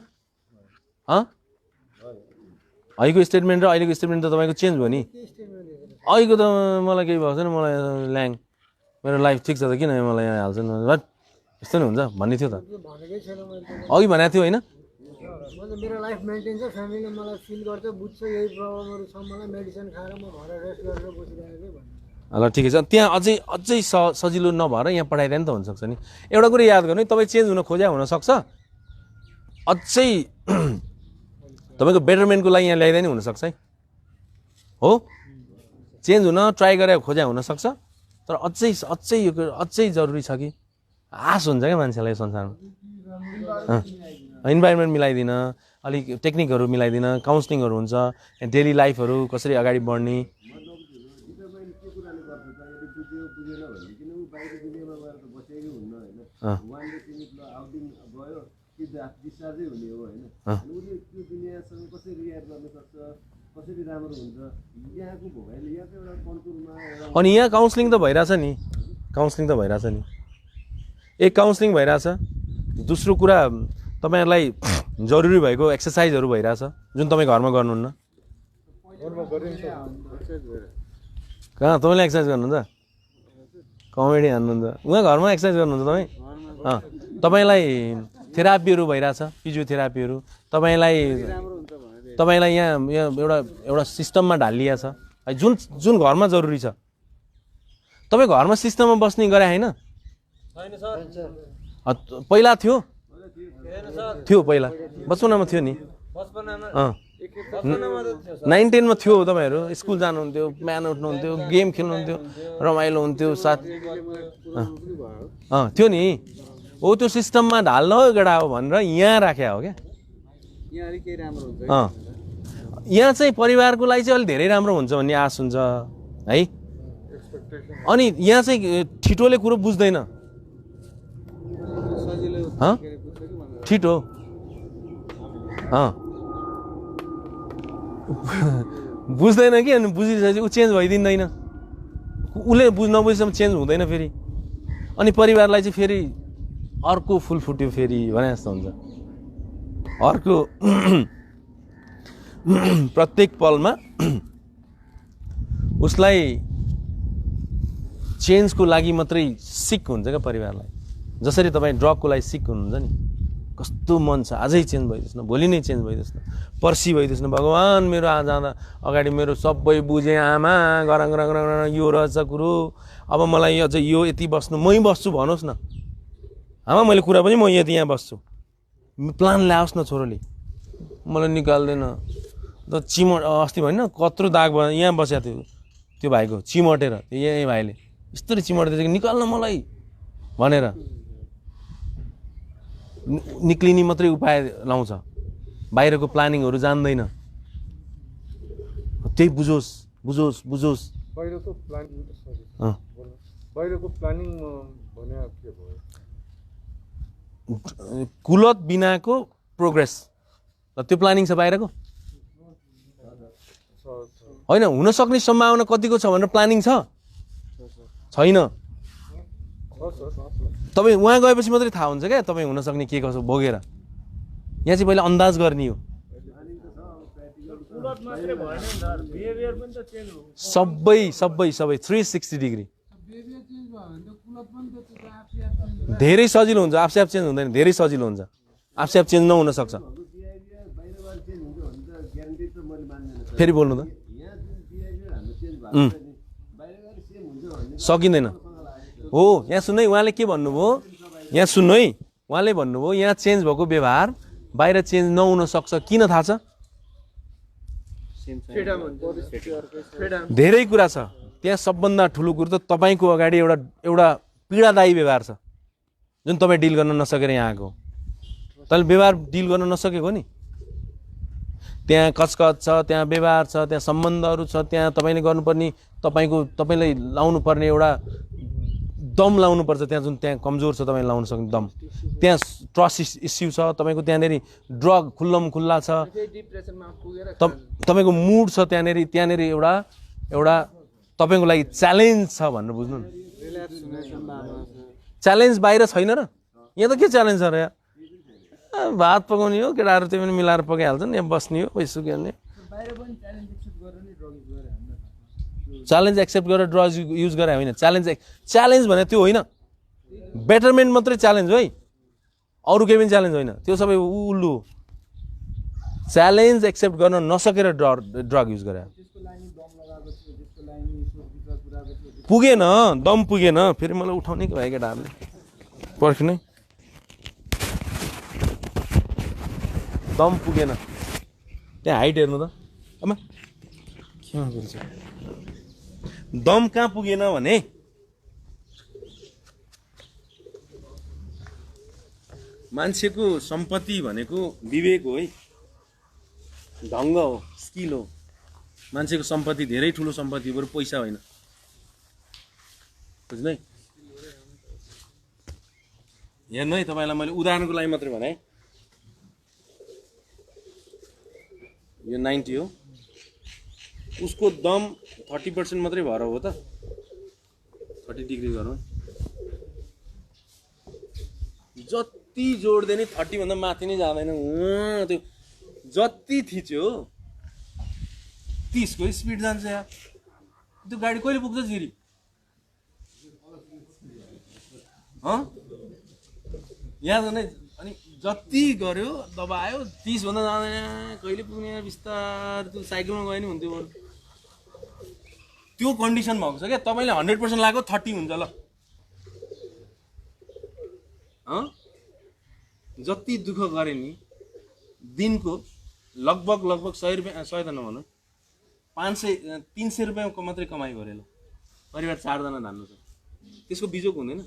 अहिलेको स्टेटमेन्ट र अहिलेको स्टेटमेन्ट त तपाईँको चेन्ज भयो नि अहिलेको त मलाई केही भएको छैन मलाई ल्याङ मेरो लाइफ ठिक छ त किन मलाई यहाँ हाल्छ यस्तो नि हुन्छ भन्ने थियो त त्यो भनेकै छैन मैले त। अघि भनेको थियो होइन म त मेरो लाइफ मेन्टेन छ, फ्यामिलीले मलाई फिल गर्छ, बुझ्छ यही प्रब्लमहरू छ, मलाई मेडिसिन खाएर म घर रेस्ट गरेर बसिरहेको भन्ने। ल ठिकै छ त्यहाँ अझै सजिलो नभएर यहाँ पठाइदिए नि त हुनसक्छ नि एउटा कुरो याद गर्नु है तपाईँ चेन्ज हुन खोज्या हुनसक्छ अझै तपाईँको बेटरमेन्टको लागि यहाँ ल्याइदिए नि हुनसक्छ है हो चेन्ज हुन ट्राई गरेर खोज्या हुनसक्छ तर अझै जरुरी छ कि आश हुन्छ क्या मान्छेलाई संसारमा इन्भाइरोमेन्ट मिलाइदिन अलिक टेक्निकहरू मिलाइदिन काउन्सिलिङहरू हुन्छ डेली लाइफहरू कसरी अगाडि बढ्ने अनि यहाँ काउन्सिलिङ त भइरहेछ नि एक काउन्सिलिङ भइरहेछ दोस्रो कुरा तपाईँहरूलाई जरुरी भएको एक्सर्साइजहरू भइरहेछ जुन तपाईँ घरमा गर्नुहुन्न कहाँ तपाईँले एक्सर्साइज गर्नुहुन्छ कमेडी हान्नुहुन्छ उहाँ घरमा एक्सर्साइज गर्नुहुन्छ तपाईँ तपाईँलाई थेरापीहरू भइरहेछ फिजियोथेरापीहरू तपाईँलाई यहाँ एउटा सिस्टममा ढालिया छ है जुन घरमा जरुरी छ तपाईँ घरमा सिस्टममा बस्ने गरे होइन पहिला थियो पहिला बचपनामा थियो नि 9-10 मा थियो तपाईँहरू स्कुल जानुहुन्थ्यो बिहान उठ्नुहुन्थ्यो गेम खेल्नुहुन्थ्यो रमाइलो हुन्थ्यो साथ थियो नि हो त्यो सिस्टममा ढाल्न हो गेडा हो भनेर यहाँ राख्या हो क्या यहाँ चाहिँ परिवारको लागि चाहिँ अलिक धेरै राम्रो हुन्छ भन्ने आश हुन्छ है अनि यहाँ चाहिँ ठिटोले कुरो बुझ्दैन ठिटो बुझ्दैन कि अनि बुझिसकेपछि ऊ चेन्ज भइदिँदैन उसले नबुझेसम्म चेन्ज हुँदैन फेरि अनि परिवारलाई चाहिँ फेरि अर्को फुल फुट्यो फेरि भने जस्तो हुन्छ अर्को प्रत्येक पलमा उसलाई चेन्जको लागि मात्रै सिक हुन्छ क्या परिवारलाई जसरी तपाईँ ड्रगको लागि सिक हुनुहुन्छ नि कस्तो मन छ आजै चेन्ज भइदियोस् न भोलि नै चेन्ज भइदियोस् न पर्सि भइदियोस् न भगवान् मेरो आज जाँदा अगाडि मेरो सबै बुझेँ आमा गरङ गरङ गरङ यो रहेछ कुरो अब मलाई अझै यो यति बस्नु मै बस्छु भन्नुहोस् न आमा मैले कुरा पनि म यति यहाँ बस्छु प्लान ल्याओस् न छोरोले मलाई निकाल्दैन त चिमट अस्ति भएन कत्रो दाग भयो यहाँ बसेको थियो त्यो भाइको चिमटेर यही भाइले यस्तरी चिमटेर निकाल्न मलाई भनेर निक्लिने मात्रै उपाय लाउँछ बाहिरको प्लानिङहरू जान्दैन त्यही बुझोस् बाहिरको प्लानिङ भने के भयो कुलत बिनाको प्रोग्रेस त्यो प्लानिङ छ बाहिरको होइन हुन सक्ने सम्भावना कतिको छ भनेर प्लानिङ छैन तपाईँ उहाँ गएपछि मात्रै थाहा हुन्छ क्या तपाईँ हुन सक्ने के कसो भोगेर यहाँ चाहिँ पहिला अन्दाज गर्ने हो सबै 360 डिग्री धेरै सजिलो हुन्छ आफसे आफ चेन्ज हुँदैन धेरै सजिलो हुन्छ आफसे आफ चेन्ज नहुन सक्छ फेरि बोल्नु त सकिँदैन हो यहाँ सुन्नु है उहाँले के भन्नुभयो यहाँ सुन्नु है उहाँले भन्नुभयो यहाँ चेन्ज भएको व्यवहार बाहिर चेन्ज नहुन सक्छ किन थाहा छ धेरै कुरा छ त्यहाँ सबभन्दा ठुलो कुरो त तपाईँको अगाडि एउटा पीडादायी व्यवहार छ जुन तपाईँ डिल गर्न नसकेर यहाँ आएको तैँले व्यवहार डिल गर्न नसकेको नि त्यहाँ कचकच छ त्यहाँ व्यवहार छ त्यहाँ सम्बन्धहरू छ त्यहाँ तपाईँले गर्नुपर्ने तपाईँले लाउनु पर्ने एउटा दम लाउनुपर्छ त्यहाँ जुन त्यहाँ कमजोर छ तपाईँले लाउन सक्ने दम त्यहाँ ट्रस्ट इस्यु छ तपाईँको त्यहाँनिर ड्रग खुल्ला छ तपाईँको मुड छ त्यहाँनिर एउटा तपाईँको लागि च्यालेन्ज छ भनेर बुझ्नु न च्यालेन्ज बाहिर छैन र यहाँ त के च्यालेन्ज छ र यहाँ भात पकाउने हो केटाहरू त्यो पनि मिलाएर पकाइहाल्छन् यहाँ बस्ने हो पैसा गर्ने च्यालेन्ज एक्सेप्ट गरेर ड्रग्स युज गरे होइन च्यालेन्ज भने त्यो होइन बेटरमेन्ट मात्रै च्यालेन्ज है, अरू केही पनि च्यालेन्ज होइन। त्यो सबै उल्लु हो। च्यालेन्ज एक्सेप्ट गर्न नसकेर ड्रग युज गरे पुगेन, दम पुगेन। फेरि मलाई उठाउने भयो केटाहरूले पर्खिने, दम पुगेन। त्यहाँ हाइट हेर्नु त, आमा केमा पुग्छ, दम कहाँ पुगेन भने मान्छेको सम्पत्ति भनेको विवेक हो है, ढङ्ग हो, स्किल हो। मान्छेको सम्पत्ति धेरै ठुलो सम्पत्ति बरु पैसा होइन, बुझ्नु है। हेर्नु है, तपाईँलाई मैले उदाहरणको लागि मात्रै भने, यो 90 हो, उसको दम 30% मात्रै भएर हो त, 30 डिग्री गरौँ। जति जोड्दै नि 30 भन्दा माथि नै जाँदैन। त्यो जति थिच्यो 30 को स्पिड जान्छ यार। त्यो गाडी कहिले पुग्छ जिरी? यहाँ नै। अनि जति गर्यो दबायो 30 भन्दा जाँदैन, कहिले पुग्ने यार, बिस्तार। त्यो साइकलमा गयो नि हुन्थ्यो। त्यो कन्डिसन भएको छ क्या। तपाईँले 100% लाग्यो 30 हुन्छ ल। जति दुःख गरे नि दिनको लगभग 100 रुपियाँ, 100 त नभनौँ, 300 रुपियाँको मात्रै कमाइ गरे ल। परिवार 4 जना धान्नु छ, त्यसको बिजोग हुँदैन।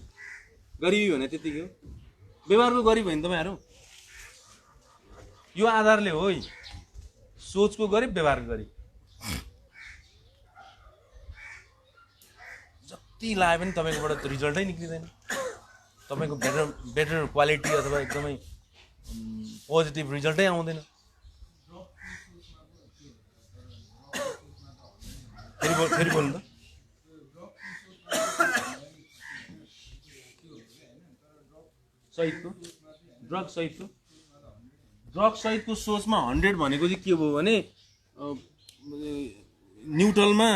गरिबी भने त्यतिकै हो। व्यवहारको गरिब होइन तपाईँहरू। यो आधारले हो, सोचको गरिब, व्यवहारको गरिब। जति लाए पनि तपाईँकोबाट रिजल्टै निक्लिँदैन। तपाईँको बेटर क्वालिटी अथवा एकदमै पोजिटिभ रिजल्टै आउँदैन। फेरि बोल्नु त। ड्रग सहितको सोचमा 100 भनेको चाहिँ के भयो भने न्युट्रलमा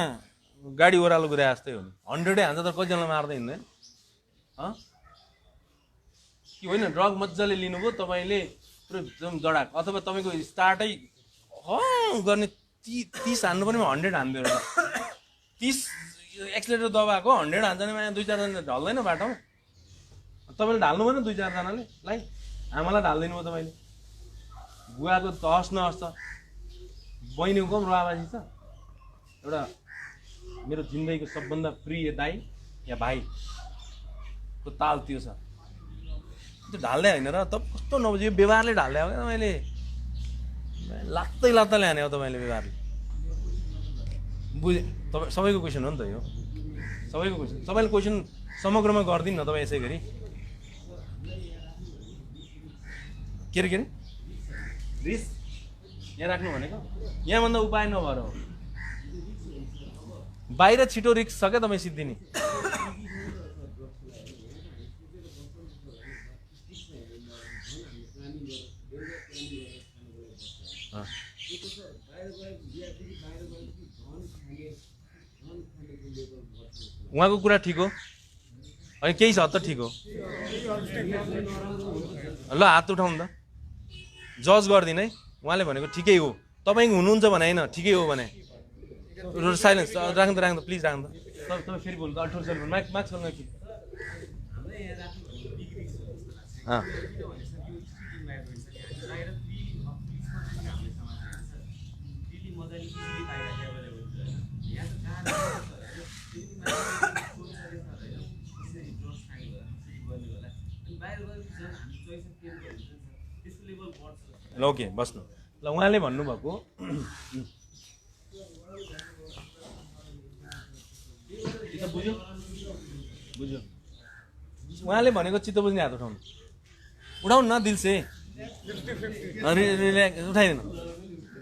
गाडी ओह्रालो गरे जस्तै हो नि। 100 हान्छ त कतिजनालाई मार्दै हिँड्दैन कि होइन? ड्रग मजाले लिनुभयो तपाईँले, पुरो एकदम जडाक, अथवा तपाईँको स्टार्टै गर्ने 30 हान्नु पनि 100 हान्दियो रहेछ। 30 एक्सिलेटर दबाएको 100 हान्छ भने यहाँ 2-4 जना ढल्दैन बाटोमा। तपाईँले ढाल्नु भएन 2-4 जनाले, लाइ आमालाई ढालिदिनु भयो तपाईँले। बुवाको त हस् नहस् त, बहिनीको पनि रुवाबाजी छ। एउटा मेरो जिन्दगीको सबभन्दा प्रिय दाइ या भाइको ताल त्यो छ। त्यो ढाल्दै होइन र, त कस्तो नबुझ्यो, व्यवहारले ढाल्दै हो क्या तपाईँले। लात्तै हाने हो तपाईँले व्यवहारले। बुझे? तपाईँ सबैको क्वेसन हो नि त यो, सबैको क्वेसन। तपाईँले क्वेसन समग्रमा गरिदिनु न तपाईँ यसै गरी। के अरे रिस यहाँ राख्नु भनेको यहाँभन्दा उपाय नभएर हो। बाहिर छिटो रिक्स छ क्या तपाईँ सिद्धिने। उहाँको कुरा ठिक हो, अनि केही छ त ठिक हो। ल हात उठाउनु त, जज गरिदिनु है। उहाँले भनेको ठिकै हो, तपाईँको हुनुहुन्छ भने होइन, ठिकै हो भने। साइलेन्स राख्नु त, प्लिज राख्नु त। तपाईँ फेरि बोल्नु त, 18 साल मार्क्स गर्नु कि ल ओके बस्नु। ल उहाँले भन्नुभएको बुझ्यो बुझ्यो। उहाँले भनेको चित्त बुझ्ने हात उठाउनु, उठाउनु न दिल से, उठाइदिनु।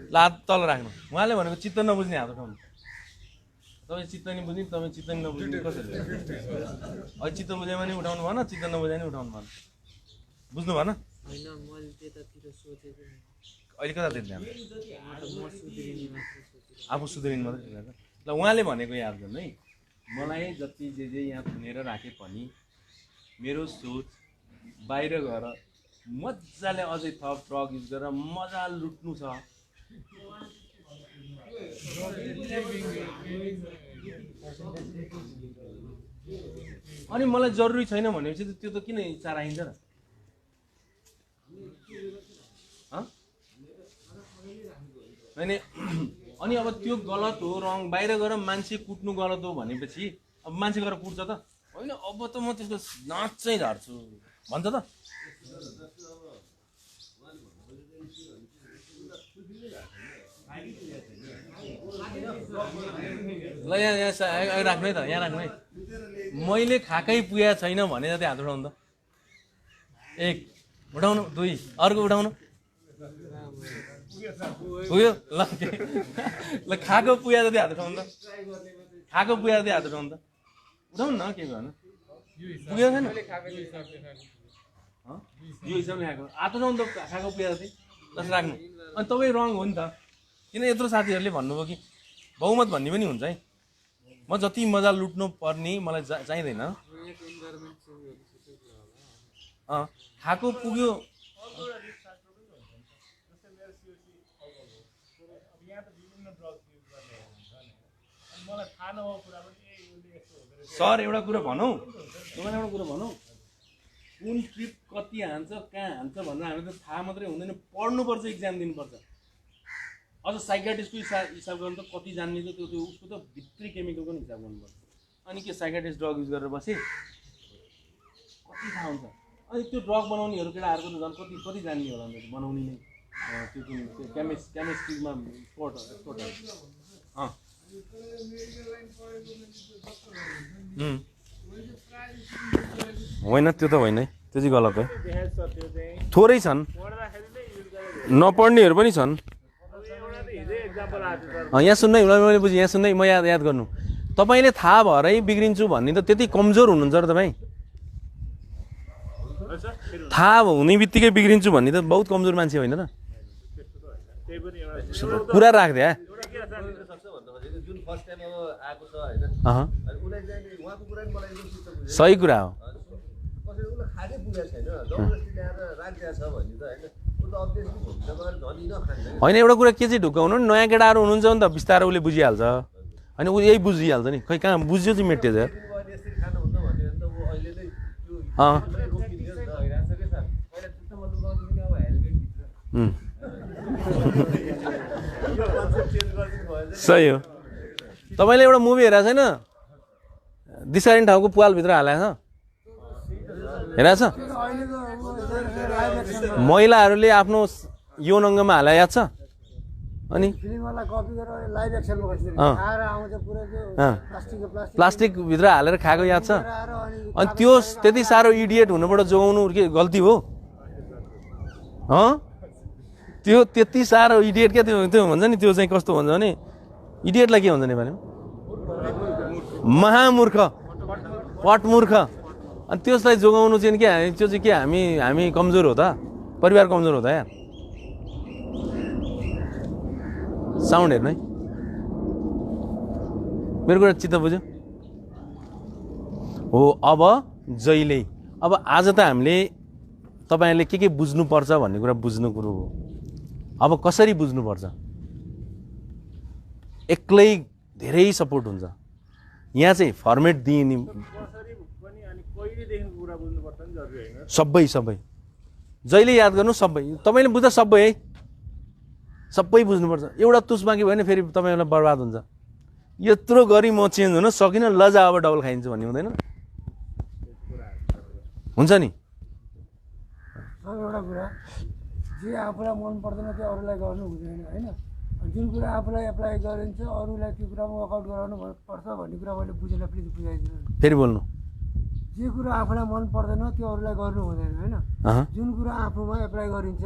ल हात तल राख्नु। उहाँले भनेको चित्त नबुझ्ने हात उठाउनु। तपाईँ चित्त नि बुझ्ने, तपाईँ चित्त नि नबुझ्ने कसरी? अहिले चित्त बुझ्यो भने उठाउनु भएन, चित्त नबुझ्यो भने उठाउनु भएन। बुझ्नु भएन? अहिले कतातिर ध्यान? आफू सुध्रिनु मात्रै। ल उहाँले भनेको याद गर्नु है। मलाई जति जे यहाँ थुनेर राखे पनि मेरो सोच बाहिर गएर मजाले अझै थप ड्रग युज गरेर मजा लुट्नु छ। अनि मलाई जरुरी छैन भनेपछि त्यो त किन इच्छा राखिन्छ र? अनि अनि अब त्यो गलत हो, रङ, बाहिर गएर मान्छे कुट्नु गलत हो भनेपछि अब मान्छे गएर कुट्छ त होइन? अब त म त्यसको नाच चाहिँ झार्छु भन्छ त। ल यहाँ राख्नु है त, यहाँ राख्नु है। मैले खाकै पुगेको छैन भने जति हात उठाउनु त। 1 उठाउनु, 2 अर्को उठाउनु। पुग्यो ल ल खाएको पुगेको जति हात उठाउनु त। खाएको पुगेको जति हात उठाउनु त। उठाउनु न, के गर्नु पुगेको छैन यो हिसाबले खाएको हात उठाउनु त। खाएको पुगेको जति जस्तो राख्नु। अनि तपाईँ रङ हो नि त। किन यत्रो साथीहरूले भन्नुभयो कि बहुमत भन्ने पनि हुन्छ है। म जति मजा लुट्नु पर्ने मलाई चाहिँदैन। खाएको पुग्यो सर। एउटा कुरा भनौँ, तपाईँलाई एउटा कुरा भनौँ, कुन ट्रिप कति हान्छ, कहाँ हान्छ भनेर हामी त थाहा मात्रै हुँदैन, पढ्नुपर्छ, इक्जाम दिनुपर्छ। अझ साइकाट्रिस्टको हिसाब गर्नु त कति जान्ने त त्यो उसको त भित्री केमिकलको पनि हिसाब गर्नुपर्छ। अनि के साइकाट्रिस्ट ड्रग युज गरेर बसे कति थाहा हुन्छ। अनि त्यो ड्रग बनाउनेहरू केटाहरूको त झन् कति कति जान्ने होला नि बनाउने नै। त्यो जुन केमिस्ट्रीमा एक्सपर्टहरू होइन, त्यो त होइन है, त्यो चाहिँ गलत हो। थोरै छन्, नपढ्नेहरू पनि छन्। यहाँ सुन्नै, मैले बुझेँ, यहाँ सुन्नै, म याद गर्नु। तपाईँले थाहा भएरै बिग्रिन्छु भन्ने त त्यति कमजोर हुनुहुन्छ र तपाईँ? थाहा हुने बित्तिकै बिग्रिन्छु भन्ने त बहुत कमजोर मान्छे होइन र? कुरा राख्दे सही कुरा हो। होइन, एउटा कुरा के चाहिँ ढुकाउनु नि, नयाँ केटाहरू हुनुहुन्छ नि त, बिस्तारै उसले बुझिहाल्छ। होइन ऊ यही बुझिहाल्छ नि, खै कहाँ बुझ्यो चाहिँ मेटेज है। सही हो। तपाईँले एउटा मुभी हेरेको छैन, दिसारिन ठाउँको पुवालभित्र हालेको छ, हेरेको छ? महिलाहरूले आफ्नो यौन अङ्गमा हाले याद छ? अनि प्लास्टिकभित्र हालेर खाएको याद छ? अनि त्यो त्यति साह्रो इडियट हुनुबाट जोगाउनु के गल्ती हो? त्यो त्यति साह्रो इडियट क्या त्यो त्यो भन्छ नि, त्यो चाहिँ कस्तो भन्छ भने इडियटलाई के भन्छ नेपालीमा? महामूर्ख, पटमूर्ख। अनि त्यसलाई जोगाउनु चाहिँ के, त्यो चाहिँ के हामी कमजोर हो त? परिवार कमजोर हो त यार? साउन्ड हेर्नु है, मेरो कुरा चित्त बुझ्यो हो। अब जहिले अब आज त हामीले तपाईँहरूले के बुझ्नुपर्छ भन्ने कुरा बुझ्नु कुरो हो। अब कसरी बुझ्नुपर्छ? एक्लै धेरै सपोर्ट हुन्छ। यहाँ चाहिँ फर्मेट दिइने सबै जहिले याद गर्नु, सबै तपाईँले बुझ्दा सबै है, सबै बुझ्नुपर्छ। एउटा तुस बाँकी भयो भने फेरि तपाईँलाई बर्बाद हुन्छ। यत्रो गरी म चेन्ज हुन सकिनँ, लजा अब डबल खाइन्छ भन्ने हुँदैन, हुन्छ नि? एउटा कुरा, जे आफूलाई मन पर्दैन त्यो अरूलाई गर्नु हुँदैन होइन। जुन कुरा आफूलाई एप्लाई गरिन्छ अरूलाई त्यो कुरामा वर्कआउट गराउनु पर्छ भन्ने कुरा मैले बुझेर प्लिज बुझाइदिनु। फेरि बोल्नु। जे कुरा आफूलाई मन पर्दैन त्यो अरूलाई गर्नु हुँदैन होइन। जुन कुरा आफूमा एप्लाई गरिन्छ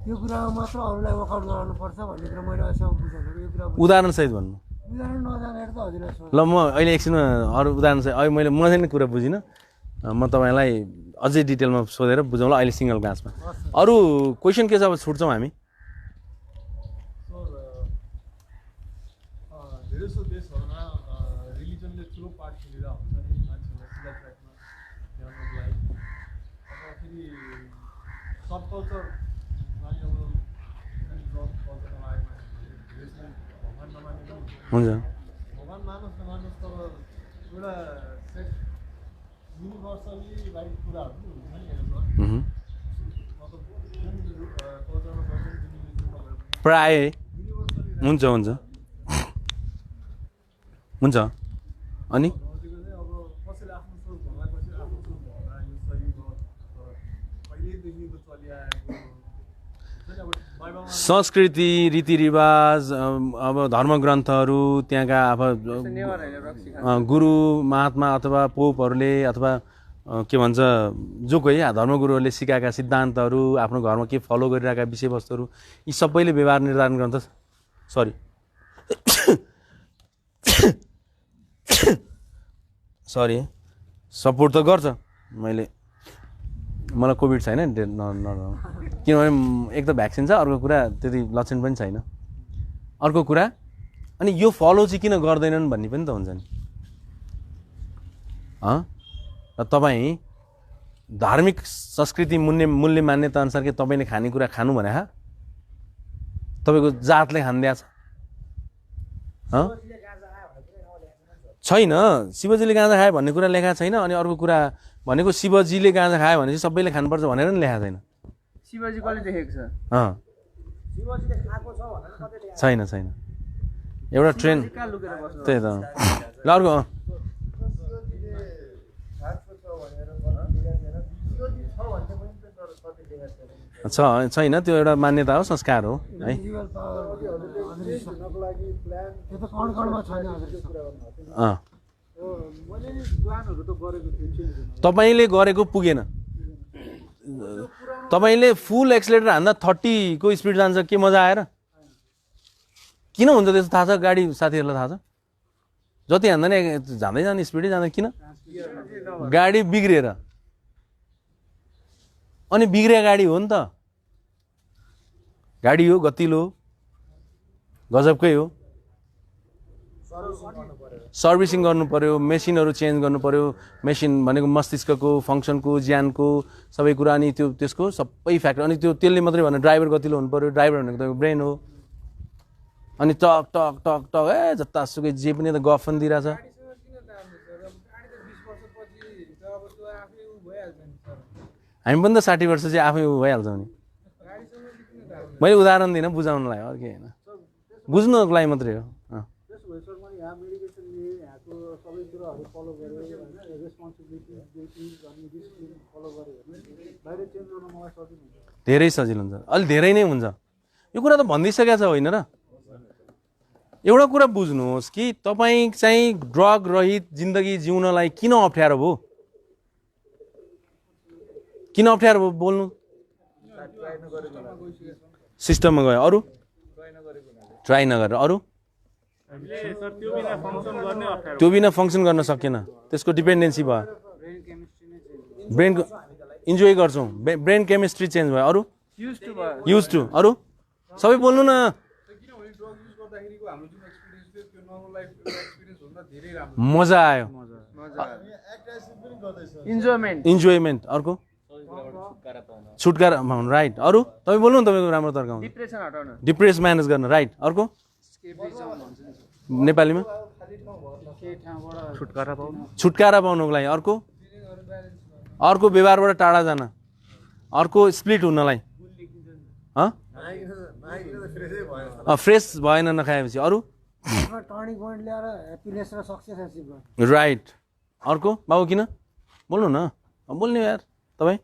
त्यो कुरामा मात्र अरूलाई वर्कआउट गराउनु पर्छ भन्ने कुरा मैले अहिलेसम्म बुझेन। यो कुरा उदाहरणसहित भन्नु। उदाहरण नजानेर त हजुरलाई सोध्नु। ल म अहिले एकछिनमा अरू उदाहरणसहित, अहिले मैले चाहिँ कुरा बुझिनँ, म तपाईँलाई अझै डिटेलमा सोधेर बुझाउँला अहिले सिङ्गल क्लासमा। अरू क्वेसन के छ अब छुट्छौँ हामी? धेरै जसो देशहरूमा रिलिजनले ठुलो पार्ट खेलेर हुन्छ नि मान्छेहरूलाई सिधा ट्र्याकमा ल्याउनको लागि। सब कल्चर लागि अब ड्रग कल्चरमा लागेमा भगवान् नमाने पनि हुन्छ भगवान् मानोस् नमानोस् तर एउटा सेक्स युनिभर्सली राइट कुराहरू पनि हुन्छ नि हेर्नु उहुँ। मतलब जुन कल्चरमा गर्छ नि जुन प्राय हुन्छ हुन्छ हुन्छ अनि भनेको चाहिँ अब कसैले आफ्नो सोच भन्ला कसैले आफ्नो सोच भन्ला यो सही हो तर पहिल्यैदेखिको चलिआएको हुन्छ नि अब बाइबलमा संस्कृति रीतिरिवाज अब धर्मग्रन्थहरू त्यहाँका अब नेवार होइन रक्सी खान्छ गुरु महात्मा अथवा पोपहरूले अथवा के भन्छ जो कोही धर्मगुरुहरूले सिकाएका सिद्धान्तहरू आफ्नो घरमा के फलो गरिरहेका विषयवस्तुहरू यी सबैले व्यवहार निर्धारण गर्न त सरी सरी सपोर्ट त गर्छ मलाई कोभिड छैन किनभने एक त भ्याक्सिन छ अर्को कुरा त्यति लक्षण पनि छैन अर्को कुरा अनि यो फलो चाहिँ किन गर्दैनन् भन्ने पनि त हुन्छ नि र तपाईँ धार्मिक संस्कृति मूल्य मान्यता अनुसार के तपाईँले खानेकुरा खानु भने तपाईँको जातले खानिदिया छैन शिवजीले गाँजा खायो भन्ने कुरा लेखा छैन अनि अर्को कुरा भनेको शिवजीले गाँजा खायो भने चाहिँ सबैले खानुपर्छ भनेर नि लेखा छैन शिवजी कसले देखेको छ छैन छैन एउटा ट्रेन कहाँ लुकेर बस्नु त्यही त ल अर्को छैन त्यो एउटा मान्यता हो संस्कार हो है इन्डिभिजुअल पावर दिनको लागि प्लान त्यो त कण कणमा छैन अहिलेसम्म। मैले नि प्लानहरू त गरेको थिएँ तपाईँले गरेको पुगेन तपाईँले फुल एक्सिलेटर हान्दा 30 को स्पिड जान्छ के मजा आएर किन हुन्छ त्यस्तो थाहा छ गाडी साथीहरूलाई थाहा छ जति हान्दा नि जाँदै जाने स्पिडै जाँदैन किन गाडी बिग्रिएर अनि बिग्रिया गाडी हो नि त गाडी हो गतिलो गजबकै हो सर्भिसिङ गर्नु पर्यो मेसिनहरू चेन्ज गर्नु पर्यो मेसिन भनेको मस्तिष्कको फङ्सनको ज्यानको सबै कुरा अनि त्यो त्यसको सबै फ्याक्टर अनि त्यो त्यसले मात्रै भने ड्राइभर गतिलो हुनु पर्यो ड्राइभर भनेको तपाईँको ब्रेन हो अनि टक टक टक टक जतासुकै जे पनि त गफ पनि दिइरहेछ हामी पनि त 60 वर्ष चाहिँ आफै भइहाल्छौँ नि मैले उदाहरण दिन बुझाउनलाई हो कि होइन बुझ्नुको लागि मात्रै हो त्यसो भए सर मैले यहाँ मेडिकेसनले यहाँको सबै कुराहरू फलो गरेँ होइन रेस्पोन्सिबिलिटी ड्युटिज अनि डिसिप्लिन फलो गरेँ भने बाहिर चेन्ज गर्न मलाई सजिलो हुन्छ धेरै सजिलो हुन्छ अलिक धेरै नै हुन्छ यो कुरा त भनिदिइसकेको छ होइन र एउटा कुरा बुझ्नुहोस् कि तपाईँ चाहिँ ड्रग रहित जिन्दगी जिउनलाई किन अप्ठ्यारो भयो किन अप्ठ्यारो भयो बोल्नु सिस्टममा गयो अरू ट्राई नगरेर अरू त्यो बिना फङ्सन गर्न सकेन त्यसको डिपेन्डेन्सी भयो ब्रेनको इन्जोय गर्छौँ ब्रेन केमिस्ट्री चेन्ज भयो अरू युज टु अरू सबै बोल्नु न किनभने ड्रग युज गर्दाखेरिको हाम्रो जुन एक्सपिरियन्स थियो त्यो नर्मल लाइफ एक्सपिरियन्स भन्दा धेरै राम्रो मजा आयो इन्जोयमेन्ट अर्को छुटकारा पाउनु राइट अरू तपाईँ बोल्नु न तपाईँको राम्रो तर्काउनु डिप्रेसन हटाउन डिप्रेस म्यानेज गर्न राइट अर्को नेपालीमा छुटकारा पाउनुको लागि अर्को अर्को व्यवहारबाट टाढा जान अर्को स्प्लिट हुनलाई फ्रेस भएन नखाएपछि अरू टर्निङ पोइन्ट ल्याएर ह्याप्पिनेस र सक्सेस एचिभ गर्नु राइट अर्को बाबु किन बोल्नु न बोल्ने यार तपाईँ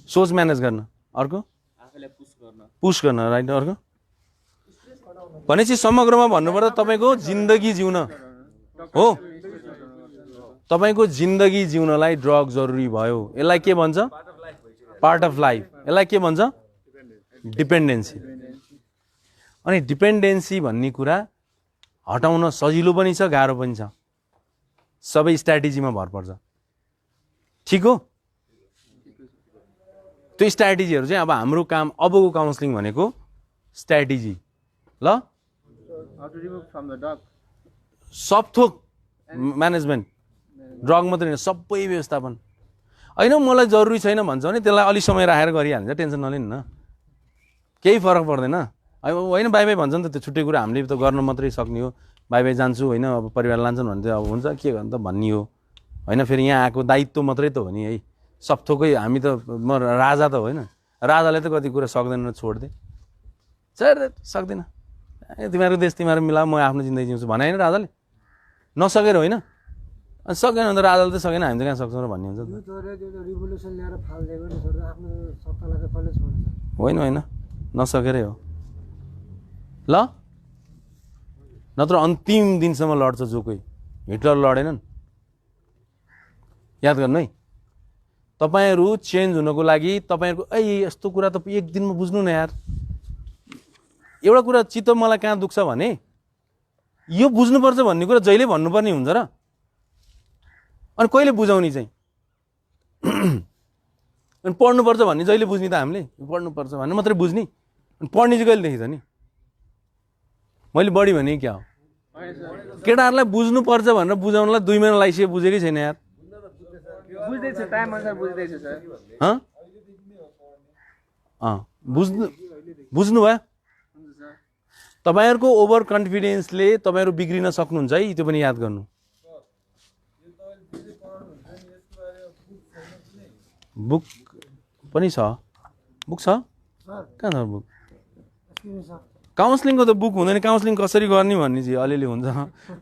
सोच म्यानेज गर्न अर्को पुस गर्न राइट अर्को भनेपछि समग्रमा भन्नुपर्दा तपाईँको जिन्दगी जिउन हो तपाईँको जिन्दगी जिउनलाई ड्रग जरुरी भयो यसलाई के भन्छ पार्ट अफ लाइफ यसलाई के भन्छ डिपेन्डेन्सी अनि डिपेन्डेन्सी भन्ने कुरा हटाउन सजिलो पनि छ गाह्रो पनि छ सबै स्ट्राटेजीमा भर पर्छ ठिक हो त्यो स्ट्राटेजीहरू चाहिँ अब हाम्रो काम अबको काउन्सिलिङ भनेको स्ट्राटेजी ल सब थोक म्यानेजमेन्ट ड्रग मात्रै होइन सबै व्यवस्थापन होइन मलाई जरुरी छैन भन्छ भने त्यसलाई अलिक समय राखेर गरिहाल्छ, टेन्सन नलिनु न, केही फरक पर्दैन। अब होइन बाई बाई भन्छ नि त, त्यो छुट्टै कुरा हामीले त गर्न मात्रै सक्ने हो। बाई बाई जान्छु होइन, अब परिवार लान्छन् भने चाहिँ अब हुन्छ के गर्नु त भन्ने हो होइन। फेरि यहाँ आएको दायित्व मात्रै त हो नि है, सबथोकै हामी त म राजा त होइन, राजाले त कति कुरा सक्दैन छोड्दे सक्दैन, तिमीहरूको देश तिमीहरू मिलाऊ म आफ्नो जिन्दगी जिउँछु भने होइन राजाले, नसकेर होइन। अनि सकेन भने त राजाले त सकेन, हामी त कहाँ सक्छौँ र भन्ने हुन्छ नि त। रिभोल्युसन ल्याएर फालिदिएको नि सर, आफ्नो सत्तालाई चाहिँ कहिले छोड्छ? होइन होइन नसकेरै हो ल, नत्र अन्तिम दिनसम्म लड्छ जो कोही। हिटलर लडेनन्, याद गर्नु है। तपाईँहरू चेन्ज हुनको लागि तपाईँहरूको यस्तो कुरा त एक दिनमा बुझ्नु न यार। एउटा कुरा चित्त मलाई कहाँ दुख्छ भने यो बुझ्नुपर्छ भन्ने कुरा जहिले भन्नुपर्ने हुन्छ र, अनि कहिले बुझाउने चाहिँ अनि पढ्नुपर्छ भन्ने जहिले बुझ्ने त हामीले, पढ्नुपर्छ भन्ने मात्रै बुझ्ने, अनि पढ्ने चाहिँ कहिले देखिन्छ नि। मैले बढी भने क्या हो, केटाहरूलाई बुझ्नुपर्छ भनेर बुझाउनलाई 2 महिना लागिसक्यो, बुझेकै छैन यार। बुझ्दैछ, टाइम अनुसार बुझ्दैछ सर। बुझ्नु भयो। तपाईँहरूको ओभर कन्फिडेन्सले तपाईँहरू बिग्रिन सक्नुहुन्छ है, त्यो पनि याद गर्नु। बुक पनि छ, बुक छ कहाँ छ बुक? काउन्सिलिङको त बुक हुँदैन, काउन्सिलिङ कसरी गर्ने भन्ने चाहिँ अलिअलि हुन्छ,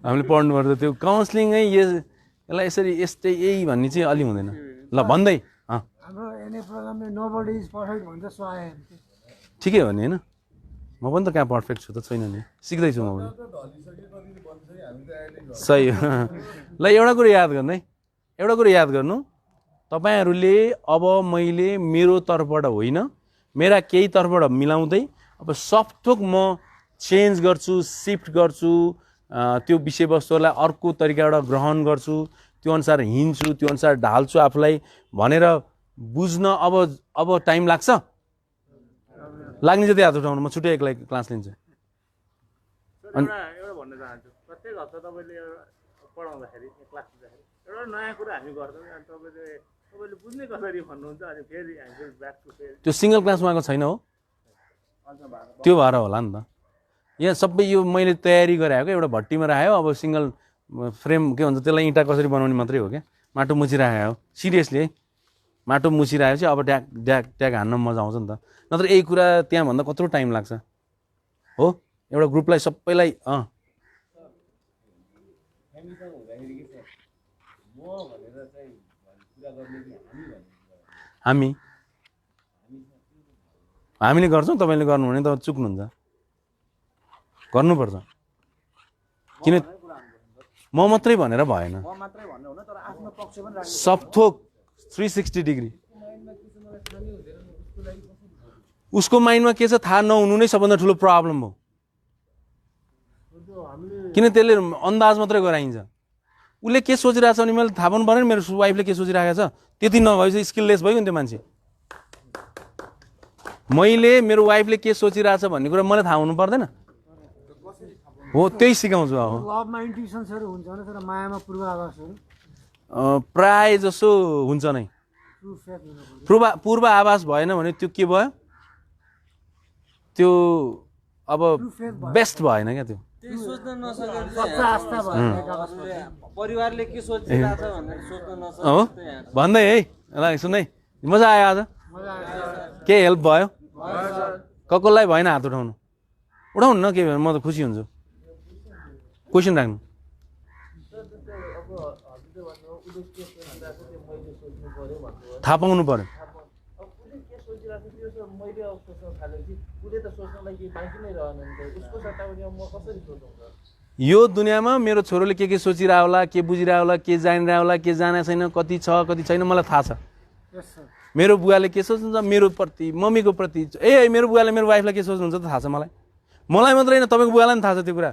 हामीले पढ्नुपर्छ त्यो काउन्सिलिङै यसलाई यसरी यस्तै यही भन्ने चाहिँ अलि हुँदैन। ल भन्दै हाम्रो एनए प्रोग्रामले नोबडी इज पर्फेक्ट भन्छ, सो आयो ठिकै हो नि होइन। म पनि त कहाँ पर्फेक्ट छु त, छैन नि, सिक्दैछु म पनि। सही हो। ल एउटा कुरो याद गर्नु है, एउटा कुरो याद गर्नु, तपाईँहरूले अब मैले मेरो तर्फबाट होइन, मेरा केही तर्फबाट मिलाउँदै अब सफ्टवुक म चेन्ज गर्छु, सिफ्ट गर्छु, त्यो विषयवस्तुलाई अर्को तरिकाबाट ग्रहण गर्छु, त्यो अनुसार हिँड्छु, त्यो अनुसार ढाल्छु आफूलाई भनेर बुझ्न अब टाइम लाग्छ। लाग्ने चाहिँ हात उठाउनु, म छुट्टै एक्लै क्लास लिन्छु। एउटा भन्न चाहन्छु, प्रत्येक हप्ता तपाईँले पढाउँदाखेरि क्लास दिँदाखेरि एउटा नयाँ कुरा हामी गर्छौँ, अनि तपाईँले बुझ्ने कसरी भन्नुहुन्छ, अनि फेरि हामी ब्याक टु फेरि त्यो सिङ्गल क्लास उहाँको छैन हो, त्यो भएर होला नि त। यहाँ सबै यो मैले तयारी गराएको एउटा भट्टीमा राख्यो, अब सिङ्गल फ्रेम के भन्छ त्यसलाई इँटा कसरी बनाउने मात्रै हो क्या, माटो मुछिराखेको हो। सिरियसली है, माटो मुछिराखेपछि अब ट्याग ट्याग ट्याग हान्न मजा आउँछ नि त, नत्र यही कुरा त्यहाँभन्दा कत्रो टाइम लाग्छ हो। एउटा ग्रुपलाई सबैलाई हामीले गर्छौँ, तपाईँले गर्नु भने त चुक्नुहुन्छ, गर्नुपर्छ। किन म मात्रै भनेर भएन, सबथोक 360 डिग्री। उसको माइन्डमा के छ थाहा नहुनु नै सबभन्दा ठुलो प्रब्लम हो, किन त्यसले अन्दाज मात्रै गराइन्छ। उसले के सोचिरहेको छ भने मैले थाहा पाउनु पऱ्यो नि मेरो वाइफले के सोचिरहेको छ, त्यति नभएपछि स्किललेस भयो नि त्यो मान्छे। मैले मेरो वाइफले के सोचिरहेछ भन्ने कुरा मलाई थाहा हुनु पर्दैन हो, त्यही सिकाउँछु। अब लभमा इन्ट्युसन्सहरू हुन्छ भने तर मायामा पूर्वाभासहरू प्राय जसो हुन्छ नै। पूर्व आभास भएन भने त्यो के भयो, त्यो अब बेस्ट भएन क्या। त्यो परिवारले के सोचिरहेछ भनेर सोच्न नसक्छ हो भन्दै है। ल सुन्दै मजा आयो, आज के हेल्प भयो, कसलाई भएन हात उठाउनु, उठाउनु न, के भयो म त खुसी हुन्छु। क्वेसन राख्नु। थाहा पाउनु पर्यो। यो दुनियाँमा मेरो छोरोले के सोचिरह होला, के बुझिरह होला, के जानिरह होला, के जाने छैन, कति छ कति छैन मलाई थाहा छ। मेरो बुवाले के सोच्नुहुन्छ मेरो प्रति, मम्मीको प्रति, मेरो बुवाले मेरो वाइफलाई के सोच्नुहुन्छ त थाहा छ मलाई। मलाई मात्रै होइन तपाईँको बुवालाई पनि थाहा छ त्यो कुरा।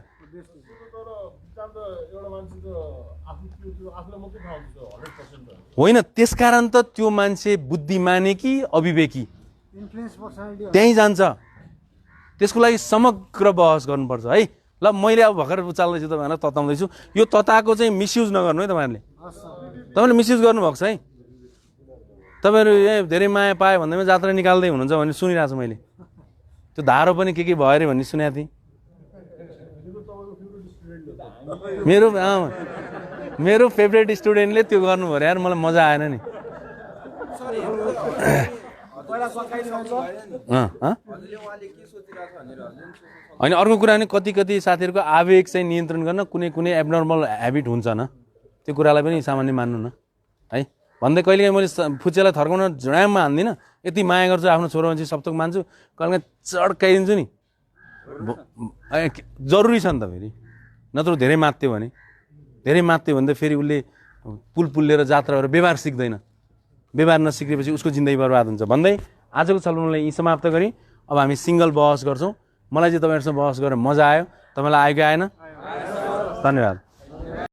होइन त्यसकारण त त्यो मान्छे बुद्धिमानी कि अविवेकी त्यहीँ जान्छ। त्यसको लागि समग्र बहस गर्नुपर्छ है। ल मैले अब भर्खर चाल्दैछु तपाईँहरूलाई तताउँदैछु, यो तताएको चाहिँ मिसयुज नगर्नु है। तपाईँहरूले मिसयुज गर्नुभएको छ है। तपाईँहरू धेरै माया पायो भन्दैमा जात्रा निकाल्दै हुनुहुन्छ भन्ने सुनिरहेको छु मैले। त्यो धारो पनि के भयो अरे भन्ने सुनेको थिएँ। मेरो फेभरेट स्टुडेन्टले त्यो गर्नुभयो अरे यार, मलाई मजा आएन नि। होइन अर्को कुरा नि कति साथीहरूको आवेग चाहिँ नियन्त्रण गर्न कुनै एबनर्मल ह्याबिट हुन्छ न, त्यो कुरालाई पनि सामान्य मान्नु न है। भन्दै कहिलेकाहीँ मैले फुच्चेलाई थर्काउन झुडाममा हान्दिनँ, यति माया गर्छु आफ्नो छोरो मान्छे सप्तक मान्छु, कहिलेकाहीँ चड्काइदिन्छु नि। जरुरी छ नि त फेरि, नत्र धेरै मात्यो भने त फेरि उसले पुल लिएर जात्रा गरेर व्यवहार सिक्दैन, व्यवहार नसिकेपछि उसको जिन्दगी बर्बाद हुन्छ भन्दै आजको छलफललाई यी समाप्त गरी अब हामी सिङ्गल बहस गर्छौँ। मलाई चाहिँ तपाईँहरूसँग बहस गरेर मजा आयो, तपाईँलाई आयो कि आएन? धन्यवाद।